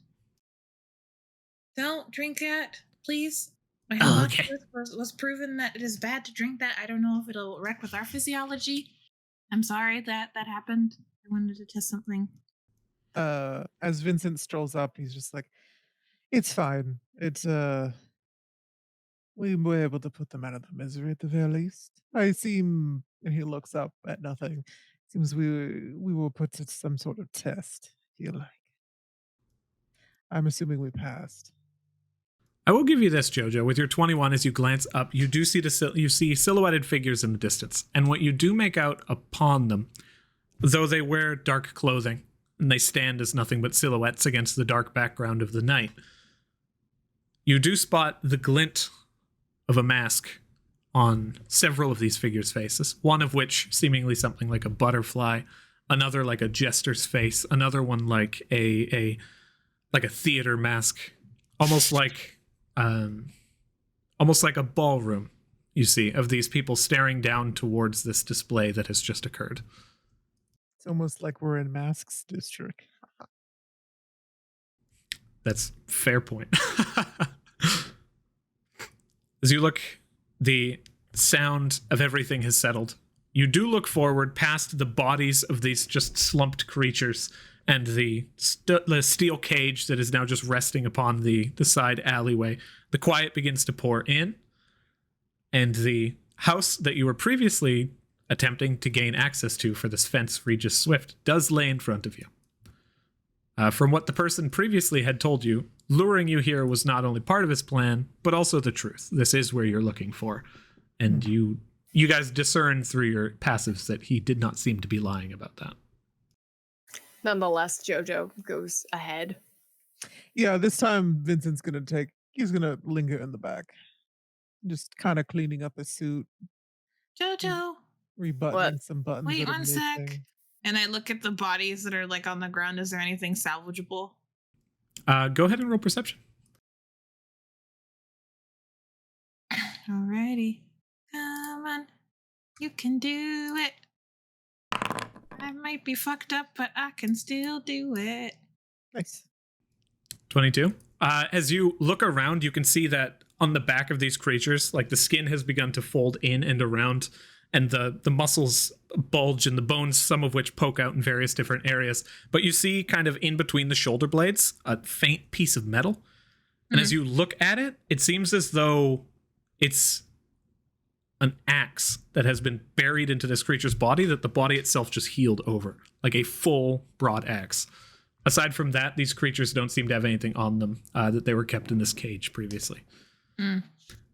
don't drink that, please. My Oh, hypothesis was proven that it is bad to drink that. I don't know if it'll wreck with our physiology. I'm sorry that happened. I wanted to test something. As Vincent strolls up, he's just like, it's fine. It's we were able to put them out of the misery at the very least. And he looks up at nothing. Seems we were put to some sort of test. Feel like. I'm assuming we passed. I will give you this, Jojo. With your 21, as you glance up, you do see you see silhouetted figures in the distance, and what you do make out upon them, though they wear dark clothing and they stand as nothing but silhouettes against the dark background of the night, you do spot the glint of a mask on several of these figures' faces. One of which seemingly something like a butterfly, another like a jester's face, another one like a theater mask, almost like a ballroom, you see, of these people staring down towards this display that has just occurred. It's almost like we're in Masks District. That's fair point. As you look, the sound of everything has settled. You do look forward past the bodies of these just slumped creatures and the steel cage that is now just resting upon the side alleyway. The quiet begins to pour in, and the house that you were previously attempting to gain access to for this fence, Regis Swift, does lay in front of you. From what the person previously had told you, luring you here was not only part of his plan, but also the truth. This is where you're looking for. And you guys discern through your passives that he did not seem to be lying about that. Nonetheless, Jojo goes ahead. Yeah, this time Vincent's he's gonna linger in the back. Just kind of cleaning up his suit, Jojo, rebuttoning some buttons. wait that are one sec. missing. And I look at the bodies that are like on the ground. Is there anything salvageable? Go ahead and roll perception. Alrighty. Come on. You can do it. I might be fucked up, but I can still do it. Nice. 22. As you look around, you can see that on the back of these creatures, like the skin has begun to fold in and around, and the muscles bulge and the bones, some of which poke out in various different areas. But you see kind of in between the shoulder blades, a faint piece of metal. And as you look at it, it seems as though it's an axe that has been buried into this creature's body, that the body itself just healed over, like a full broad axe. Aside from that, these creatures don't seem to have anything on them that they were kept in this cage previously.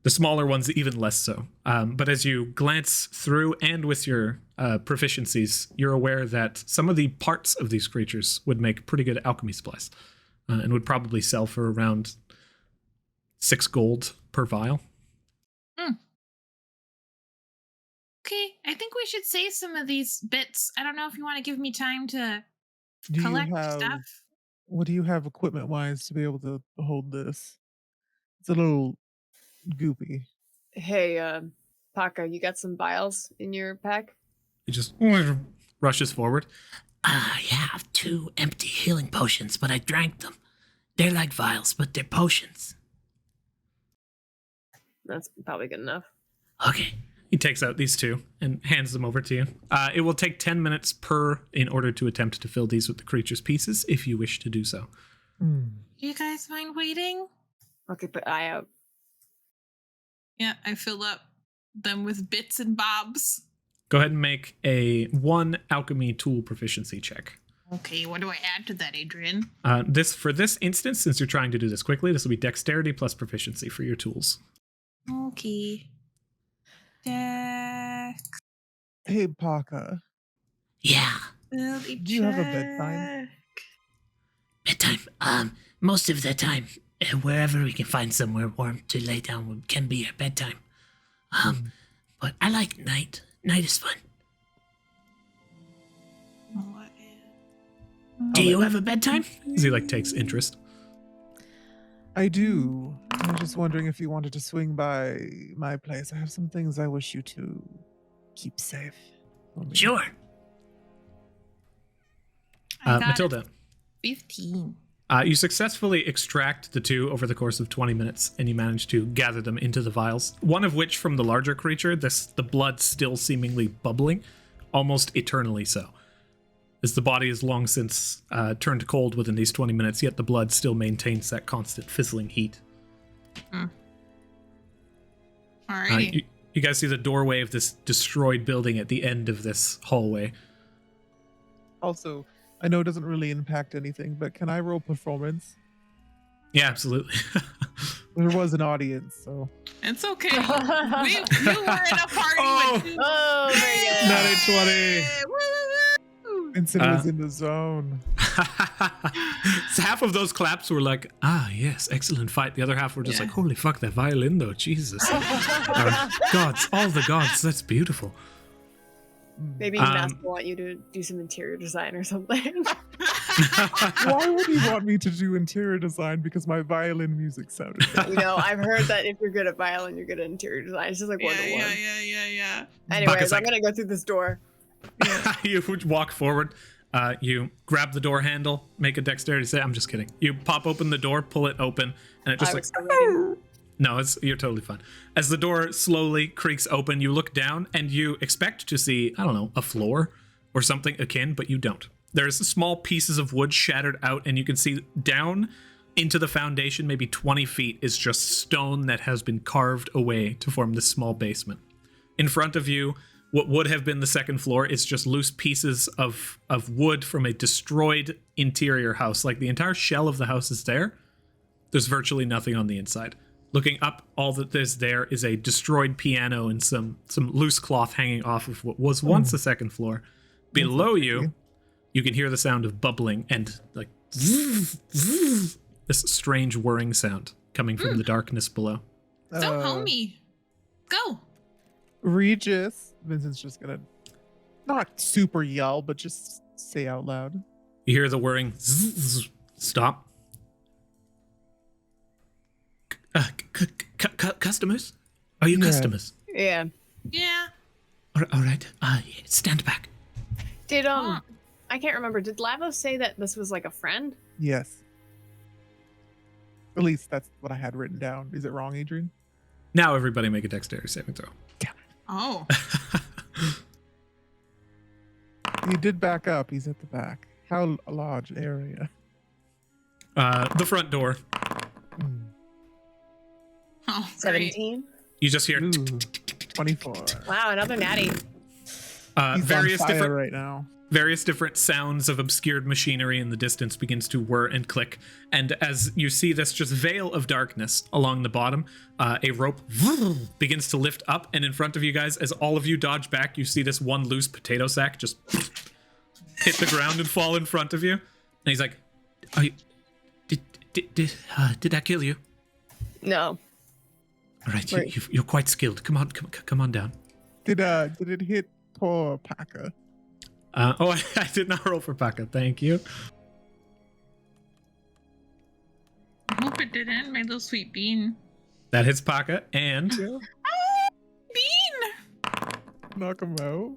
The smaller ones even less so. But as you glance through and with your proficiencies, you're aware that some of the parts of these creatures would make pretty good alchemy supplies and would probably sell for around 6 gold per vial. Okay, I think we should save some of these bits. I don't know if you want to give me time to Do you collect have stuff. what do you have equipment wise to be able to hold this? It's a little goopy. Hey, Pakka, you got some vials in your pack? He just rushes forward. I have 2 empty healing potions, but I drank them. They're like vials, but they're potions. That's probably good enough. Okay. He takes out these 2 and hands them over to you. It will take 10 minutes per in order to attempt to fill these with the creature's pieces, if you wish to do so. You guys mind waiting? Okay, put eye out. Yeah, I fill up them with bits and bobs. Go ahead and make a 1 alchemy tool proficiency check. Okay, what do I add to that, Adrian? For this instance, since you're trying to do this quickly, this will be dexterity plus proficiency for your tools. Okay. Dex. Hey, Pakka. Yeah. Do you have a bedtime? Bedtime. Most of the time, wherever we can find somewhere warm to lay down can be our bedtime. But I like night. Night is fun. Do you have a bedtime? As he takes interest. I do. I was just wondering if you wanted to swing by my place. I have some things I wish you to keep safe. for me. Sure. I got Matilda, 15. you successfully extract the 2 over the course of 20 minutes, and you manage to gather them into the vials. One of which, from the larger creature, the blood still seemingly bubbling, almost eternally so. As the body has long since turned cold within these 20 minutes, yet the blood still maintains that constant fizzling heat. Alrighty. You guys see the doorway of this destroyed building at the end of this hallway. Also, I know it doesn't really impact anything, but can I roll performance? Yeah, absolutely. There was an audience, so. It's okay. You were in a party with two. Oh, very good. Not a 20. Woo! Vincent was in the zone. So half of those claps were like, yes, excellent fight. The other half were just like, holy fuck, that violin though, Jesus. Gods, all the gods, that's beautiful. Maybe Master will want you to do some interior design or something. Why would he want me to do interior design? Because my violin music sounded good. I've heard that if you're good at violin, you're good at interior design. It's just like 1 to 1. Yeah. Anyways, I'm gonna go through this door. You walk forward. You grab the door handle, make a dexterity save. I'm just kidding. You pop open the door, pull it open, and it just No, you're totally fine. As the door slowly creaks open, you look down and you expect to see, I don't know, a floor or something akin, but you don't. There's small pieces of wood shattered out, and you can see down into the foundation, maybe 20 feet, is just stone that has been carved away to form this small basement. In front of you, what would have been the second floor is just loose pieces of wood from a destroyed interior house. Like the entire shell of the house is there. There's virtually nothing on the inside. Looking up, all that is there is a destroyed piano and some loose cloth hanging off of what was once the second floor. Below you, you can hear the sound of bubbling and like this strange whirring sound coming from the darkness below. So, homie, go. Regis, Vincent's just gonna not super yell, but just say out loud. You hear the whirring. Stop. Customers? Are you customers? Yeah. Yeah. All right. Stand back. Did I can't remember. Did Lavos say that this was like a friend? Yes. At least that's what I had written down. Is it wrong, Adrian? Now everybody make a dexterity saving throw. Oh. He did back up. He's at the back. How large area? The front door. Oh, 17. You just hear Ooh, 24. Wow, another natty. He's various on fire different right now. various different sounds of obscured machinery in the distance begins to whir and click. And as you see this just veil of darkness along the bottom, a rope begins to lift up, and in front of you guys, as all of you dodge back, you see this one loose potato sack just hit the ground and fall in front of you. And he's like, did that kill you? No. All right, you're quite skilled. Come on down. Did it hit poor Pakka? I did not roll for Pakka. Thank you. I hope it didn't. My little sweet bean. That hits Pakka, and Bean! Knock him out.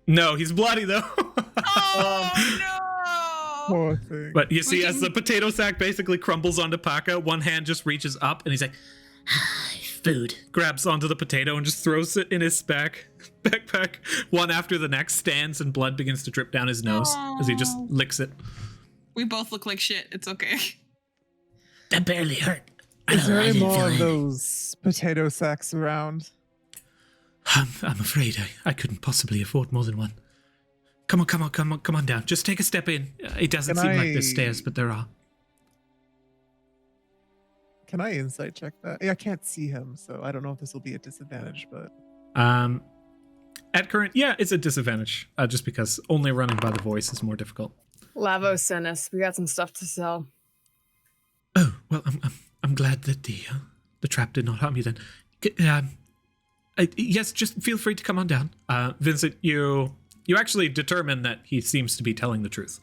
no, he's bloody though. Oh no! Poor thing. But you see, as the potato sack basically crumbles onto Pakka, one hand just reaches up, and he's like, Food. grabs onto the potato and just throws it in his backpack. One after the next stands, and blood begins to drip down his nose as he just licks it. We both look like shit. It's okay. That barely hurt. Is there I any didn't more feel of it. those potato sacks around? I'm afraid I couldn't possibly afford more than one. Come on down. Just take a step in. It doesn't Can seem like there's I- stairs, but there are. Can I insight check that? Yeah, I can't see him, so I don't know if this will be a disadvantage, but At current, yeah, it's a disadvantage, just because only running by the voice is more difficult. Lavo sent us. We got some stuff to sell. Oh well, I'm glad that the trap did not harm you then. Yes, just feel free to come on down. Vincent, you actually determine that he seems to be telling the truth.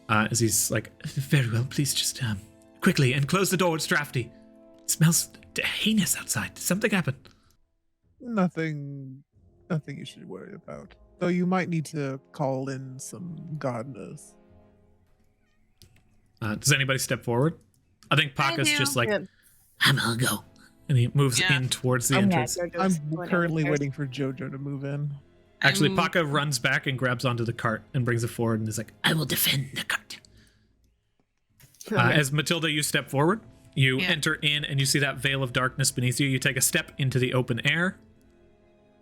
As he's like, very well, please just quickly and close the door. It's drafty. It smells heinous outside. Did something happen? nothing you should worry about. Though you might need to call in some gardeners. Does anybody step forward? I think Pakka's do. just like, Yeah. I'm gonna go. and he moves Yeah. in towards the I'm entrance. I'm currently waiting for Jojo to move in. Actually, I'm- Pakka runs back and grabs onto the cart and brings it forward and is like, I will defend the cart. as Matilda, you step forward, you Yeah. enter in and you see that veil of darkness beneath you. You take a step into the open air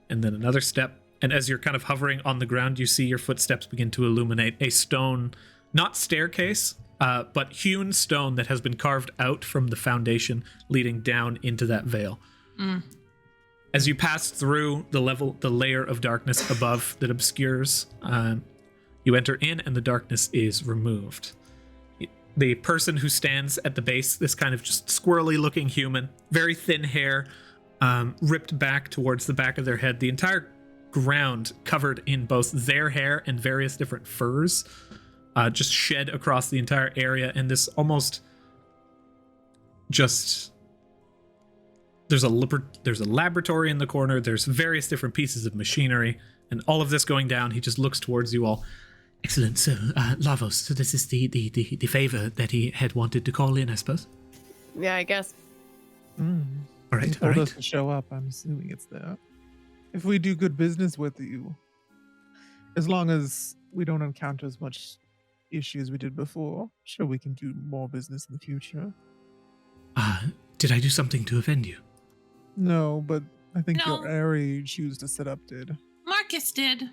and then another step. And as you're kind of hovering on the ground, you see your footsteps begin to illuminate a stone, not staircase, but hewn stone that has been carved out from the foundation leading down into that veil. As you pass through the layer of darkness above that obscures, you enter in and the darkness is removed. The person who stands at the base, this kind of just squirrely looking human, very thin hair, ripped back towards the back of their head, the entire ground covered in both their hair and various different furs, just shed across the entire area, and this almost just... There's a laboratory in the corner. There's various different pieces of machinery, and all of this going down. He just looks towards you all. Excellent. So, Lavos, so this is the favor that he had wanted to call in, I suppose. Yeah, I guess. All He right, all told us right. to show up. I'm assuming it's there. If we do good business with you, as long as we don't encounter as much issues we did before, sure, we can do more business in the future. Did I do something to offend you? No, but I think No. your area you choose to set up did. Marcus did.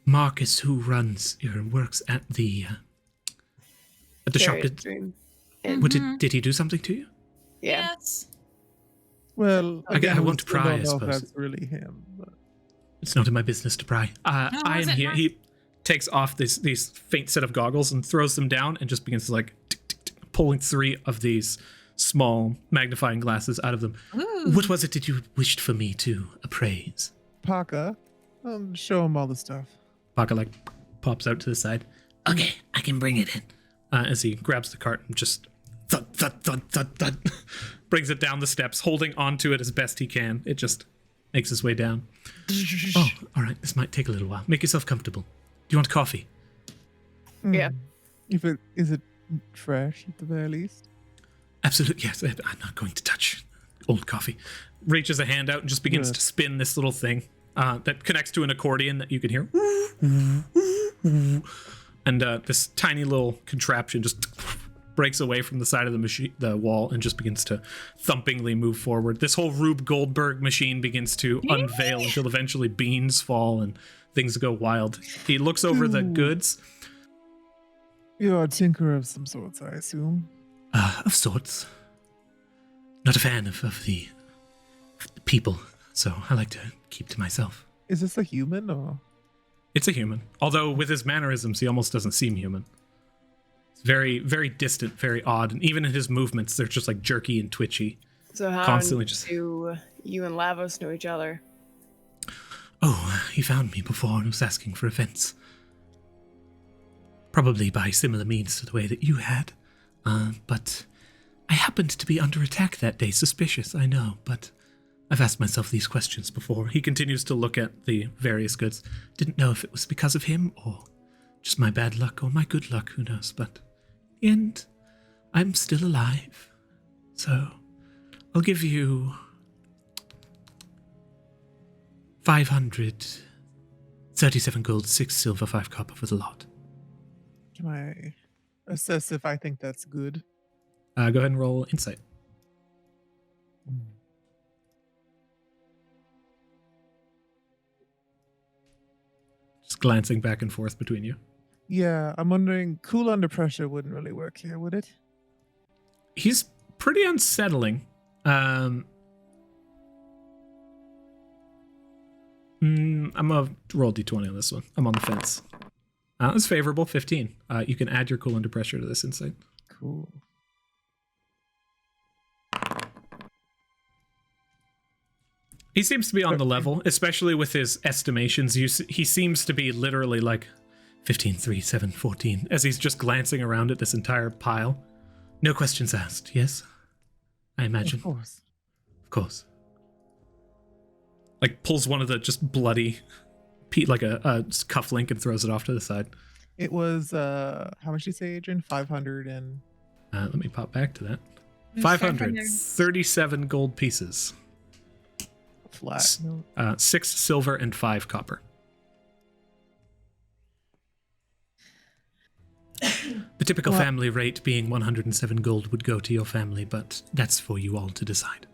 Marcus, who runs or works at the shop, Very extreme. And- did he do something to you? yeah. Yes. Well, I again, we won't still pry, I don't know if suppose. that's really him. But It's not in my business to pry. I was am it here. not? He takes off these faint set of goggles and throws them down and just begins to like tick, tick, tick, pulling 3 of these small magnifying glasses out of them. Ooh. What was it that you wished for me to appraise? Pakka, show him all the stuff. Pakka like pops out to the side Okay, I can bring it in. as he grabs the cart and just thud, thud, thud, thud, thud, brings it down the steps, holding onto it as best he can. It just makes its way down. Oh, all right. This might take a little while. Make yourself comfortable. Do you want coffee? Yeah. If it is it fresh at the very least. Absolutely, yes. I'm not going to touch old coffee. Reaches a hand out and just begins Good. to spin this little thing that connects to an accordion that you can hear. And this tiny little contraption just breaks away from the side of the wall and just begins to thumpingly move forward. This whole Rube Goldberg machine begins to unveil until eventually beans fall and things go wild. He looks over the goods. You're a tinker of some sorts, I assume. Of sorts. Not a fan of the people, so I like to keep to myself. Is this a human or? It's a human. Although with his mannerisms, he almost doesn't seem human. It's very, very distant, very odd. And even in his movements, they're just like jerky and twitchy. So how Constantly just- do you and Lavos know each other? Oh, he found me before and was asking for a fence. Probably by similar means to the way that you had. But I happened to be under attack that day. Suspicious, I know, but I've asked myself these questions before. He continues to look at the various goods. Didn't know if it was because of him or just my bad luck or my good luck, who knows. But in the end, I'm still alive. So I'll give you 537 gold, 6 silver, 5 copper for the lot. Can I assess if I think that's good? Go ahead and roll insight. Just glancing back and forth between you. Yeah, I'm wondering, cool under pressure wouldn't really work here, would it? He's pretty unsettling. I'm gonna roll d20 on this one. I'm on the fence. It's favorable, 15. You can add your cool under pressure to this insight. Cool. He seems to be on the level, especially with his estimations. He seems to be literally like 15, 3, 7, 14, as he's just glancing around at this entire pile. No questions asked, yes? I imagine. Of course. Of course. Like, pulls one of the just bloody, like a cufflink and throws it off to the side. It was, how much did you say, Adrian? 500 and... Let me pop back to that. It's 537 gold pieces. flat. No. 6 silver and 5 copper. The typical family rate being 107 gold would go to your family, but that's for you all to decide.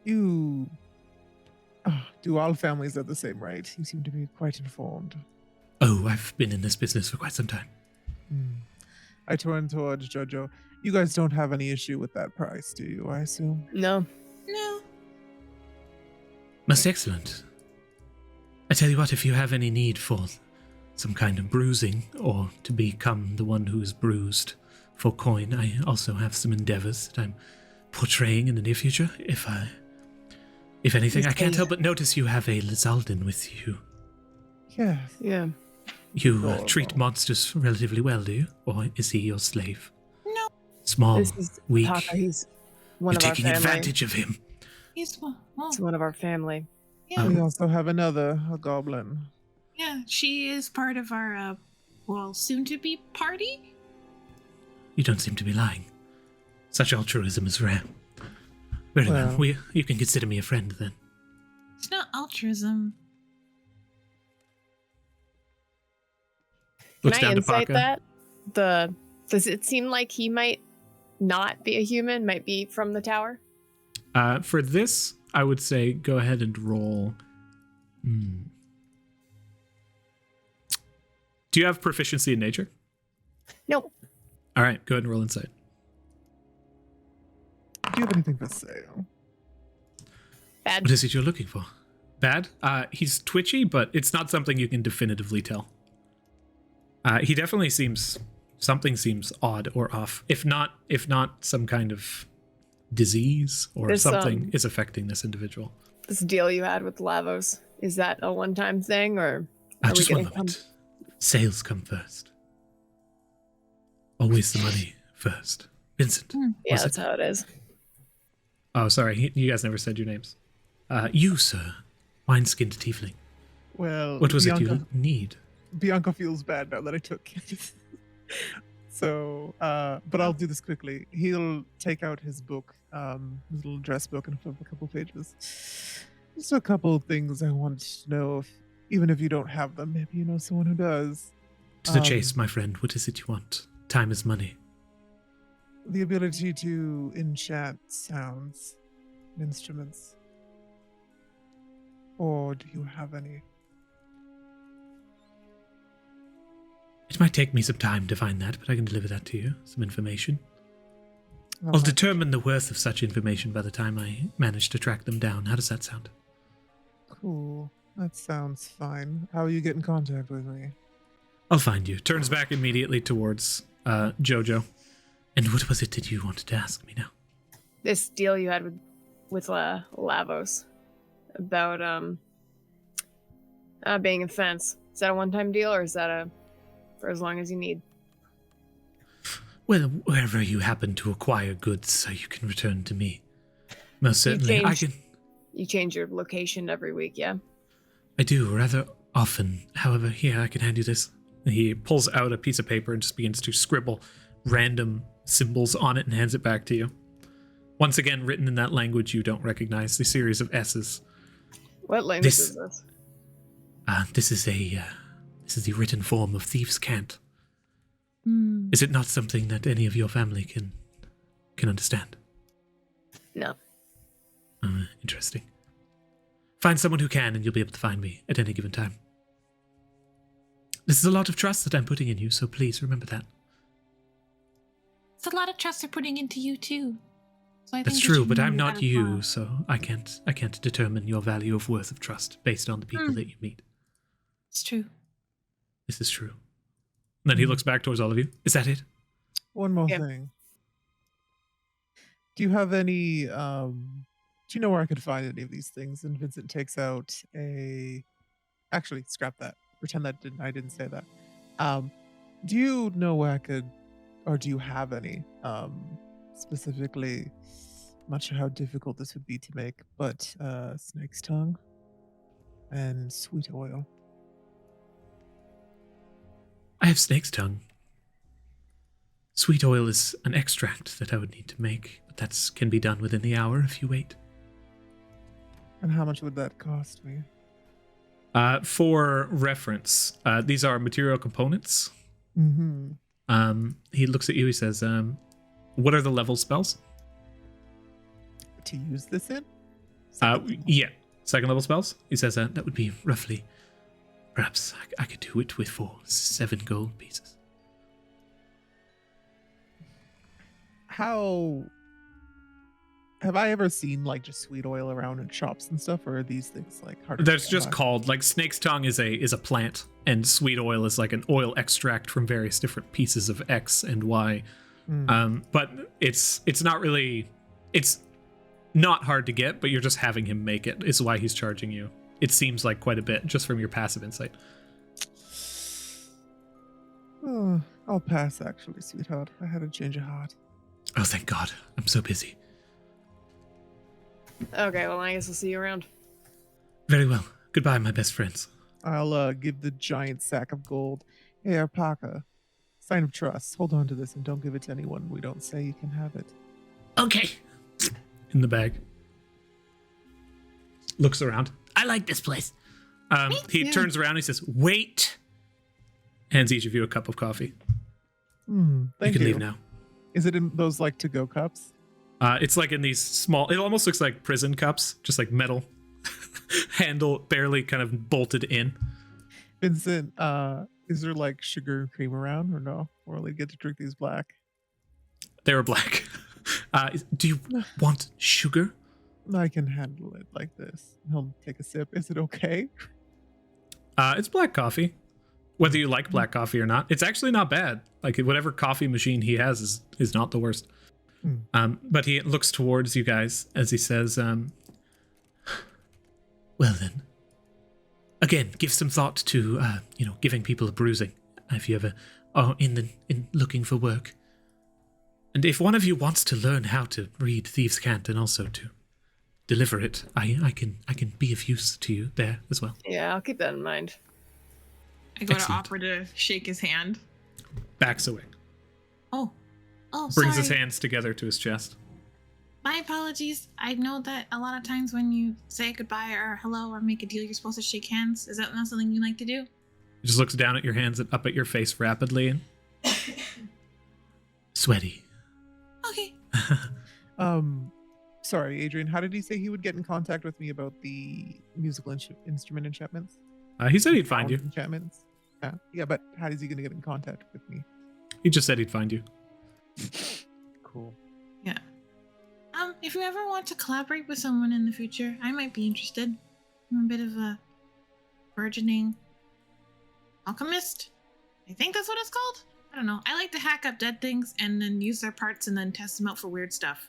You... do all families at the same rate? You seem to be quite informed. Oh, I've been in this business for quite some time. I turn towards Jojo. You guys don't have any issue with that price, do you, I assume? No. No. Most excellent. I tell you what, if you have any need for some kind of bruising, or to become the one who is bruised for coin, I also have some endeavors that I'm portraying in the near future. If anything, I can't help but notice you have a Lizalden with you. Yes. Yeah. You treat monsters relatively well, do you? Or is he your slave? No. Small, This is weak. Pakka. He's one You're of our taking family. advantage of him. He's well, He's one of our family. yeah. We also have a goblin. Yeah, she is part of our, soon-to-be party? You don't seem to be lying. Such altruism is rare. Very well. You can consider me a friend, then. It's not altruism. Looks Can I down to insight Pakka. that? Does it seem like he might not be a human, might be from the tower? For this, I would say go ahead and roll. Do you have proficiency in nature? Nope. All right, go ahead and roll insight. Do you have anything for sale? Bad. What is it you're looking for? Bad? He's twitchy, but it's not something you can definitively tell. He definitely something seems odd or off. If not some kind of disease or something is affecting this individual. This deal you had with Lavos, is that a one-time thing, or are we Just one getting moment. Sales come first. Always the money first. Vincent. Yeah, was that's it? how it is. Oh, sorry. You guys never said your names. You, sir. Wine-skinned tiefling. Well, What was Bianca, it you need? Bianca feels bad now that I took it. So, but I'll do this quickly. He'll take out his book, his little dress book, and flip a couple pages. Just a couple of things I want to know, even if you don't have them. Maybe you know someone who does. To the chase, my friend. What is it you want? Time is money. The ability to enchant sounds and instruments. Or do you have any? It might take me some time to find that, but I can deliver that to you. Some information. I'll much? determine the worth of such information by the time I manage to track them down. How does that sound? Cool. That sounds fine. How will you get in contact with me? I'll find you. Turns back immediately towards Jojo. And what was it that you wanted to ask me now? This deal you had with Lavos about Being a fence. Is that a one-time deal, or is that for as long as you need? Well, wherever you happen to acquire goods, so you can return to me. Most certainly, I can. You change your location every week, yeah? I do, rather often. However, here, I can hand you this. He pulls out a piece of paper and just begins to scribble random symbols on it and hands it back to you. Once again, written in that language you don't recognize, the series of S's. What language is this? This is the written form of Thieves' Cant. Mm. Is it not something that any of your family can understand? No. Interesting. Find someone who can, and you'll be able to find me at any given time. This is a lot of trust that I'm putting in you, so please remember that. It's a lot of trust they're putting into you too. So I That's think true, but I'm not you, so I can't determine your value of worth of trust based on the people that you meet. It's true. This is true. And then he looks back towards all of you. Is that it? One more thing. Do you have any do you know where I could find any of these things? And Vincent takes out actually, scrap that. Pretend that I didn't say that. Do you know where I could, or do you have any specifically? I'm not sure how difficult this would be to make, but snake's tongue and sweet oil. I have snake's tongue. Sweet oil is an extract that I would need to make, but that can be done within the hour if you wait. And how much would that cost me? For reference, these are material components. Mm-hmm. He looks at you, he says, what are the level spells? To use this in? Yeah, second level spells. He says that would be roughly, perhaps I could do it for 7 gold pieces. How have I ever seen like just sweet oil around in shops and stuff, or are these things like hard? That's just called, like, snake's tongue is a plant, and sweet oil is like an oil extract from various different pieces of X and Y. But it's not really, it's not hard to get, but you're just having him make it is why he's charging you. It seems like quite a bit just from your passive insight. I'll pass, actually, sweetheart. I had a change of heart. Oh, thank God. I'm so busy. Okay, well, I guess I'll see you around. Very well. Goodbye, my best friends. I'll give the giant sack of gold. Hey, our Pakka. Sign of trust. Hold on to this and don't give it to anyone. We don't say you can have it. Okay. In the bag. Looks around. I like this place. He turns around. He says, "Wait." Hands each of you a cup of coffee. Thank you. You can leave now. Is it in those like to-go cups? It's like in these small. It almost looks like prison cups, just like metal handle, barely kind of bolted in. Vincent, is there like sugar and cream around, or no? Or only get to drink these black? They were black. Do you want sugar? I can handle it like this. He'll take a sip. Is it okay? It's black coffee. Whether you like black coffee or not, it's actually not bad. Like, whatever coffee machine he has is not the worst. But he looks towards you guys as he says, well then, again, give some thought to, giving people a bruising if you ever are in looking for work. And if one of you wants to learn how to read Thieves' Cant and also to deliver it, I can be of use to you there as well. Yeah, I'll keep that in mind. I go Excellent. to offer to shake his hand. Backs away. Oh, Brings sorry. his hands together to his chest. My apologies. I know that a lot of times when you say goodbye or hello or make a deal, you're supposed to shake hands. Is that not something you like to do? He just looks down at your hands and up at your face rapidly and sweaty. Okay. Sorry, Adrian, how did he say he would get in contact with me about the musical instrument enchantments? He said he'd find you. Enchantments? Yeah, but how is he going to get in contact with me? He just said he'd find you. Cool. Yeah. If you ever want to collaborate with someone in the future, I might be interested. I'm a bit of a burgeoning alchemist. I think that's what it's called. I don't know. I like to hack up dead things and then use their parts and then test them out for weird stuff.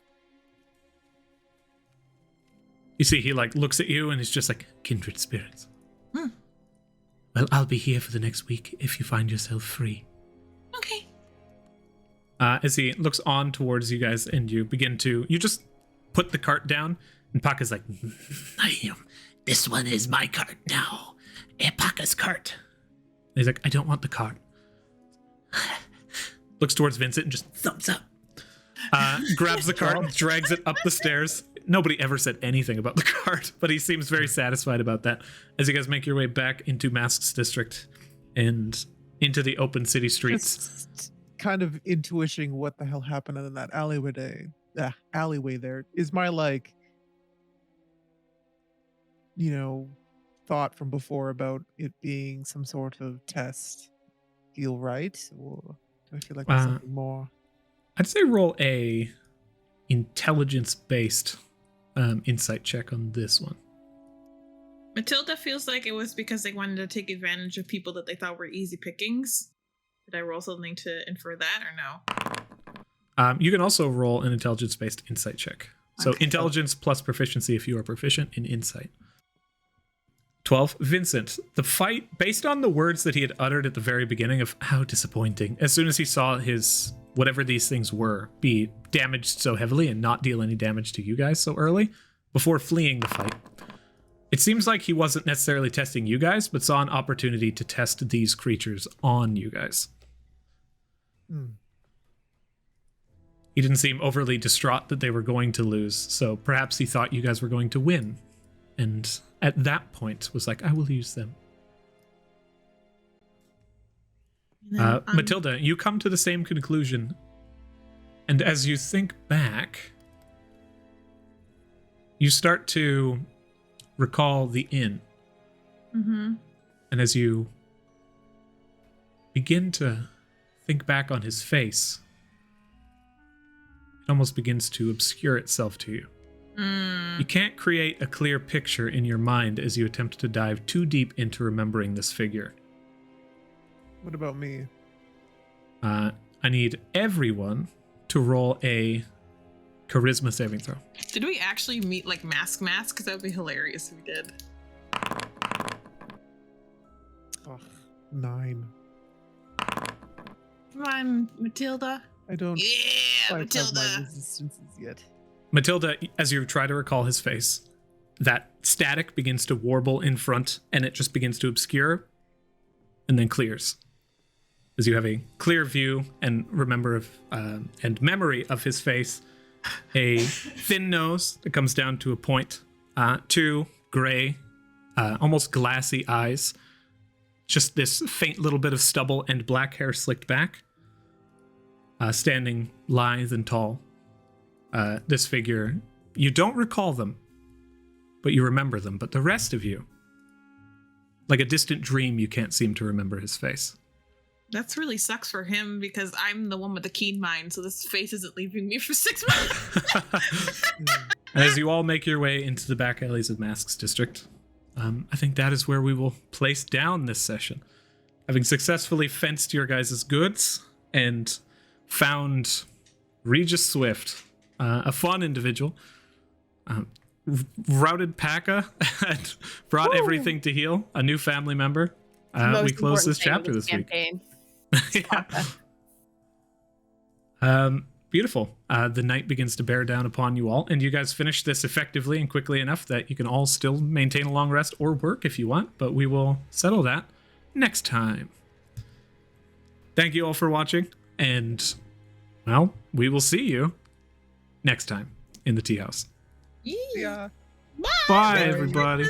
You see, he looks at you and he's just like, kindred spirits. Well, I'll be here for the next week if you find yourself free. Okay. As he looks on towards you guys and you just put the cart down and Pakka's like, This one is my cart now. Pakka's cart. he's like, I don't want the cart. Looks towards Vincent and just Thumbs up. grabs the cart and drags it up the stairs. Nobody ever said anything about the cart, but he seems very satisfied about that. As you guys make your way back into Masks District and into the open city streets. Just kind of intuiting what the hell happened in that alleyway there. Is my thought from before about it being some sort of test feel right? Or do I feel like there's something more? I'd say roll a intelligence-based insight check on this one. Matilda feels like it was because they wanted to take advantage of people that they thought were easy pickings. Did I roll something to infer that or no? You can also roll an intelligence-based insight check. So Okay. intelligence plus proficiency if you are proficient in insight. 12. Vincent, the fight, based on the words that he had uttered at the very beginning of how disappointing, as soon as he saw his, whatever these things were, be damaged so heavily and not deal any damage to you guys so early, before fleeing the fight, it seems like he wasn't necessarily testing you guys, but saw an opportunity to test these creatures on you guys. He didn't seem overly distraught that they were going to lose, so perhaps he thought you guys were going to win. And at that point was like, I will use them. Matilda, you come to the same conclusion. And as you think back, you start to recall the inn. Mm-hmm. And as you begin to think back on his face, it almost begins to obscure itself to you. You can't create a clear picture in your mind as you attempt to dive too deep into remembering this figure. What about me? I need everyone to roll a charisma saving throw. Did we actually meet like mask? Because that would be hilarious if we did. Ugh, 9. Come on, Matilda. I don't Yeah, quite have my Matilda. resistances yet. Matilda, as you try to recall his face, that static begins to warble in front and it just begins to obscure and then clears. As you have a clear view and and memory of his face, a thin nose that comes down to a point, 2 gray, almost glassy eyes, just this faint little bit of stubble and black hair slicked back, standing lithe and tall. This figure, you don't recall them, but you remember them. But the rest of you, like a distant dream, you can't seem to remember his face. That's really sucks for him because I'm the one with the keen mind, so this face isn't leaving me for 6 months. As you all make your way into the back alleys of Masks District, I think that is where we will place down this session. Having successfully fenced your guys' goods and found Regis Swift, a fun individual, routed Pakka and brought everything to heal, a new family member. We close this chapter this week. Yeah. Beautiful. The night begins to bear down upon you all, and you guys finish this effectively and quickly enough that you can all still maintain a long rest or work if you want, but we will settle that next time. Thank you all for watching, and, well, we will see you next time in the tea house. Yeah. Bye, everybody.